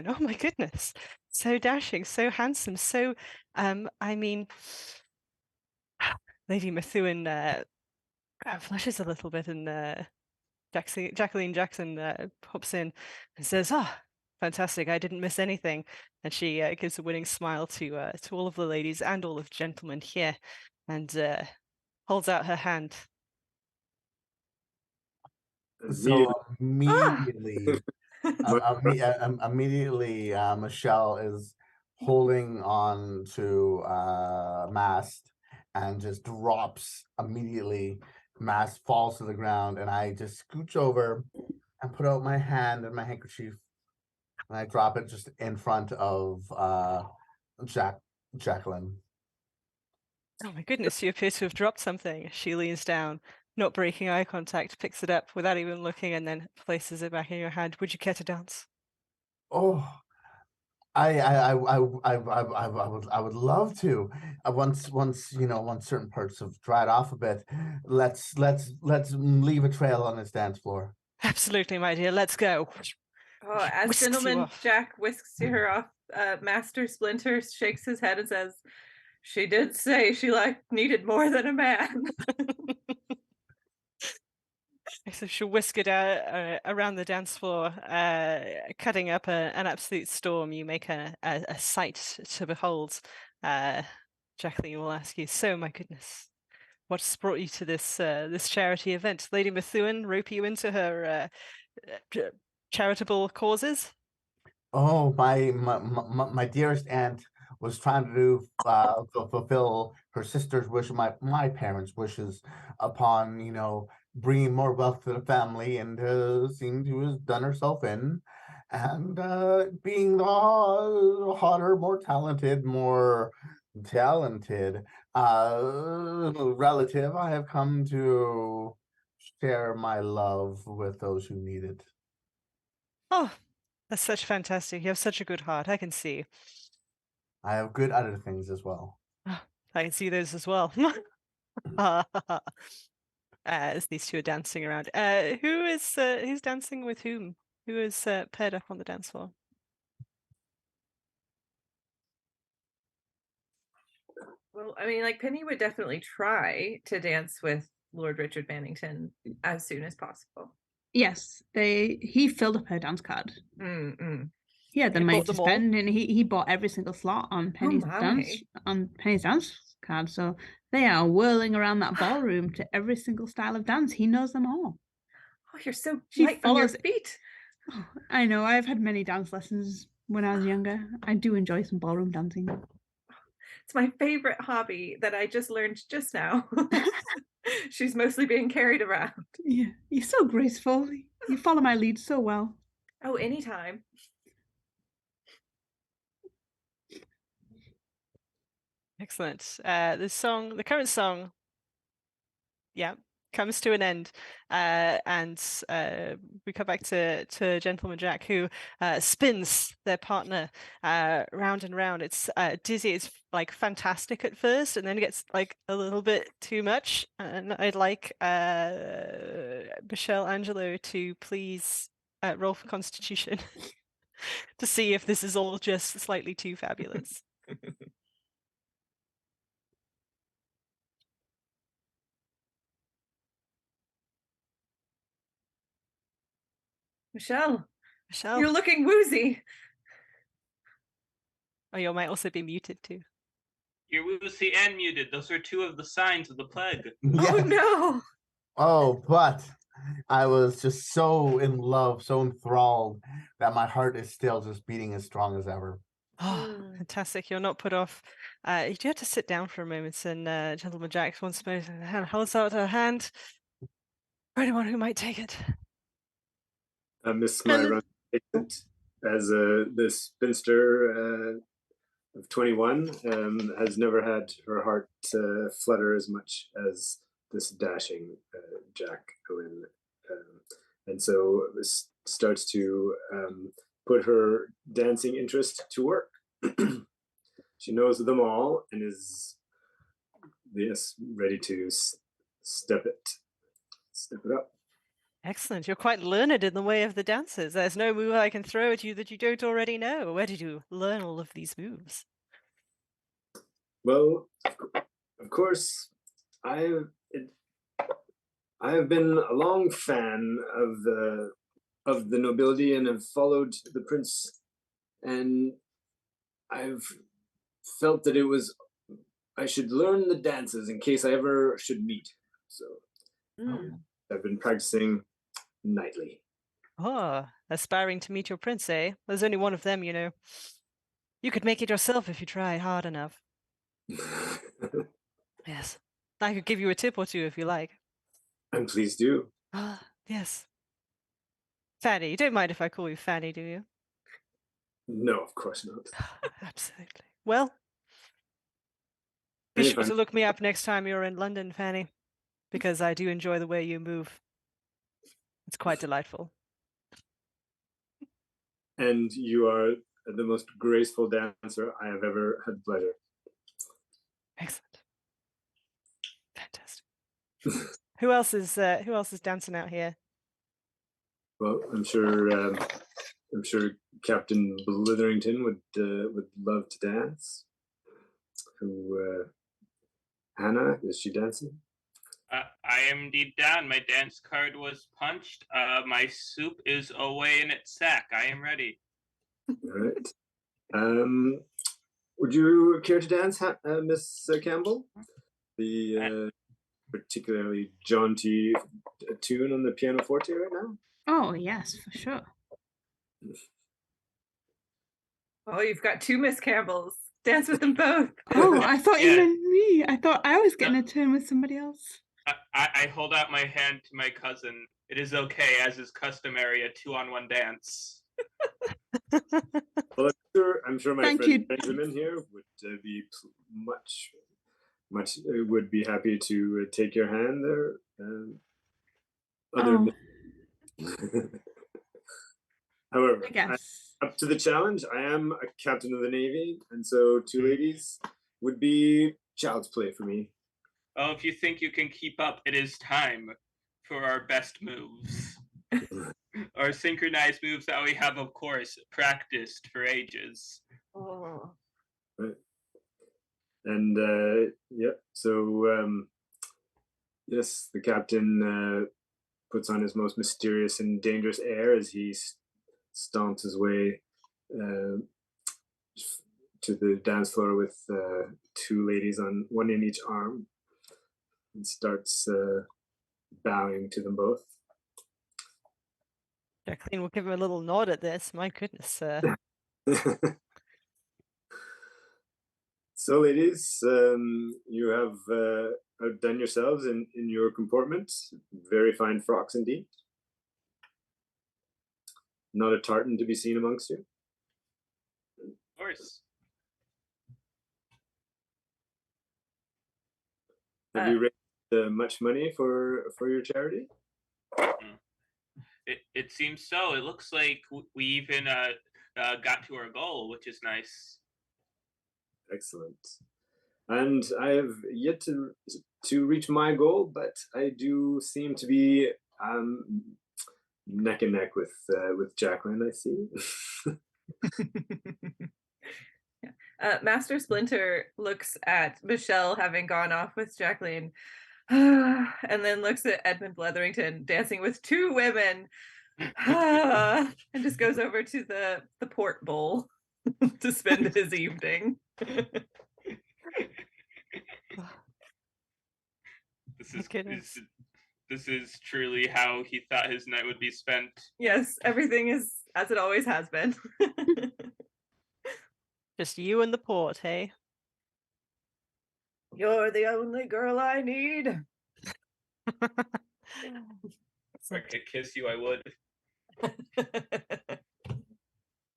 Oh my goodness. So dashing, so handsome, so I mean Lady Methuen flushes a little bit and Jacqueline Jackson pops in and says, "Oh, fantastic! I didn't miss anything." And she gives a winning smile to all of the ladies and all of the gentlemen here, and holds out her hand. So immediately, Michelle is holding on to Mast and just drops immediately. Mast falls to the ground, and I just scooch over and put out my hand and my handkerchief, and I drop it just in front of Jacqueline. Oh my goodness, you appear to have dropped something. She leans down, not breaking eye contact, picks it up without even looking, and then places it back in your hand. Would you care to dance? Oh, I would love to. Once certain parts have dried off a bit, let's leave a trail on this dance floor. Absolutely, my dear. Let's go. Oh, as Gentleman Jack whisks her off, Master Splinter shakes his head and says, "She did say she needed more than a man." So she'll whisk it out around the dance floor, cutting up an absolute storm. You make a sight to behold. Jacqueline will ask you, "So, my goodness, what's brought you to this charity event? Lady Methuen rope you into her charitable causes?" Oh, my dearest aunt was trying to fulfill her sister's wish, my parents' wishes upon bringing more wealth to the family, and seemed to have done herself in. And being the hotter, more talented relative, I have come to share my love with those who need it. Oh, that's such fantastic. You have such a good heart. I can see. I have good other things as well. I can see those as well. As these two are dancing around. Who's dancing with whom? Who is paired up on the dance floor? Well, I mean, Penny would definitely try to dance with Lord Richard Bannington as soon as possible. Yes, he filled up her dance card. Mm-mm. He had the He money bought to them all? spend, and he bought every single slot on Penny's my. dance card. So they are whirling around that ballroom to every single style of dance. He knows them all. Oh, you're so She light on your follows- feet. Oh, I know. I've had many dance lessons when I was younger. I do enjoy some ballroom dancing. It's my favorite hobby that I just learned just now. She's mostly being carried around. Yeah, you're so graceful. You follow my lead so well. Oh, anytime. Excellent. The current song, yeah, comes to an end, and we come back to Gentleman Jack, who spins their partner round and round. It's dizzy. It's like fantastic at first, and then it gets like a little bit too much. And I'd like Michelle Angelo to please roll for Constitution to see if this is all just slightly too fabulous. Michelle, Michelle, you're looking woozy. oh, you might also be muted too. You're woozy and muted. Those are two of the signs of the plague. Oh Yes. no. Oh, but I was just so in love, so enthralled that my heart is still just beating as strong as ever. Oh, Mm. fantastic. You're not put off. You do have to sit down for a moment, and Gentleman Jack once more holds out her hand for anyone who might take it. Miss And Myron takes it as the spinster of 21 has never had her heart flutter as much as this dashing Jack Owen. And so starts to put her dancing interest to work. She knows them all and is, yes, ready to step it up. excellent. You're quite learned in the way of the dances. There's no move I can throw at you that you don't already know. Where did you learn all of these moves? Well, of course, I have been a long fan of the nobility and have followed the prince, and I've felt that I should learn the dances in case I ever should meet. So I've been practicing nightly. Oh, aspiring to meet your prince, eh? There's only one of them, you know. You could make it yourself if you tried hard enough. Yes. I could give you a tip or two if you like. And please do. Ah, yes. Fanny, you don't mind if I call you Fanny, do you? No, of course not. Absolutely. Well, be And if sure I'm to look me up next time you're in London, Fanny, because I do enjoy the way you move. It's quite delightful. and you are the most graceful dancer I have ever had the pleasure. Excellent. Fantastic. Who else is dancing out here? Well, I'm sure Captain Blitherington would love to dance. Who Hannah, is she dancing? I am indeed down. My dance card was punched. My soup is away in its sack. I am ready. All right. Would you care to dance, Miss Campbell? The particularly jaunty tune on the pianoforte right now? Oh, yes, for sure. Oh, you've got two Miss Campbells. Dance with them both. Oh, I thought you Yeah. meant me. I thought I was getting a turn with somebody else. I hold out my hand to my cousin. It is okay, as is customary, a 2-on-1 dance. Well, I'm sure my Thank friend you. Benjamin here would be much would be happy to take your hand there. Oh, However, I guess. up to the challenge, I am a captain of the Navy, and so two ladies would be child's play for me. Oh, if you think you can keep up, it is time for our best moves. Our synchronized moves that we have, of course, practiced for ages. Oh. Right. And so yes, the captain puts on his most mysterious and dangerous air as he stomps his way to the dance floor with two ladies on one in each arm, and starts bowing to them both. Jacqueline will give him a little nod at this. My goodness, So, ladies, you have outdone yourselves in your comportment. Very fine frocks indeed. Not a tartan to be seen amongst you. Of course. Have you raised much money for your charity? It seems so. It looks like we even got to our goal, which is nice. Excellent. And I have yet to reach my goal, but I do seem to be neck and neck with Jacqueline, I see. Master Splinter looks at Michelle having gone off with Jacqueline, and then looks at Edmund Bletherington dancing with two women, and just goes over to the port bowl to spend his evening. This is truly how he thought his night would be spent. Yes, everything is as it always has been. just you and the port, hey? You're the only girl I need. If I could kiss you, I would.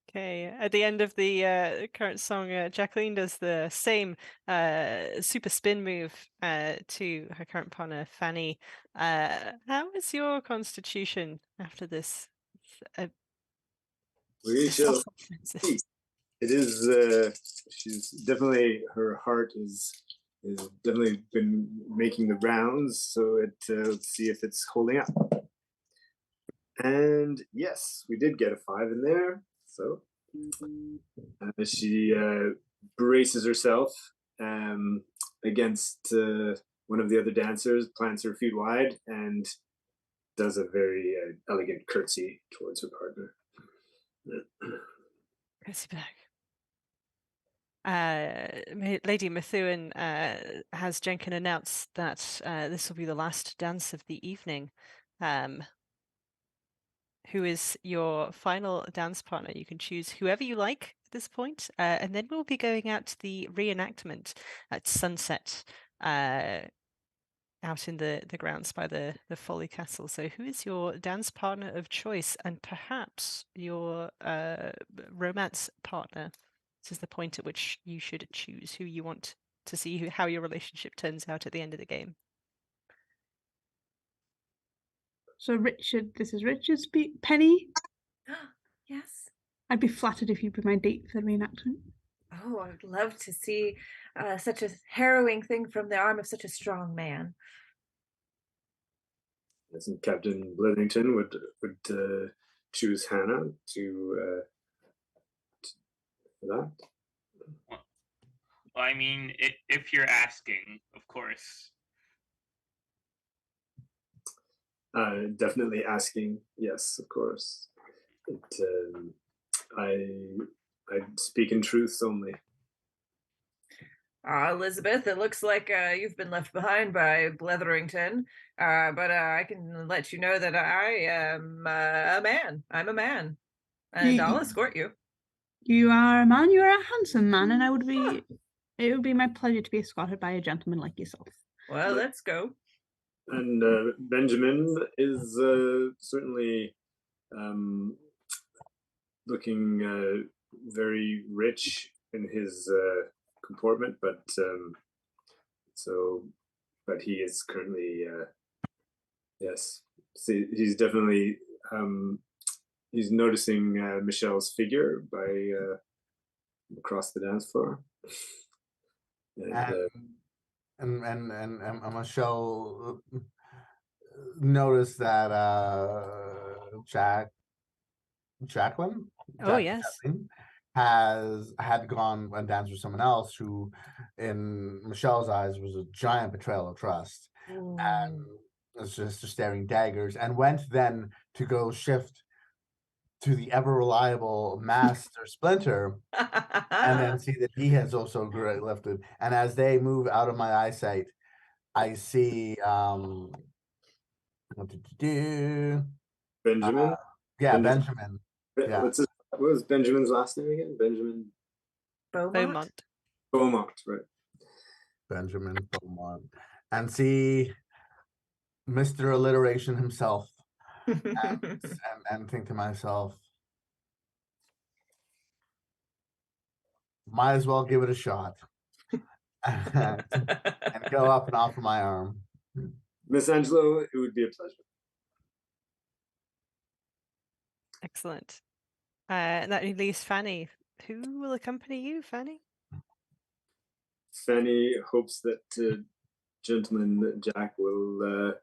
Okay, at the end of the current song, Jacqueline does the same super spin move to her current partner, Fanny. How is your constitution after this? We shall see. It is. She's definitely, her heart is definitely been making the rounds. So let's see if it's holding up. And yes, we did get a 5 in there. So she braces herself against one of the other dancers, plants her feet wide, and does a very elegant curtsy towards her partner. Curtsy back. Lady Methuen has Jenkin announce that this will be the last dance of the evening. Who is your final dance partner? You can choose whoever you like at this point, and then we'll be going out to the reenactment at sunset out in the grounds by the Folly Castle. So who is your dance partner of choice, and perhaps your romance partner? This is the point at which you should choose who you want to see how your relationship turns out at the end of the game. So Richard, this is Richard speak. Penny? Yes. I'd be flattered if you'd be my date for the reenactment. Oh, I would love to see such a harrowing thing from the arm of such a strong man. Yes, and Captain Bletherington would choose Hannah to for that. Well, I mean, if you're asking, of course. Definitely asking. Yes, of course. I speak in truths only. Elizabeth, it looks like you've been left behind by Bletherington, but I can let you know that I am a man. I'm a man, and I'll escort you. You are a man. You are a handsome man, and it would be my pleasure to be escorted by a gentleman like yourself. Well, let's go. And Benjamin is certainly looking very rich in his comportment, but he is currently yes. See, he's definitely he's noticing Michelle's figure by across the dance floor. And Michelle noticed that Jacqueline. Oh, yes. Had gone and danced with someone else who, in Michelle's eyes, was a giant betrayal of trust. Ooh. And was just staring daggers, and went then to go shift to the ever reliable Master Splinter, and then see that he has also lifted. And as they move out of my eyesight, I see what did you do? Benjamin. Yeah, Benjamin. Benjamin. Yeah. What was Benjamin's last name again? Benjamin Beaumont. Beaumont, right? Benjamin Beaumont. And see Mr. Alliteration himself, and think to myself, might as well give it a shot. And go up and offer my arm. Miss Angelo, it would be a pleasure. Excellent. And that leaves Fanny. Who will accompany you, Fanny? Fanny hopes that gentleman Jack will,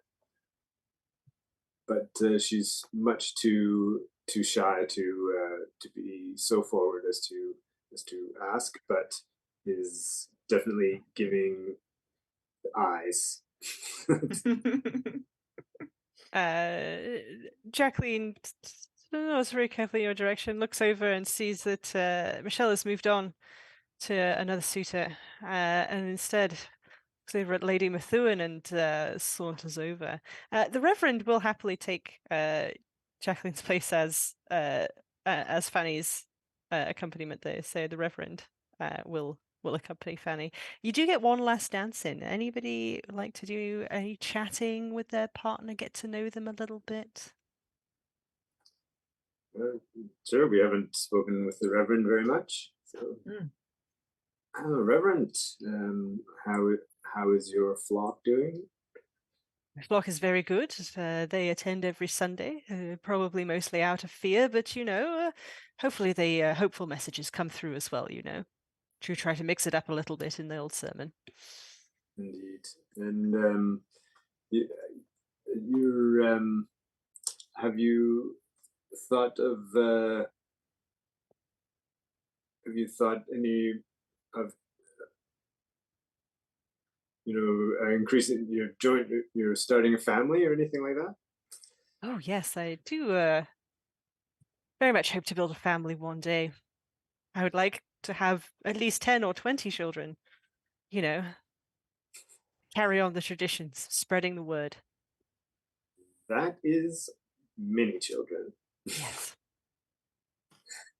but she's much too shy to be so forward as to ask, but is definitely giving the eyes. Jacqueline looks very carefully in your direction, looks over and sees that Michelle has moved on to another suitor, and instead looks over at Lady Methuen and saunters over. The Reverend will happily take Jacqueline's place as Fanny's accompaniment there. So the Reverend will accompany Fanny. You do get one last dance in. Anybody like to do any chatting with their partner, get to know them a little bit? Sure, we haven't spoken with the Reverend very much. So, Reverend, how is your flock doing? The flock is very good. They attend every Sunday, probably mostly out of fear, but hopefully the hopeful messages come through as well. To try to mix it up a little bit in the old sermon. Indeed, and have you thought any of increasing you're starting a family or anything like that? Oh yes, I do very much hope to build a family one day. I would like to have at least 10 or 20 children, carry on the traditions, spreading the word. That is many children. Yes.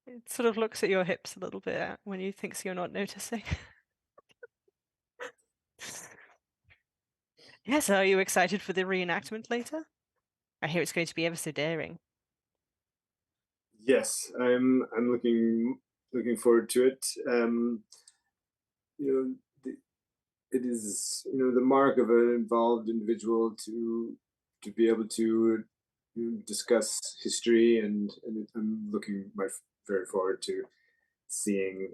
It sort of looks at your hips a little bit when you thinks you're not noticing. Yes, are you excited for the reenactment later? I hear it's going to be ever so daring. Yes, I'm looking forward to it. It is the mark of an involved individual to be able to discuss history, and I'm looking very forward to seeing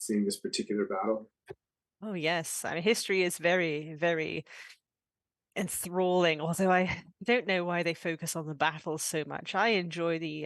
this particular battle. Oh yes, I mean history is very, very enthralling, although I don't know why they focus on the battles so much. I enjoy the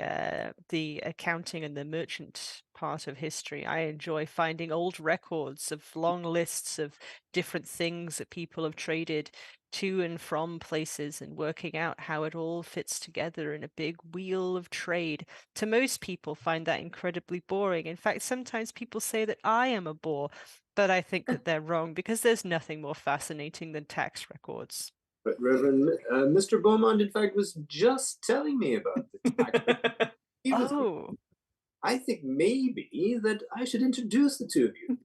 accounting and the merchant part of history. I enjoy finding old records of long lists of different things that people have traded to and from places and working out how it all fits together in a big wheel of trade. To most people find that incredibly boring. In fact, sometimes people say that I am a bore, but I think that they're wrong because there's nothing more fascinating than tax records. But Reverend Mr. Beaumont, in fact, was just telling me about the tax. I think maybe that I should introduce the two of you.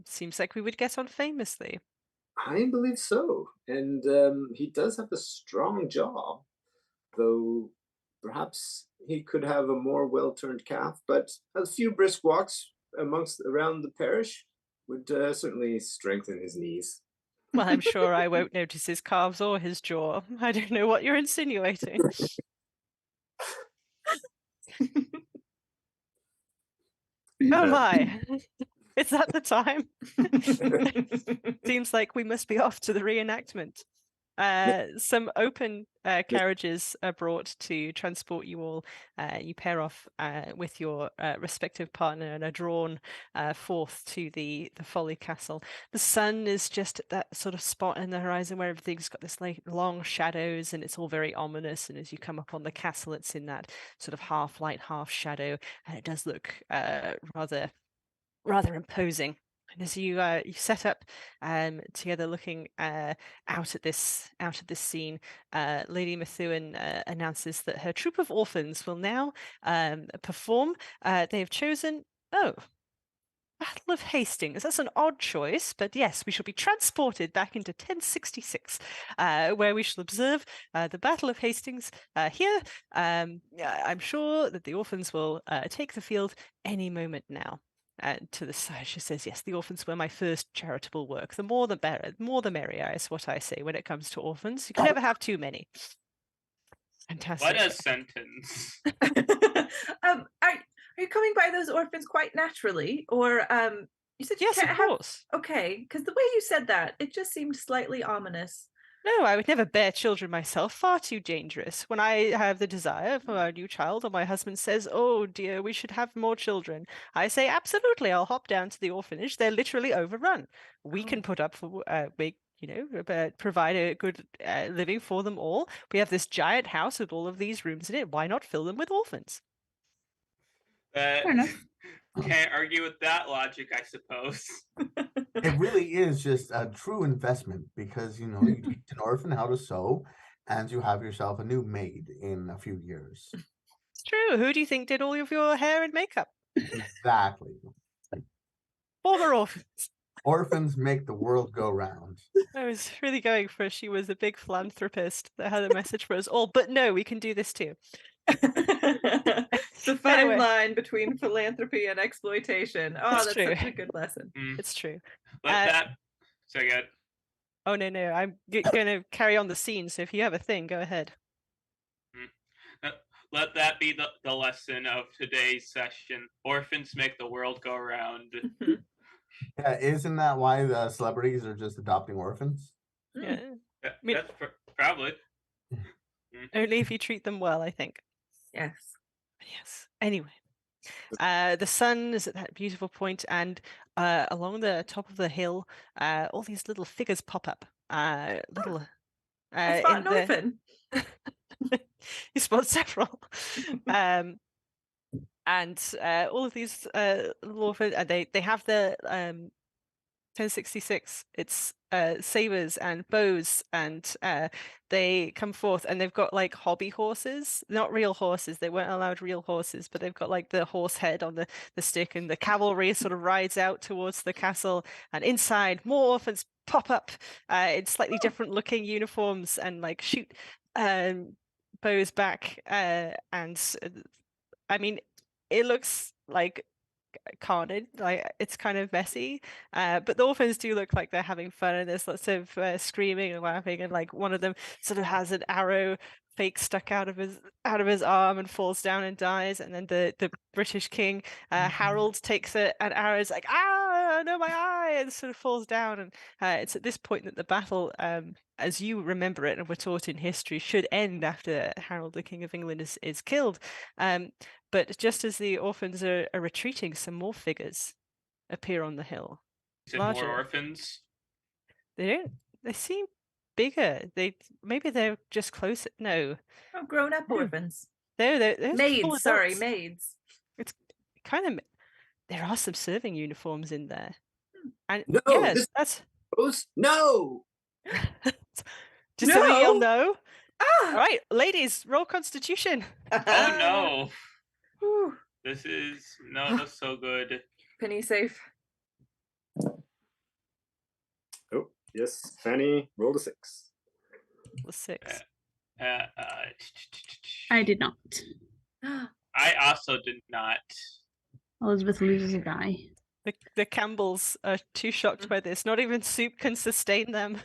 Seems like we would get on famously. I believe so, and he does have a strong jaw, though perhaps he could have a more well-turned calf. But a few brisk walks around the parish would certainly strengthen his knees. Well, I'm sure I won't notice his calves or his jaw. I don't know what you're insinuating. Oh my, is that the time? Seems like we must be off to the reenactment. Some open carriages are brought to transport you all. You pair off with your respective partner and are drawn forth to the Folly Castle. The sun is just at that sort of spot in the horizon where everything's got this like long shadows and it's all very ominous. And as you come up on the castle, it's in that sort of half light, half shadow, and it does look rather imposing. And as you set up together, looking out at this scene, Lady Methuen announces that her troop of orphans will now perform. They have chosen Battle of Hastings. That's an odd choice, but yes, we shall be transported back into 1066, where we shall observe the Battle of Hastings here. I'm sure that the orphans will take the field any moment now. And to the side, she says, yes, the orphans were my first charitable work. The more the better, more the merrier is what I say when it comes to orphans. You can never have too many. Fantastic. What a sentence. Are you coming by those orphans quite naturally? Or you said you yes, can't of have... course. Okay, because the way you said that, it just seemed slightly ominous. No, I would never bear children myself, far too dangerous. When I have the desire for a new child, or my husband says, oh dear, we should have more children, I say, absolutely, I'll hop down to the orphanage. They're literally overrun. We can put up for, provide a good living for them all. We have this giant house with all of these rooms in it. Why not fill them with orphans? Fair enough. Can't argue with that logic, I suppose. It really is just a true investment because, you teach an orphan how to sew and you have yourself a new maid in a few years. It's true. Who do you think did all of your hair and makeup? Exactly. Former orphans. Orphans make the world go round. I was really going for she was a big philanthropist that had a message for us all, but no, we can do this too. The fine line between philanthropy and exploitation. Oh, that's true. such a good lesson. It's true. So good. Oh no, I'm going to carry on the scene. So if you have a thing, go ahead. Let that be the lesson of today's session. Orphans make the world go round. Yeah, isn't that why the celebrities are just adopting orphans? Yeah, that's probably. Only if you treat them well, I think. Yes. Anyway, the sun is at that beautiful point, and along the top of the hill, all these little figures pop up. I spot an orphan. You spot several. And all of these little orphans, they have the 1066. It's sabers and bows, and they come forth, and they've got like hobby horses, not real horses. They weren't allowed real horses, but they've got like the horse head on the stick, and the cavalry sort of rides out towards the castle, and inside more orphans pop up in slightly different looking uniforms and like shoot bows back, and I mean, it looks like carnage, like it's kind of messy, but the orphans do look like they're having fun, and there's lots of screaming and laughing, and like one of them sort of has an arrow fake stuck out of his arm and falls down and dies, and then the British king Harold takes an arrow, is like, no, my eye, and sort of falls down, and it's at this point that the battle, as you remember it and were taught in history, should end after Harold, the King of England, is killed. But just as the orphans are retreating, some more figures appear on the hill. Is it more orphans? They seem bigger. Maybe they're just close. No. Oh, grown-up orphans. They're maids. Sorry, maids. It's kind of. There are some serving uniforms in there. And no, yes, that's. No. Just so you'll know. All right, ladies, roll Constitution. Oh no. This is not so good. Penny safe. Oh, yes. Fanny rolled a 6. The 6. I did not. I also did not. Elizabeth loses a die. The Campbells are too shocked by this. Not even soup can sustain them.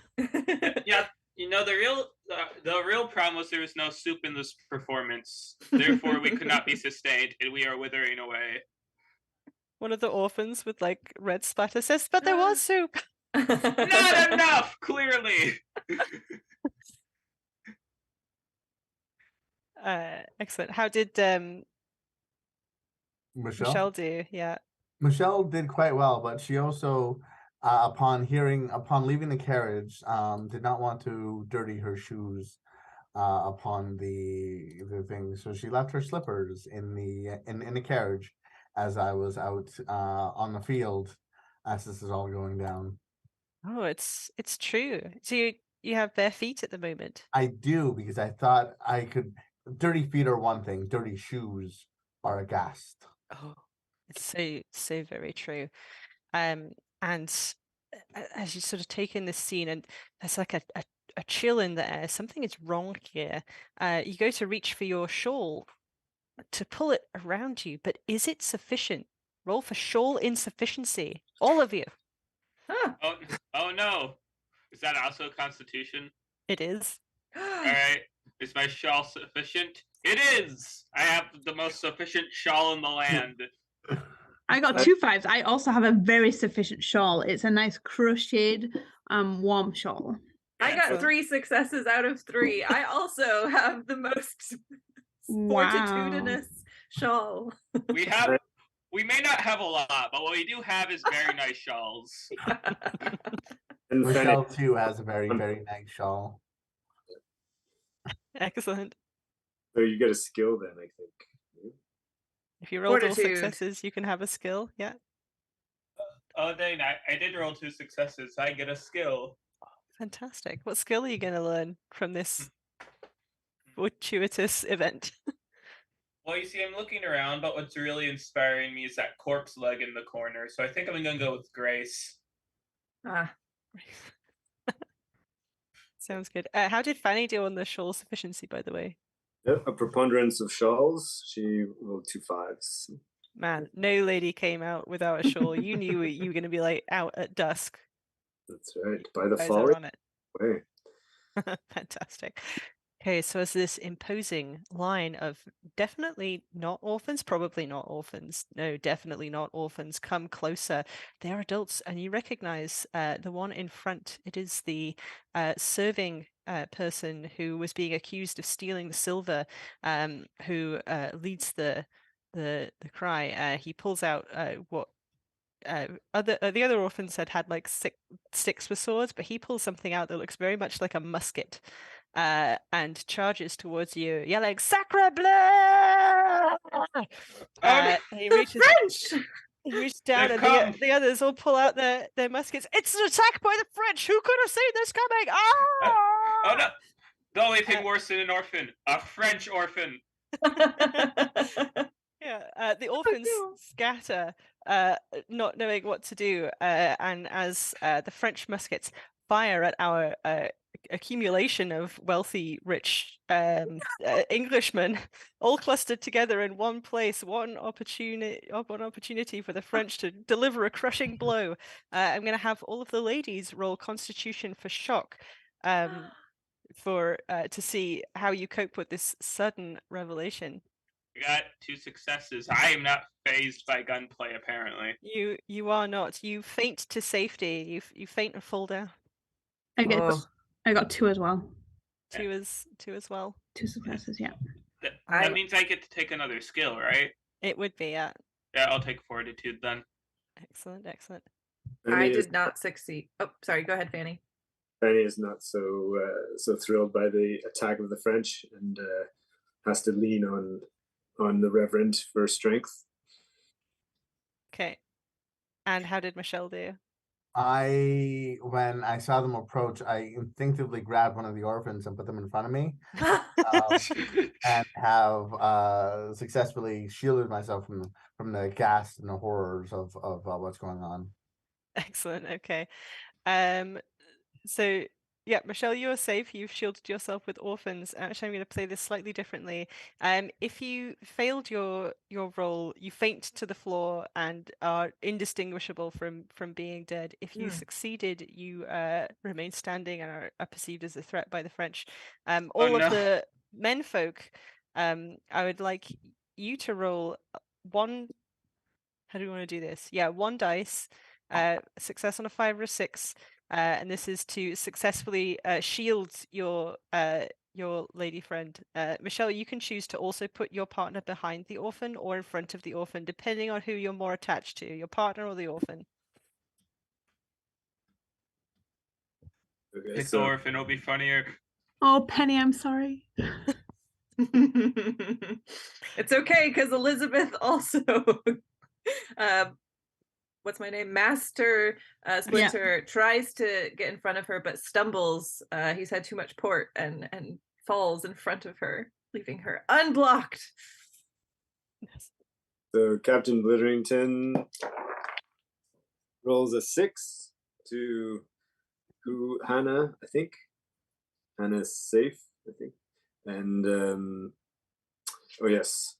Yeah, the real problem was there was no soup in this performance. Therefore, we could not be sustained, and we are withering away. One of the orphans with like red splatter says, "But there was soup." Not enough, clearly. Excellent. How did Michelle do? Yeah. Michelle did quite well, but she also, upon leaving the carriage, did not want to dirty her shoes upon the thing. So she left her slippers in the carriage as I was out on the field as this is all going down. Oh, it's true. So you have bare feet at the moment. I do, because I thought I could. Dirty feet are one thing. Dirty shoes are aghast. Oh, it's so very true. And as you sort of take in this scene, and there's like a chill in the air. Something is wrong here. You go to reach for your shawl to pull it around you, but is it sufficient? Roll for shawl insufficiency, all of you. Huh. Oh no. Is that also Constitution? It is. All right. Is my shawl sufficient? It is. I have the most sufficient shawl in the land. I got 2 5s. I also have a very sufficient shawl. It's a nice crocheted, warm shawl. I got 3 successes out of 3. I also have the most fortitudinous shawl. We may not have a lot, but what we do have is very nice shawls. And Michelle too has a very, very nice shawl. Excellent. So you get a skill then, I think. If you rolled all Fortitude. successes, you can have a skill. Yeah. Oh dang, I did roll 2 successes, so I get a skill. Fantastic. What skill are you going to learn from this fortuitous event? Well, you see, I'm looking around, but what's really inspiring me is that corpse leg in the corner. So I think I'm going to go with Grace. Ah. Sounds good. How did Fanny do on the shawl sufficiency, by the way? Yep, a preponderance of shawls. She rolled 2 5s. Man, no lady came out without a shawl. You knew you were going to be like out at dusk. That's right. By the Guys fall are on it. way. Fantastic. Okay, so as this imposing line of definitely not orphans, probably not orphans, no, definitely not orphans, come closer. They are adults, and you recognize the one in front. It is the serving person who was being accused of stealing the silver, who leads the cry. He pulls out what the other orphans had like sticks with swords, but he pulls something out that looks very much like a musket, and charges towards you, yelling "Sacre bleu!" He reaches French! He reaches down, They've and come. the others all pull out their muskets. It's an attack by the French. Who could have seen this coming? Ah! Oh no! The only thing worse than an orphan, a French orphan. Yeah, the orphans scatter, not knowing what to do, and as the French muskets fire at our accumulation of wealthy, rich Englishmen, all clustered together in one place, one opportunity for the French to deliver a crushing blow. I'm going to have all of the ladies roll Constitution for shock, to see how you cope with this sudden revelation. Got 2 successes. I am not phased by gunplay, apparently. You are not. You faint to safety. You faint and fall down. I got 2 as well. Two as well. 2 successes, yeah. That means I get to take another skill, right? It would be, yeah. Yeah, I'll take fortitude then. Excellent. I did not succeed. Oh, sorry. Go ahead, Fanny. Fanny is not so thrilled by the attack of the French and has to lean on the Reverend for strength. Okay. And how did Michelle do? When I saw them approach, I instinctively grabbed one of the orphans and put them in front of me, and have successfully shielded myself from the gas and the horrors of what's going on. Excellent. Okay. So yeah, Michelle, you're safe. You've shielded yourself with orphans. Actually, I'm going to play this slightly differently. If you failed your role, you faint to the floor and are indistinguishable from being dead. If you succeeded, you remain standing and are perceived as a threat by the French. All of the menfolk, I would like you to roll one. How do we want to do this? Yeah, 1 dice. Success on a 5 or a 6. And this is to successfully shield your your lady friend. Michelle, you can choose to also put your partner behind the orphan or in front of the orphan, depending on who you're more attached to, your partner or the orphan. Okay, Pick the so orphan, it'll be funnier. Oh, Penny, I'm sorry. It's okay because Elizabeth also what's my name? Master Splinter tries to get in front of her but stumbles. He's had too much port and falls in front of her, leaving her unblocked. So Captain Blitterington rolls a 6 to Hannah, I think. Hannah's safe, I think. And oh yes,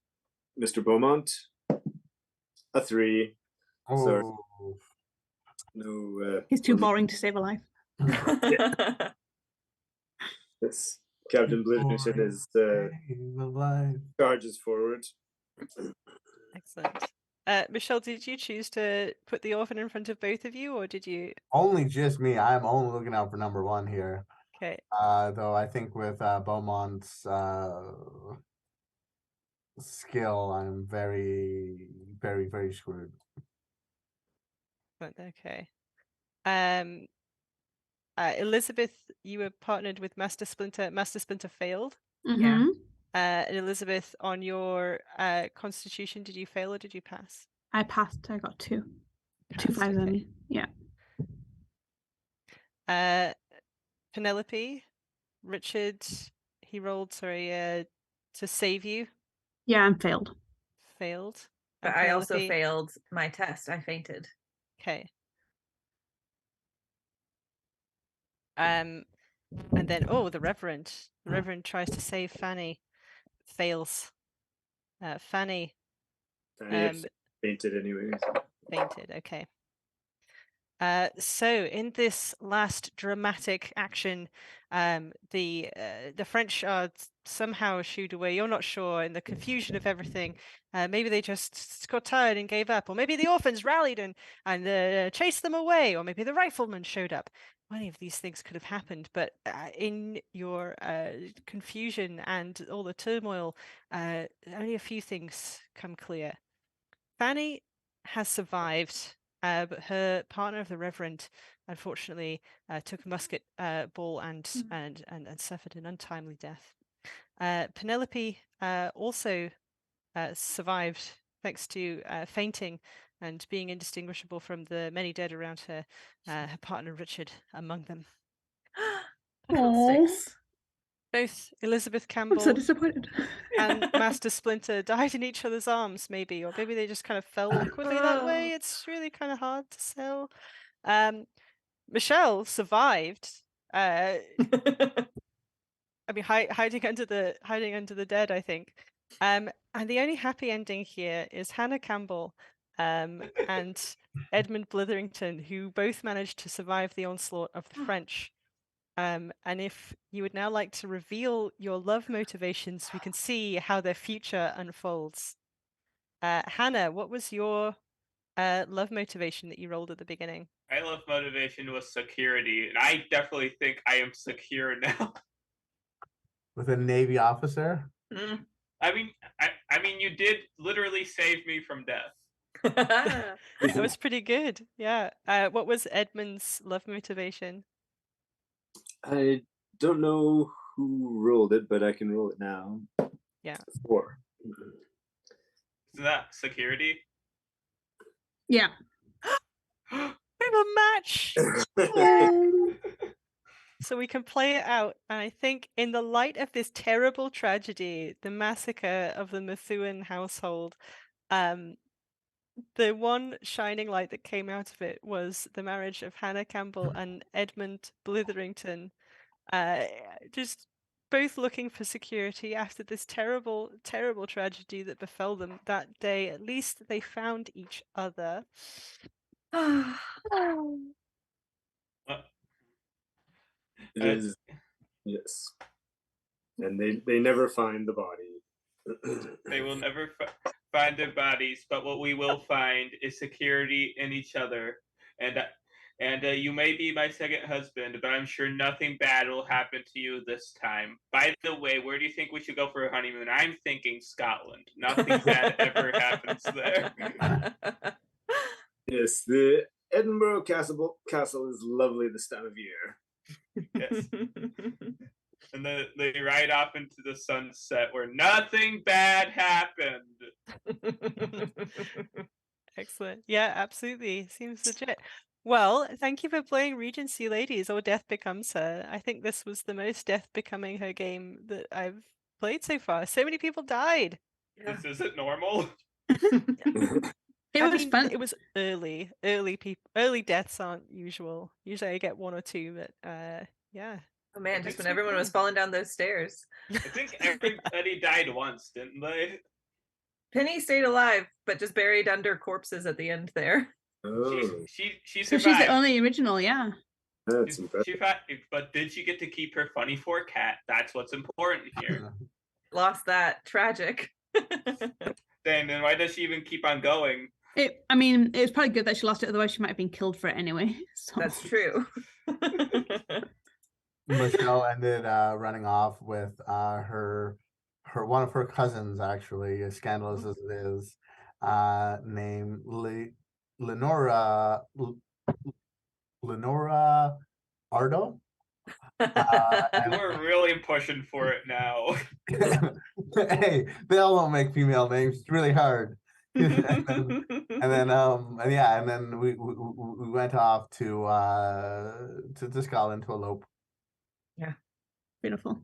Mr. Beaumont, a 3. Sorry. Oh. No. He's too boring to save a life. Yes. Captain Blitterington is charges forward. Excellent. Michelle, did you choose to put the orphan in front of both of you, or did you? Only just me. I'm only looking out for number 1 here. Okay. Though I think with Beaumont's skill, I'm very, very, very screwed. Okay. Elizabeth, you were partnered with Master Splinter. Master Splinter failed. Yeah. And Elizabeth, on your constitution, did you fail or did you pass? I passed. I got 2. Passed, 2 5s okay. only. Yeah. Penelope, Richard, he rolled, to save you. Yeah, I'm failed. Failed. But I also failed my test. I fainted. Okay. And then, the Reverend. The Reverend tries to save Fanny. Fails. Fanny. Fainted anyways. Fainted, okay. So in this last dramatic action, the French are somehow shooed away. You're not sure. In the confusion of everything, maybe they just got tired and gave up, or maybe the orphans rallied and chased them away, or maybe the riflemen showed up. Any of these things could have happened, but in your confusion and all the turmoil, only a few things come clear. Fanny has survived. But her partner, the Reverend, unfortunately took a musket ball and suffered an untimely death. Penelope also survived thanks to fainting and being indistinguishable from the many dead around her. Her partner Richard among them. Sticks. Both Elizabeth I'm Campbell so disappointed. and Master Splinter died in each other's arms, maybe, or maybe they just kind of fell awkwardly that way. It's really kind of hard to tell. Michelle survived. I mean, hiding under the dead, I think. And the only happy ending here is Hannah Campbell and Edmund Blitherington, who both managed to survive the onslaught of the French. And if you would now like to reveal your love motivations, we can see how their future unfolds. Hannah, what was your love motivation that you rolled at the beginning? My love motivation was security, and I definitely think I am secure now. With a Navy officer? I mean, you did literally save me from death. That was pretty good. Yeah. What was Edmund's love motivation? I don't know who rolled it, but I can roll it now. Yeah. 4. Isn't that security? Yeah. We have a match. So we can play it out. And I think in the light of this terrible tragedy, the massacre of the Methuen household, the one shining light that came out of it was the marriage of Hannah Campbell and Edmund Blitherington. Just both looking for security after this terrible, terrible tragedy that befell them that day. At least they found each other. It is, yes. And they never find the body. They will never find their bodies, but what we will find is security in each other. And And you may be my second husband, but I'm sure nothing bad will happen to you this time. By the way, where do you think we should go for a honeymoon? I'm thinking Scotland. Nothing bad ever happens there. Yes, the Edinburgh Castle is lovely this time of year. Yes. And then they ride off into the sunset where nothing bad happened. Excellent. Yeah, absolutely. Seems legit. Well, thank you for playing Regency Ladies or Death Becomes Her. I think this was the most Death Becoming Her game that I've played so far. So many people died. This isn't normal. It was fun. It was early. Early deaths aren't usual. Usually I get one or two, but yeah. Oh man, just when everyone was falling down those stairs. I think everybody died once, didn't they? Penny stayed alive, but just buried under corpses at the end there. Oh, She So survived. she's the only original, yeah. that's impressive. But did she get to keep her funny fork hat? That's what's important here. Lost that. Tragic. Then why does she even keep on going? I mean, it was probably good that she lost it, otherwise she might have been killed for it anyway. So. That's true. Michelle ended running off with her one of her cousins, actually, as scandalous as it is, named Lenora Ardo. We're really pushing for it now. Hey, they all don't make female names. It's really hard. and then we went off to Scotland to elope. Yeah, Beautiful.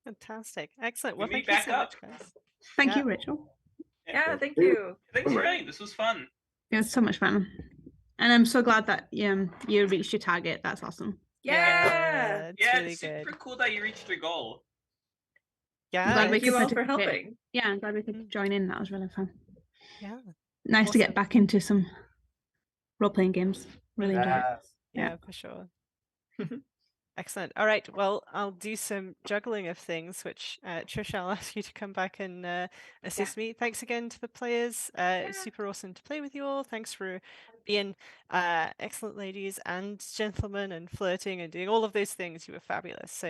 Fantastic. Excellent. Well, We meet thank back you so up. much, guys. Thank Yeah. you, Rachel. yeah, thank you. Thanks for playing. This was fun. It was so much fun. And I'm so glad that you reached your target. That's awesome. Yeah. It's Yeah, really it's good. super cool that you reached your goal. Yeah. Glad we Thank you could all for participate. helping. Yeah, I'm glad we could join in. That was really fun. Yeah. Nice to get Awesome. back into some role-playing games. Really enjoy it. Yes. Yeah, for sure. Excellent. All right. Well, I'll do some juggling of things, which Trisha, I'll ask you to come back and assist me. Thanks again to the players. Super awesome to play with you all. Thanks for being excellent ladies and gentlemen and flirting and doing all of those things. You were fabulous. So